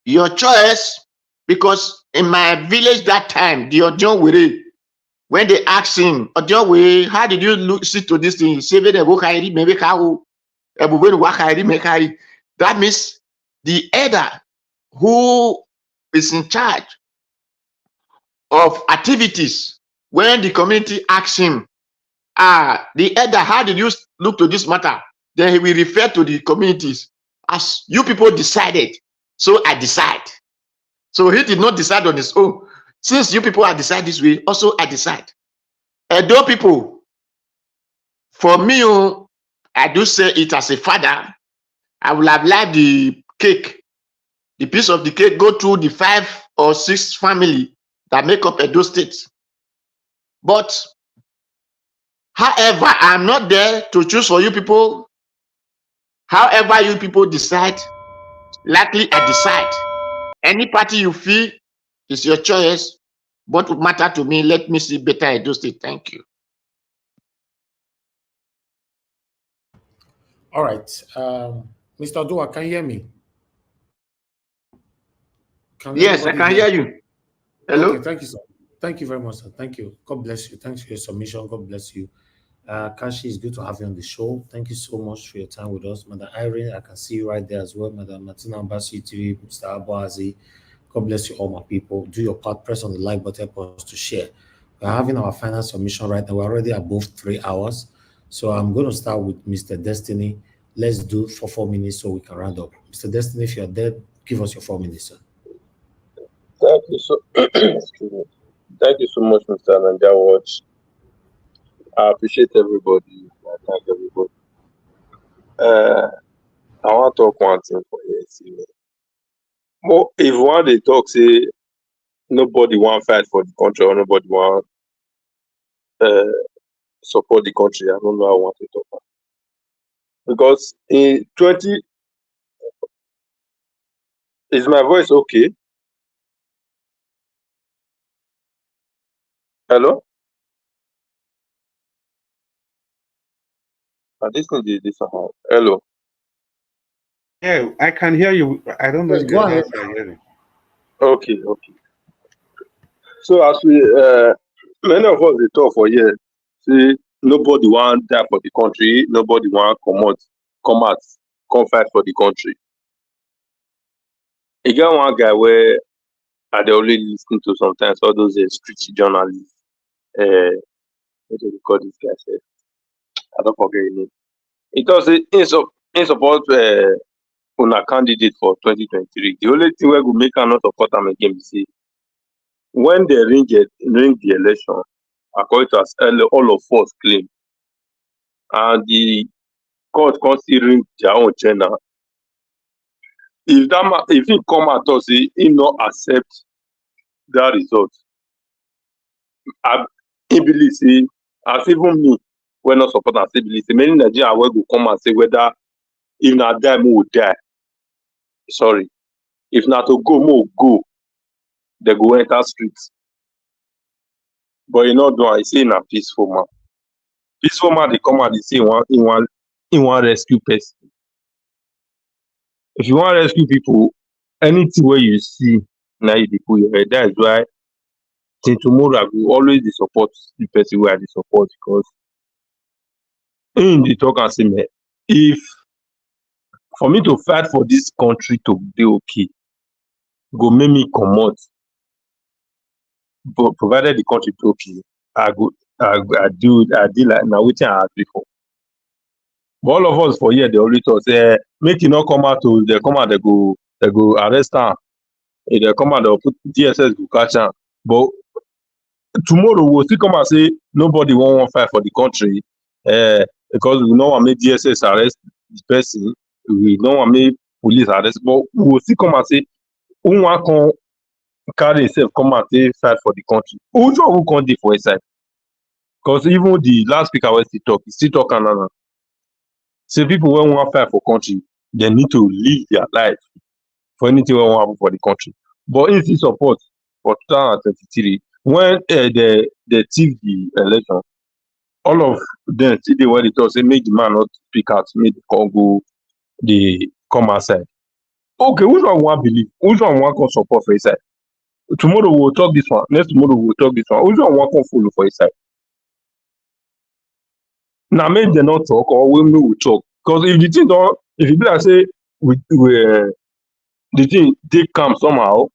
your choice. Because in my village that time, the Ojon Were, when they asked him, Ojon Were, how did you sit to this thing? He said, that means the elder who is in charge of activities, when the community asks him, the elder, how did you look to this matter? Then he will refer to the communities as you people decided, so I decide. So he did not decide on his own. Since you people have decided this way, also I decide. Edo people, for me, I do say it as a father, I will have liked the cake, the piece of the cake go through the 5 or 6 family that make up Edo State. But however, I'm not there to choose for you people. However you people decide, likely I decide. Any party you feel is your choice. What would matter to me? Let me see better Edo State. Thank you. All right. Mr. Dua, can you hear me? Yes, I can hear you. Hello. Okay, thank you, sir. Thank you very much, sir. Thank you. God bless you. Thanks for your submission. God bless you. Kashi, it's good to have you on the show. Thank you so much for your time with us. Madam Irene, I can see you right there as well. Madam Martina Ambassi, Mr. Abazi. God bless you, all my people. Do your part. Press on the like button for us to share. We're having our final submission right now. We're already above 3 hours. So I'm going to start with Mr. Destiny. Let's do for 4 minutes so we can round up. Mr. Destiny, if you're there, give us your 4 minutes, sir. Thank you so excuse me. Thank you so much, Mr. Nnamdi. I appreciate everybody. I thank everybody. I want to talk one thing for you. If one day talk, say nobody want fight for the country or nobody want support the country, I don't know how I want to talk about. Because in 20, is my voice okay? Hello? This thing is this somehow. Hello? Yeah, I can hear you. I don't know Yes, if go you're ahead. not hearing. Okay, okay. So as we many of us they talk for here, see nobody want die for the country, nobody want come out, come fight for the country. You get one guy where I dey always listen to sometimes all those street journalists. What do they call this guy? Sef? I don't forget his name. He talk say in support una candidate for 2023. The only thing wey go make am not support am again be say when they ring the election, according to as all of us claim, and the court come still ring their own channel. If that man, if he come out and say he no accept that result, he believe say as even me wey no support am still believe say many Nigerians wey go come and say whether if na die mo we die. Sorry, if na to go mo we go, they go enter street. But he no do am. He say na peaceful man. Peaceful man dey come out dey say he wan rescue person. If you wan rescue people, anything wey you see na you dey put your head. That is why till tomorrow I go always dey support the person wey I dey support, because him dey talk am say meh, if for me to fight for this country to dey okay, go make me comot, but provided the country dey okay, I do like na wetin I agree for. But all of us for here dey always talk say make e no come out o, dey come out dey go arrest am. If dey come out, dey go put DSS go catch am. But tomorrow we go still come out say nobody wan fight for the country, because we no wan make DSS arrest the person, we no wan make police arrest. But we go still come out say who wan come carry himself come out say fight for the country. Which one who come dey for inside? Because even the last speaker wey still talk am now. Say people wey wan fight for country, they need to live their life for anything wey wan happen for the country. But if he support for 2023, when they thief the election, all of them still dey where they talk say make the man not speak out, make the Congo dey come outside. Okay, which one we wan believe? Which one we wan come support for inside? Tomorrow we will talk this one, next tomorrow we will talk this one. Which one we wan come follow for inside? Now make dem not talk, or we will talk. Because if the thing don't, if it be like say the thing dey calm somehow,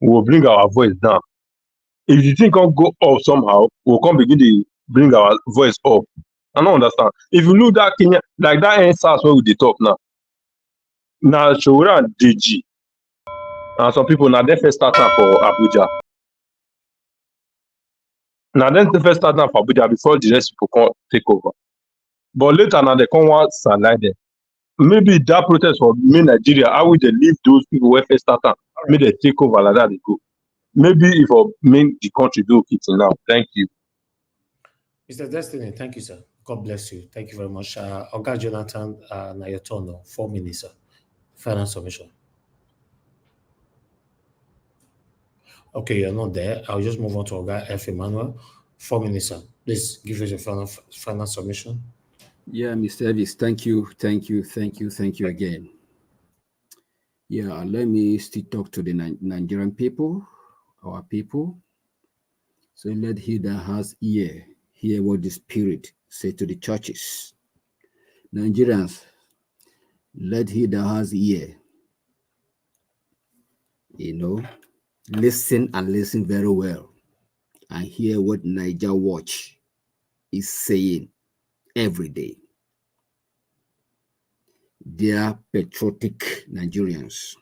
we will bring our voice down. If the thing can't go up somehow, we will come begin to bring our voice up. I don't understand. If you look that Kenya, like that NSAS where we dey talk now, now Showora and DG, and some people now they first start am for Abuja. Now then they first start am for Abuja before the rest people come take over. But later now they come out sideline them. Maybe that protest for me Nigeria, how will they leave those people where first start am? Maybe they take over like that they go. Maybe if I make the country do okay till now. Thank you. Mr. Destiny, thank you, sir. God bless you. Thank you very much. Oga Jonathan, now your turn now. 4 minutes, sir. Final submission. Okay, you're not there. I'll just move on to Oga F. Emmanuel. 4 minutes, sir. Please give us your final submission. Yeah, Mr. Elvis, thank you again. Yeah, let me still talk to the Nigerian people, our people. So let he that has ear hear what the Spirit say to the churches. Nigerians, let he that has ear, listen and listen very well and hear what Niger Watch is saying every day. Dear patriotic Nigerians,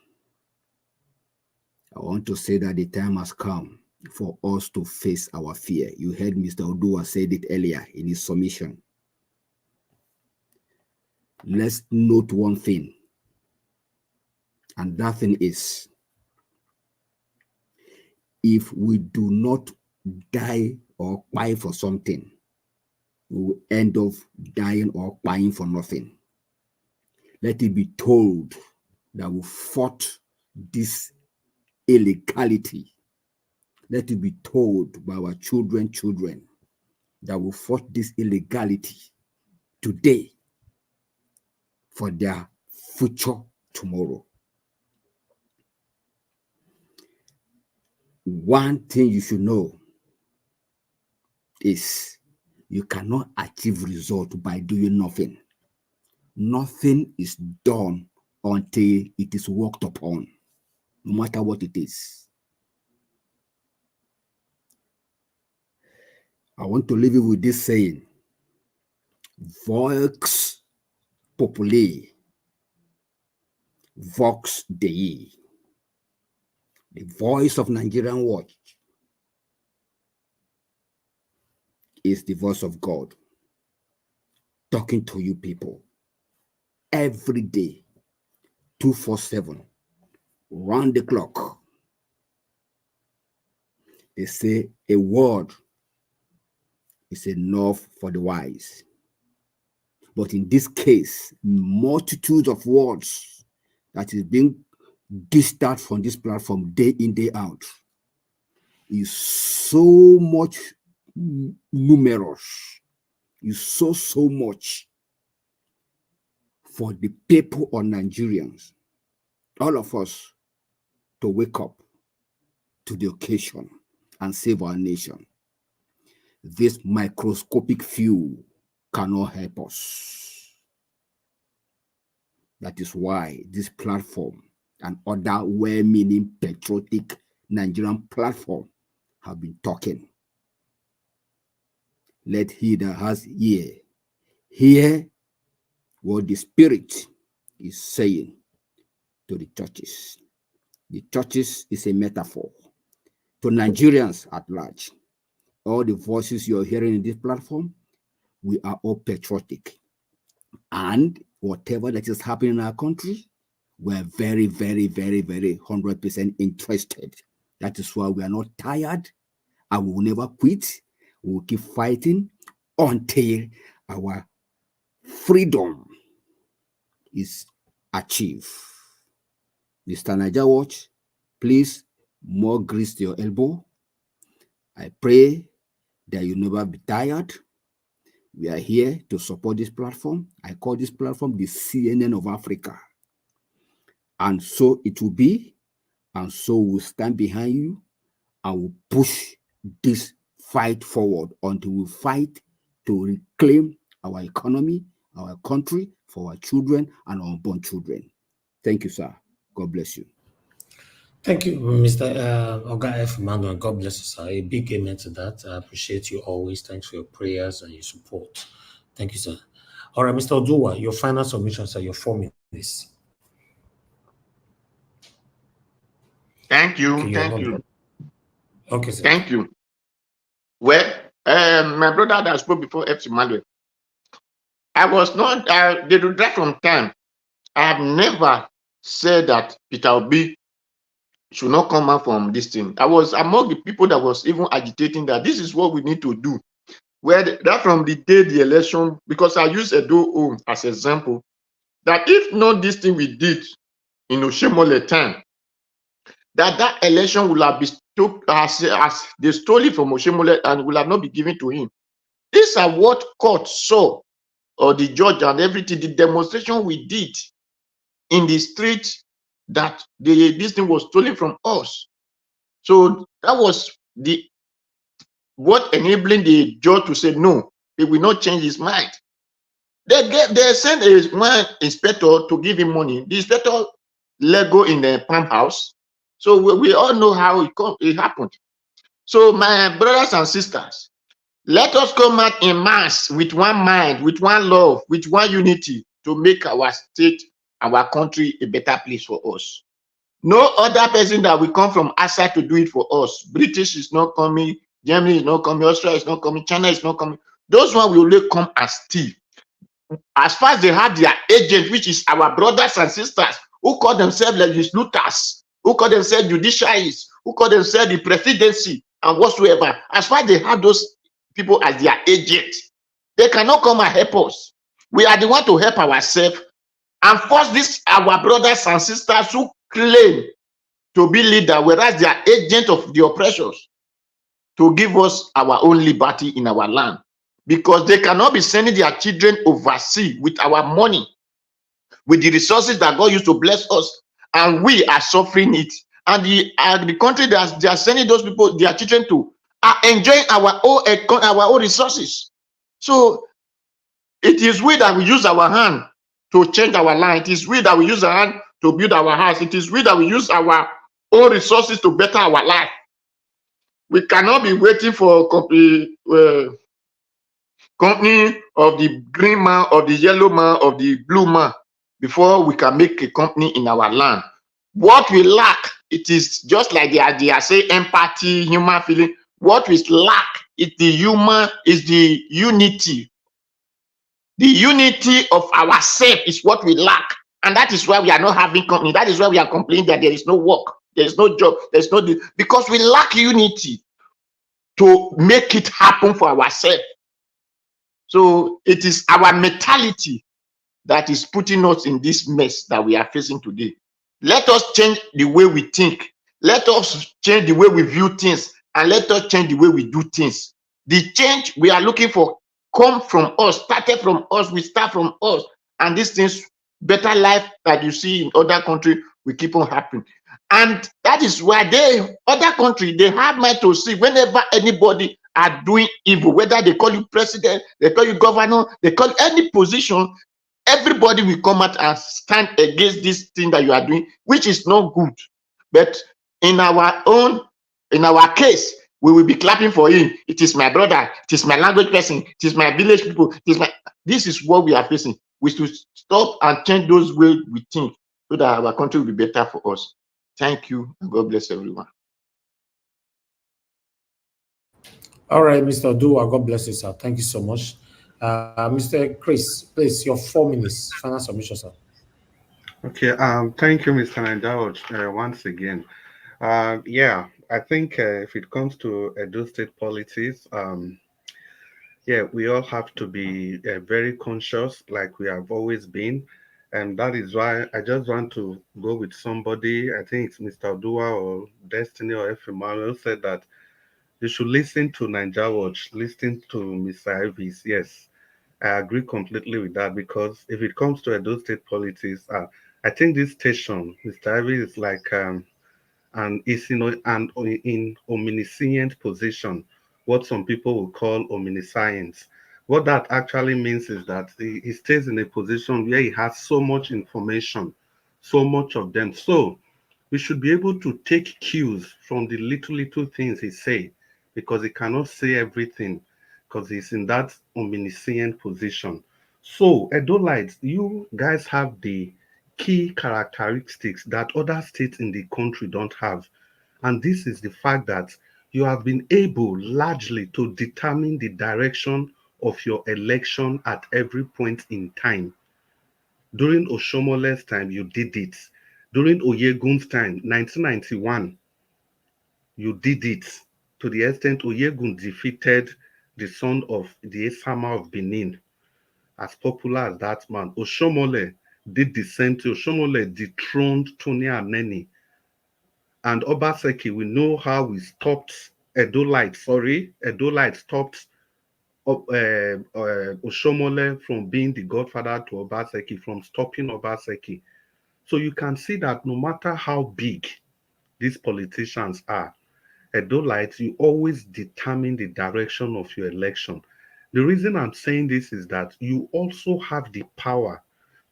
I want to say that the time has come for us to face our fear. You heard Mr. Odua said it earlier in his submission. Let's note one thing, and that thing is, if we do not die or buy for something, we will end up dying or buying for nothing. Let it be told that we fought this illegality Let it be told by our children that will fought this illegality today for their future tomorrow. One thing you should know is you cannot achieve result by doing nothing. Nothing is done until it is worked upon, no matter what it is. I want to leave you with this saying: Vox Populi, Vox Dei. The voice of Nigerian Watch is the voice of God talking to you people every day, 247, round the clock. They say a word is enough for the wise. But in this case, multitudes of words that is being dished out from this platform day in, day out is so much numerous, is so much for the people or Nigerians, all of us, to wake up to the occasion and save our nation. This microscopic few cannot help us. That is why this platform and other well-meaning patriotic Nigerian platform have been talking. Let he that has ear hear what the Spirit is saying to the churches. The churches is a metaphor to Nigerians at large. All the voices you're hearing in this platform, we are all patriotic. And whatever that is happening in our country, we're very, very, very, very 100% interested. That is why we are not tired and we will never quit. We will keep fighting until our freedom is achieved. Mr. Niger Watch, please, more grease to your elbow. I pray that you never be tired. We are here to support this platform. I call this platform the CNN of Africa. And so it will be, and so we'll stand behind you and we'll push this fight forward until we fight to reclaim our economy, our country, for our children and our unborn children. Thank you, sir. God bless you. Thank you, Mr. Oga F. Emmanuel. God bless you, sir. A big amen to that. I appreciate you always. Thanks for your prayers and your support. Thank you, sir. All right, Mr. Oduwa, your final submission, sir, your 4 minutes. Thank you. Okay, Thank you. Okay, sir. Thank you. Well, my brother that spoke before F. Emmanuel, I was not, they do that from time. I have never said that Peter Obi should not come out from this thing. I was among the people that was even agitating that this is what we need to do. Where that from the day the election, because I use Edo as an example, that if not this thing we did in Oshemole time, that election will have been took as they stole it from Oshemole and will have not been given to him. These are what court saw, or the judge and everything, the demonstration we did in the street, that this thing was stolen from us. So that was what enabling the judge to say no, he will not change his mind. They sent one inspector to give him money. The inspector let go in the farmhouse. So we all know how it happened. So my brothers and sisters, let us come out in mass with one mind, with one love, with one unity to make our state, our country a better place for us. No other person that will come from outside to do it for us. British is not coming, Germany is not coming, Australia is not coming, China is not coming. Those ones will only come and steal. As far as they have their agent, which is our brothers and sisters, who call themselves legislators, who call themselves judiciaries, who call themselves the presidency and whatsoever, as far as they have those people as their agent, they cannot come and help us. We are the one to help ourselves and force this our brothers and sisters who claim to be leader, whereas they are agent of the oppressors. to give us our own liberty in our land, because they cannot be sending their children overseas with our money, with the resources that God used to bless us, and we are suffering it. And the country that they are sending those people, their children to, are enjoying our own resources. So it is we that we use our hand to change our land. It is we that we use our hand to build our house. It is we that we use our own resources to better our life. We cannot be waiting for company of the green man, of the yellow man, of the blue man before we can make a company in our land. What we lack, it is just like they are saying empathy, human feeling. What we lack is the unity. The unity of ourselves is what we lack. And that is why we are not having company. That is why we are complaining that there is no work, there is no job, there is no, because we lack unity to make it happen for ourselves. So it is our mentality that is putting us in this mess that we are facing today. Let us change the way we think. Let us change the way we view things, and let us change the way we do things. The change we are looking for come from us, started from us, we start from us. And these things, better life that you see in other countries, will keep on happening. And that is why other countries, they have mind to see whenever anybody are doing evil, whether they call you president, they call you governor, they call you any position, everybody will come out and stand against this thing that you are doing, which is not good. But in our case, we will be clapping for him. It is my brother, it is my language person, it is my village people, this is what we are facing. We should stop and change those ways we think so that our country will be better for us. Thank you, and God bless everyone. All right, Mr. Odua, God bless you, sir. Thank you so much. Mr. Chris, please, your 4 minutes, final submission, sir. Okay, thank you, Mr. Nnamdi, once again. Yeah, I think if it comes to Edo State politics, yeah, we all have to be very conscious, like we have always been. And that is why I just want to go with somebody, I think it's Mr. Odua or Destiny or F. Emmanuel, said that you should listen to Niger Watch, listen to Mr. Ives. Yes, I agree completely with that, because if it comes to Edo State politics, I think this station, Mr. Ives, is like is in omniscient position, what some people will call omniscience. What that actually means is that he stays in a position where he has so much information, so much of them. So we should be able to take cues from the little things he say, because he cannot say everything, because he's in that omniscient position. So Edolites, you guys have the key characteristics that other states in the country don't have. And this is the fact that you have been able largely to determine the direction of your election at every point in time. During Oshomole's time, you did it. During Oyegun's time, 1991, you did it to the extent Oyegun defeated the son of the Esama of Benin. As popular as that man, Oshomole did the same thing. Oshomole dethroned Tony Aneni. And Obaseki, we know how we stopped Edolite stopped Oshomole from being the godfather to Obaseki, from stopping Obaseki. So you can see that no matter how big these politicians are, Edolites, you always determine the direction of your election. The reason I'm saying this is that you also have the power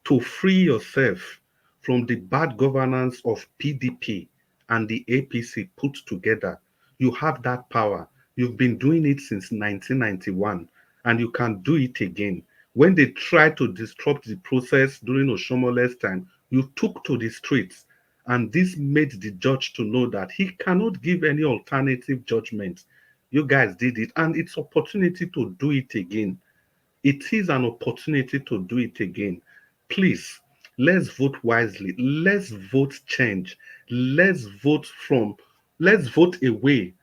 to free yourself from the bad governance of PDP and the APC put together. You have that power. You've been doing it since 1991, and you can do it again. When they tried to disrupt the process during Oshomole's time, you took to the streets, and this made the judge to know that he cannot give any alternative judgment. You guys did it, and it's opportunity to do it again. It is an opportunity to do it again. Please, let's vote wisely. Let's vote change. Let's vote away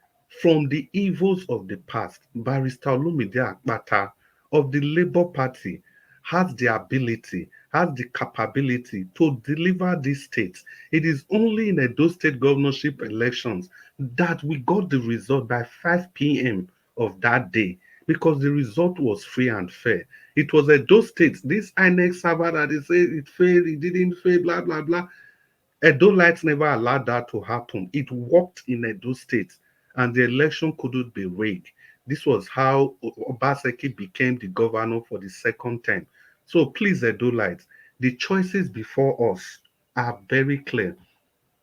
from the evils of the past. Barrister Olumide Akpata of the Labour Party has the ability, has the capability to deliver this state. It is only in Edo State governorship elections that we got the result by 5 p.m. of that day, because the result was free and fair. It was Edo State, this INEC server that they say it failed, it didn't fail, blah, blah, blah. Edo Lights never allowed that to happen. It worked in Edo State, and the election couldn't be rigged. This was how Obaseki became the governor for the second time. So please, Edo Lights, the choices before us are very clear.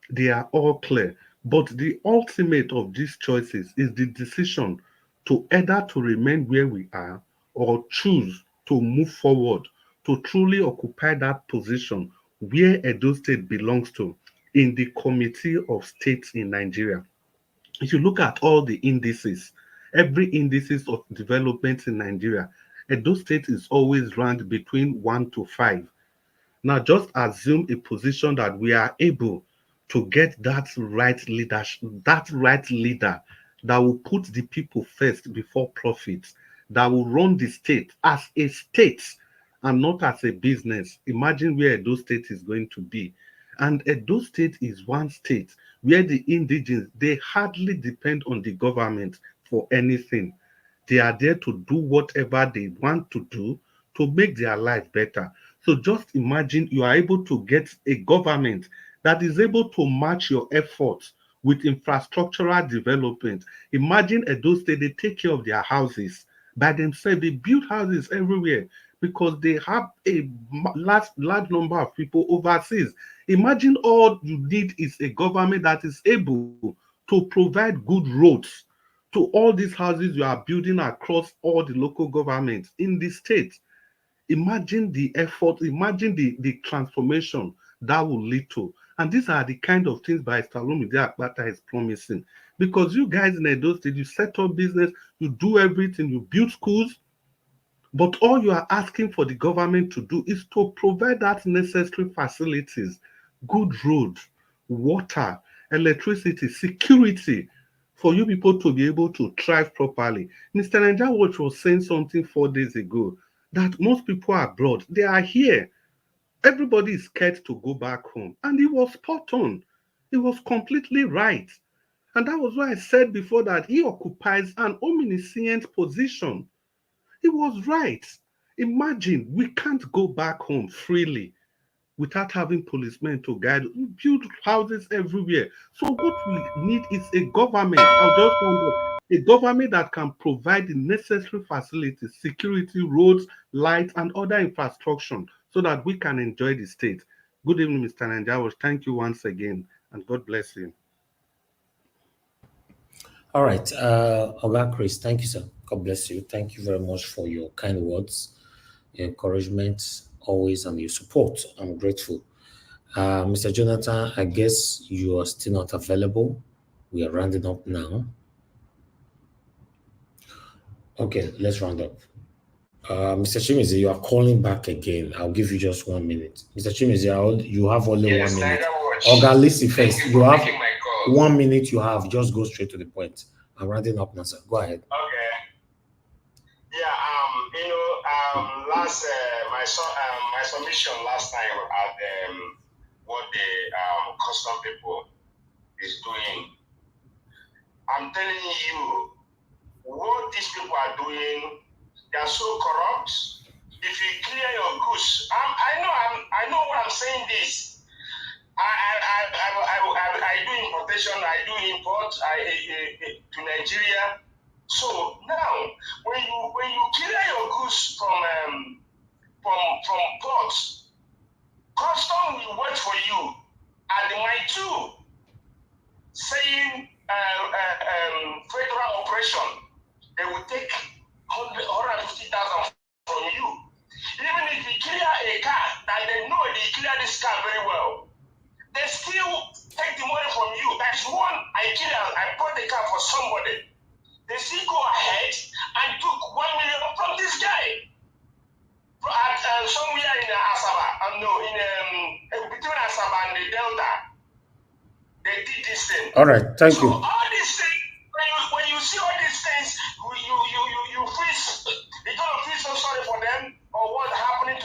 They are all clear. But the ultimate of these choices is the decision to either to remain where we are or choose to move forward to truly occupy that position where Edo State belongs to in the Committee of States in Nigeria. If you look at all the indices, every indices of development in Nigeria, Edo State is always ranked between 1 to 5. Now, just assume a position that we are able to get that right leadership, that right leader that will put the people first before profits, that will run the state as a state and not as a business. Imagine where Edo State is going to be. And Edo State is one state where the indigenes, they hardly depend on the government for anything. They are there to do whatever they want to do to make their life better. So just imagine you are able to get a government that is able to match your efforts with infrastructural development. Imagine Edo State, they take care of their houses by themselves. They build houses everywhere because they have a large number of people overseas. Imagine all you need is a government that is able to provide good roads to all these houses you are building across all the local governments in the state. Imagine the effort, imagine the transformation that will lead to. And these are the kind of things by Salomide Akpata is promising. Because you guys in Edo State, you set up business, you do everything, you build schools, but all you are asking for the government to do is to provide that necessary facilities, good roads, water, electricity, security, for you people to be able to thrive properly. Mr. Ninja Watch was saying something 4 days ago, that most people are abroad, they are here. Everybody is scared to go back home. And he was spot on. He was completely right. And that was why I said before that he occupies an omniscient position. He was right. Imagine we can't go back home freely without having policemen to guide. We build houses everywhere. So what we need is a government. I'll just wonder, a government that can provide the necessary facilities, security, roads, lights, and other infrastructure so that we can enjoy the state. Good evening, Mr. Nanjawas. Thank you once again, and God bless you. All right. Oga Chris, thank you, sir. God bless you. Thank you very much for your kind words, your encouragement, always, and your support. I'm grateful. Mr. Jonathan, I guess you are still not available. We are rounding up now. Okay, let's round up. Mr. Chimizi, you are calling back again. I'll give you just 1 minute. Mr. Chimizi, you have only 1 minute. Oga, listen first. You have 1 minute. You have. Just go straight to the point. I'm rounding up now, sir. Go ahead. Okay. Yeah. Last my submission last time at what the custom people is doing. I'm telling you, what these people are doing, they are so corrupt. If you clear your goods, I know what I'm saying. This, I do importation, I do import to Nigeria. So now, when you clear your goods from ports, custom will wait for you at the mile too, saying federal operation. They will take 150,000 from you. Even if you clear a car, and they know they clear this car very well, they still take the money from you. That's one I bought the car for somebody. They still go ahead and took 1 million from this guy. At somewhere in Asaba, between Asaba and the Delta, they did this thing. All right, thank you. All these things, when you see all these things, you feel, you're gonna feel so sorry for them or what's happening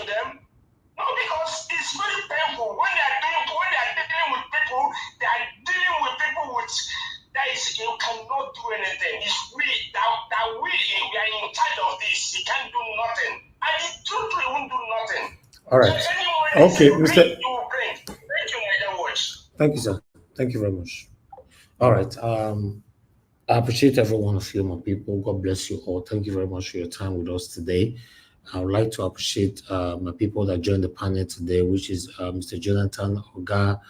cannot do anything. It's we that we are in charge of this. He can't do nothing. And the truth, he won't do nothing. All right. So Okay, Mr. You will bring. Thank you, my watch. Thank you, sir. Thank you very much. All right. I appreciate every one of you, my people. God bless you all. Thank you very much for your time with us today. I would like to appreciate my people that joined the panel today, which is Mr. Jonathan, Oga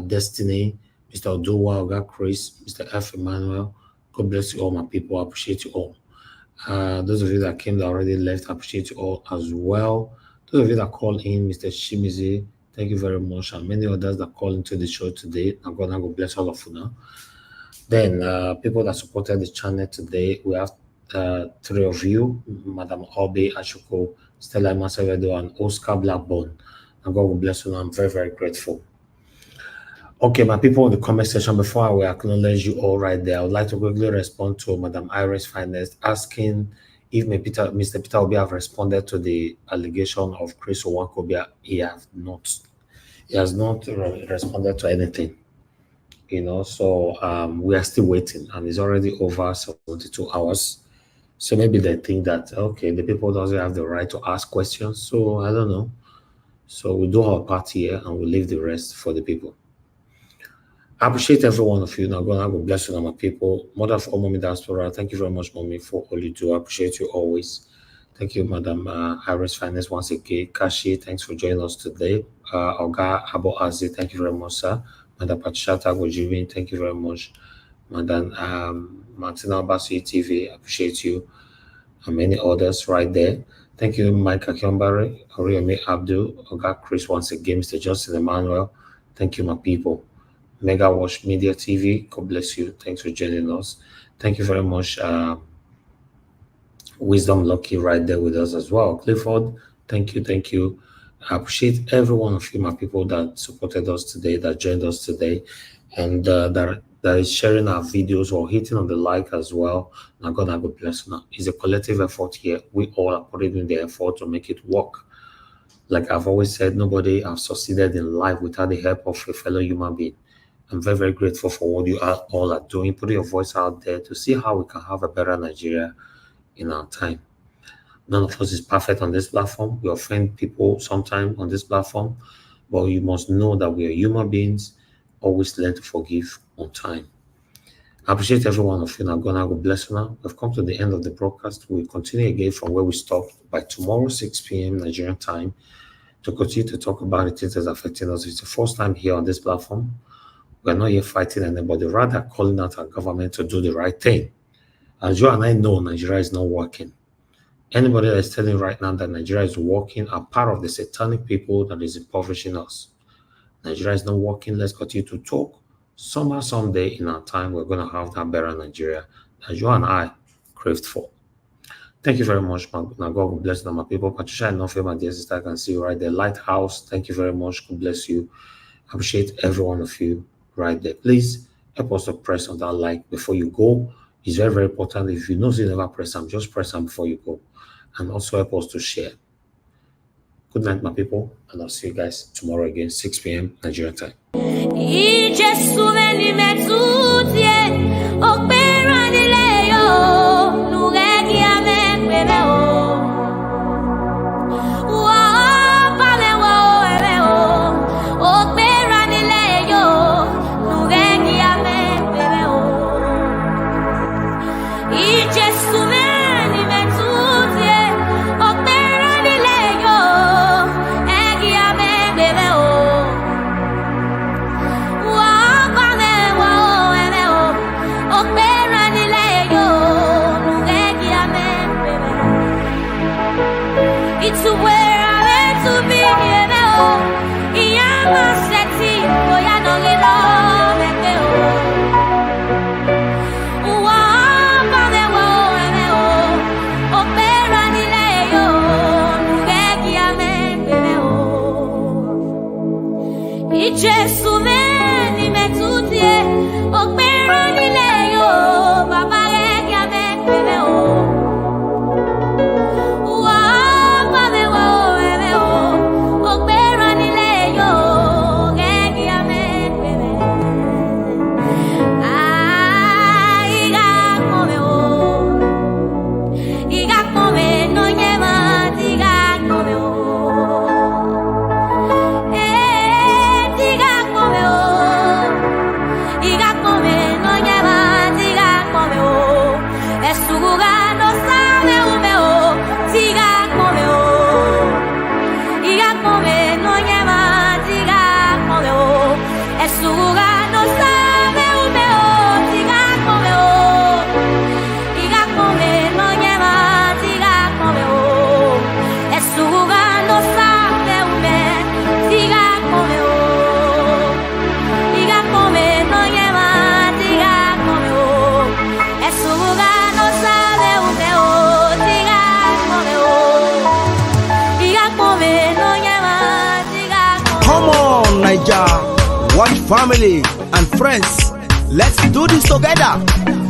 Destiny, Mr. Odowa, Oga Chris, Mr. F. Emmanuel. God bless you all, my people. I appreciate you all. Those of you that came that already left, I appreciate you all as well. Those of you that called in, Mr. Shimizi, thank you very much. And many others that called into the show today. I'm going to bless all of you now. Then people that supported the channel today, we have 3 of you, Madam Obi Ashuko, Stella Masavedo, and Oscar Blackburn. And God will bless you. I'm very, very grateful. Okay, my people in the comment section, before I will acknowledge you all right there, I would like to quickly respond to Madam Iris Finest asking if Mr. Peter Obi have responded to the allegation of Chris Owankobia. He has not responded to anything. You know, so we are still waiting, and it's already over 72 hours. So maybe they think that, okay, the people doesn't have the right to ask questions. So I don't know. So we do our part here and we leave the rest for the people. I appreciate every one of you. Now, God bless you, my people. Mother of all, Mommy Diaspora, thank you very much, Mommy, for all you do. I appreciate you always. Thank you, Madam Iris Finance, once again. Kashi, thanks for joining us today. Oga Abo Azi, thank you very much, sir. Madam Pachata Gojivin, thank you very much. Madam Martina Basi TV, appreciate you. And many others right there. Thank you, Mike Akyombare, Oriyomi Abdul, Oga Chris, once again, Mr. Justin Emmanuel. Thank you, my people. Mega Watch Media TV, God bless you. Thanks for joining us. Thank you very much. Wisdom Lucky right there with us as well. Clifford, thank you. I appreciate every one of you, my people, that supported us today, that joined us today, and that is sharing our videos or hitting on the like as well. Now, God bless you. It's a collective effort here. We all are putting in the effort to make it work. Like I've always said, nobody has succeeded in life without the help of a fellow human being. I'm very, very grateful for what you all are doing, putting your voice out there to see how we can have a better Nigeria in our time. None of us is perfect on this platform. We offend people sometimes on this platform, but you must know that we are human beings. Always learn to forgive on time. I appreciate every one of you. Now, God bless you now. We've come to the end of the broadcast. We'll continue again from where we stopped by tomorrow, 6 p.m. Nigerian time, to continue to talk about the things that's affecting us. It's the first time here on this platform. We're not here fighting anybody, rather calling out our government to do the right thing. As you and I know, Nigeria is not working. Anybody that is telling right now that Nigeria is working are part of the satanic people that is impoverishing us. Nigeria is not working. Let's continue to talk. Somehow, someday in our time, we're going to have that better Nigeria that you and I craved for. Thank you very much. Now, God will bless them, my people. Patricia and Nofe, my dear sister, I can see you right there. Lighthouse, thank you very much. God bless you. I appreciate every one of you right there. Please help us to press on that like before you go. It's very, very important. If you know you never press them, just press them before you go. And also help us to share. Good night, my people. And I'll see you guys tomorrow again, 6 p.m. Nigerian time. family and friends, let's do this together.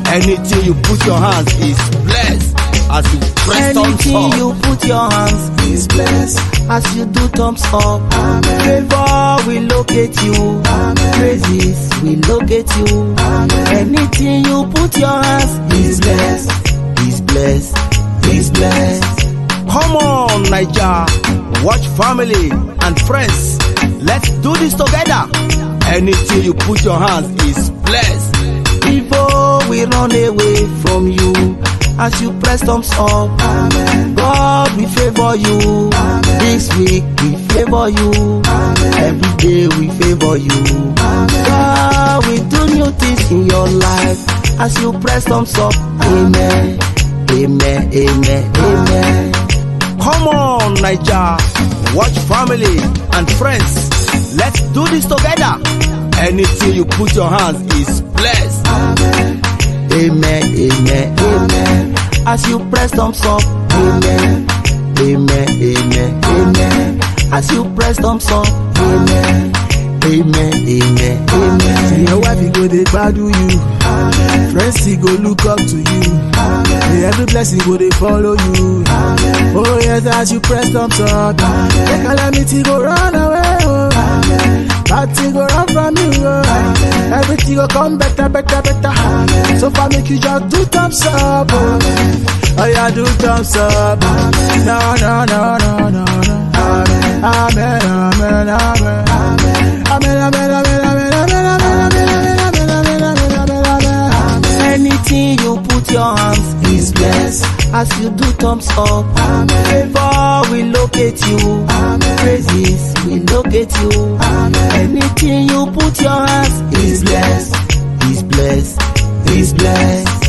Anything you put your hands is blessed. As you press thumbs Anything up. you put your hands is blessed. As you do thumbs up, favor will locate you. Praises will locate you. Anything you put your hands is blessed. Is blessed. Is blessed. Come on, Naija. Watch family and friends. Let's do this together. Anything you put your hands is blessed. Evil will run away from you as you press thumbs up. God will favor you. This week we favor you. Every day we favor you. God will do new things in your life as you press thumbs up. Amen. Amen. Amen. Amen. Come on, Naija. Watch family and friends. Let's do this together. Anything you put your hands is blessed. Amen. Amen. Amen. As you press thumbs up. Amen. Amen. Amen. Amen. As you press thumbs up. Amen. Amen. Amen. Amen. Your wife he go dey gbadu you. Friends he go look up to you. Every blessing go dey follow you. Oh yes, as you press thumbs up, the calamity go run away. Oh. Bad thing go run from you. Oh. Everything go come better, better, better. So far make you just do thumbs up. Oh, yeah, do thumbs up. No, no, no, no, no, no. Amen, amen, amen, amen. Amen, amen, amen, amen, amen, amen, amen, amen, amen, amen. Anything you put your hands is blessed. As you do thumbs up, favor will locate you. Praises will locate you. Anything you put your hands is blessed. Is blessed. Is blessed.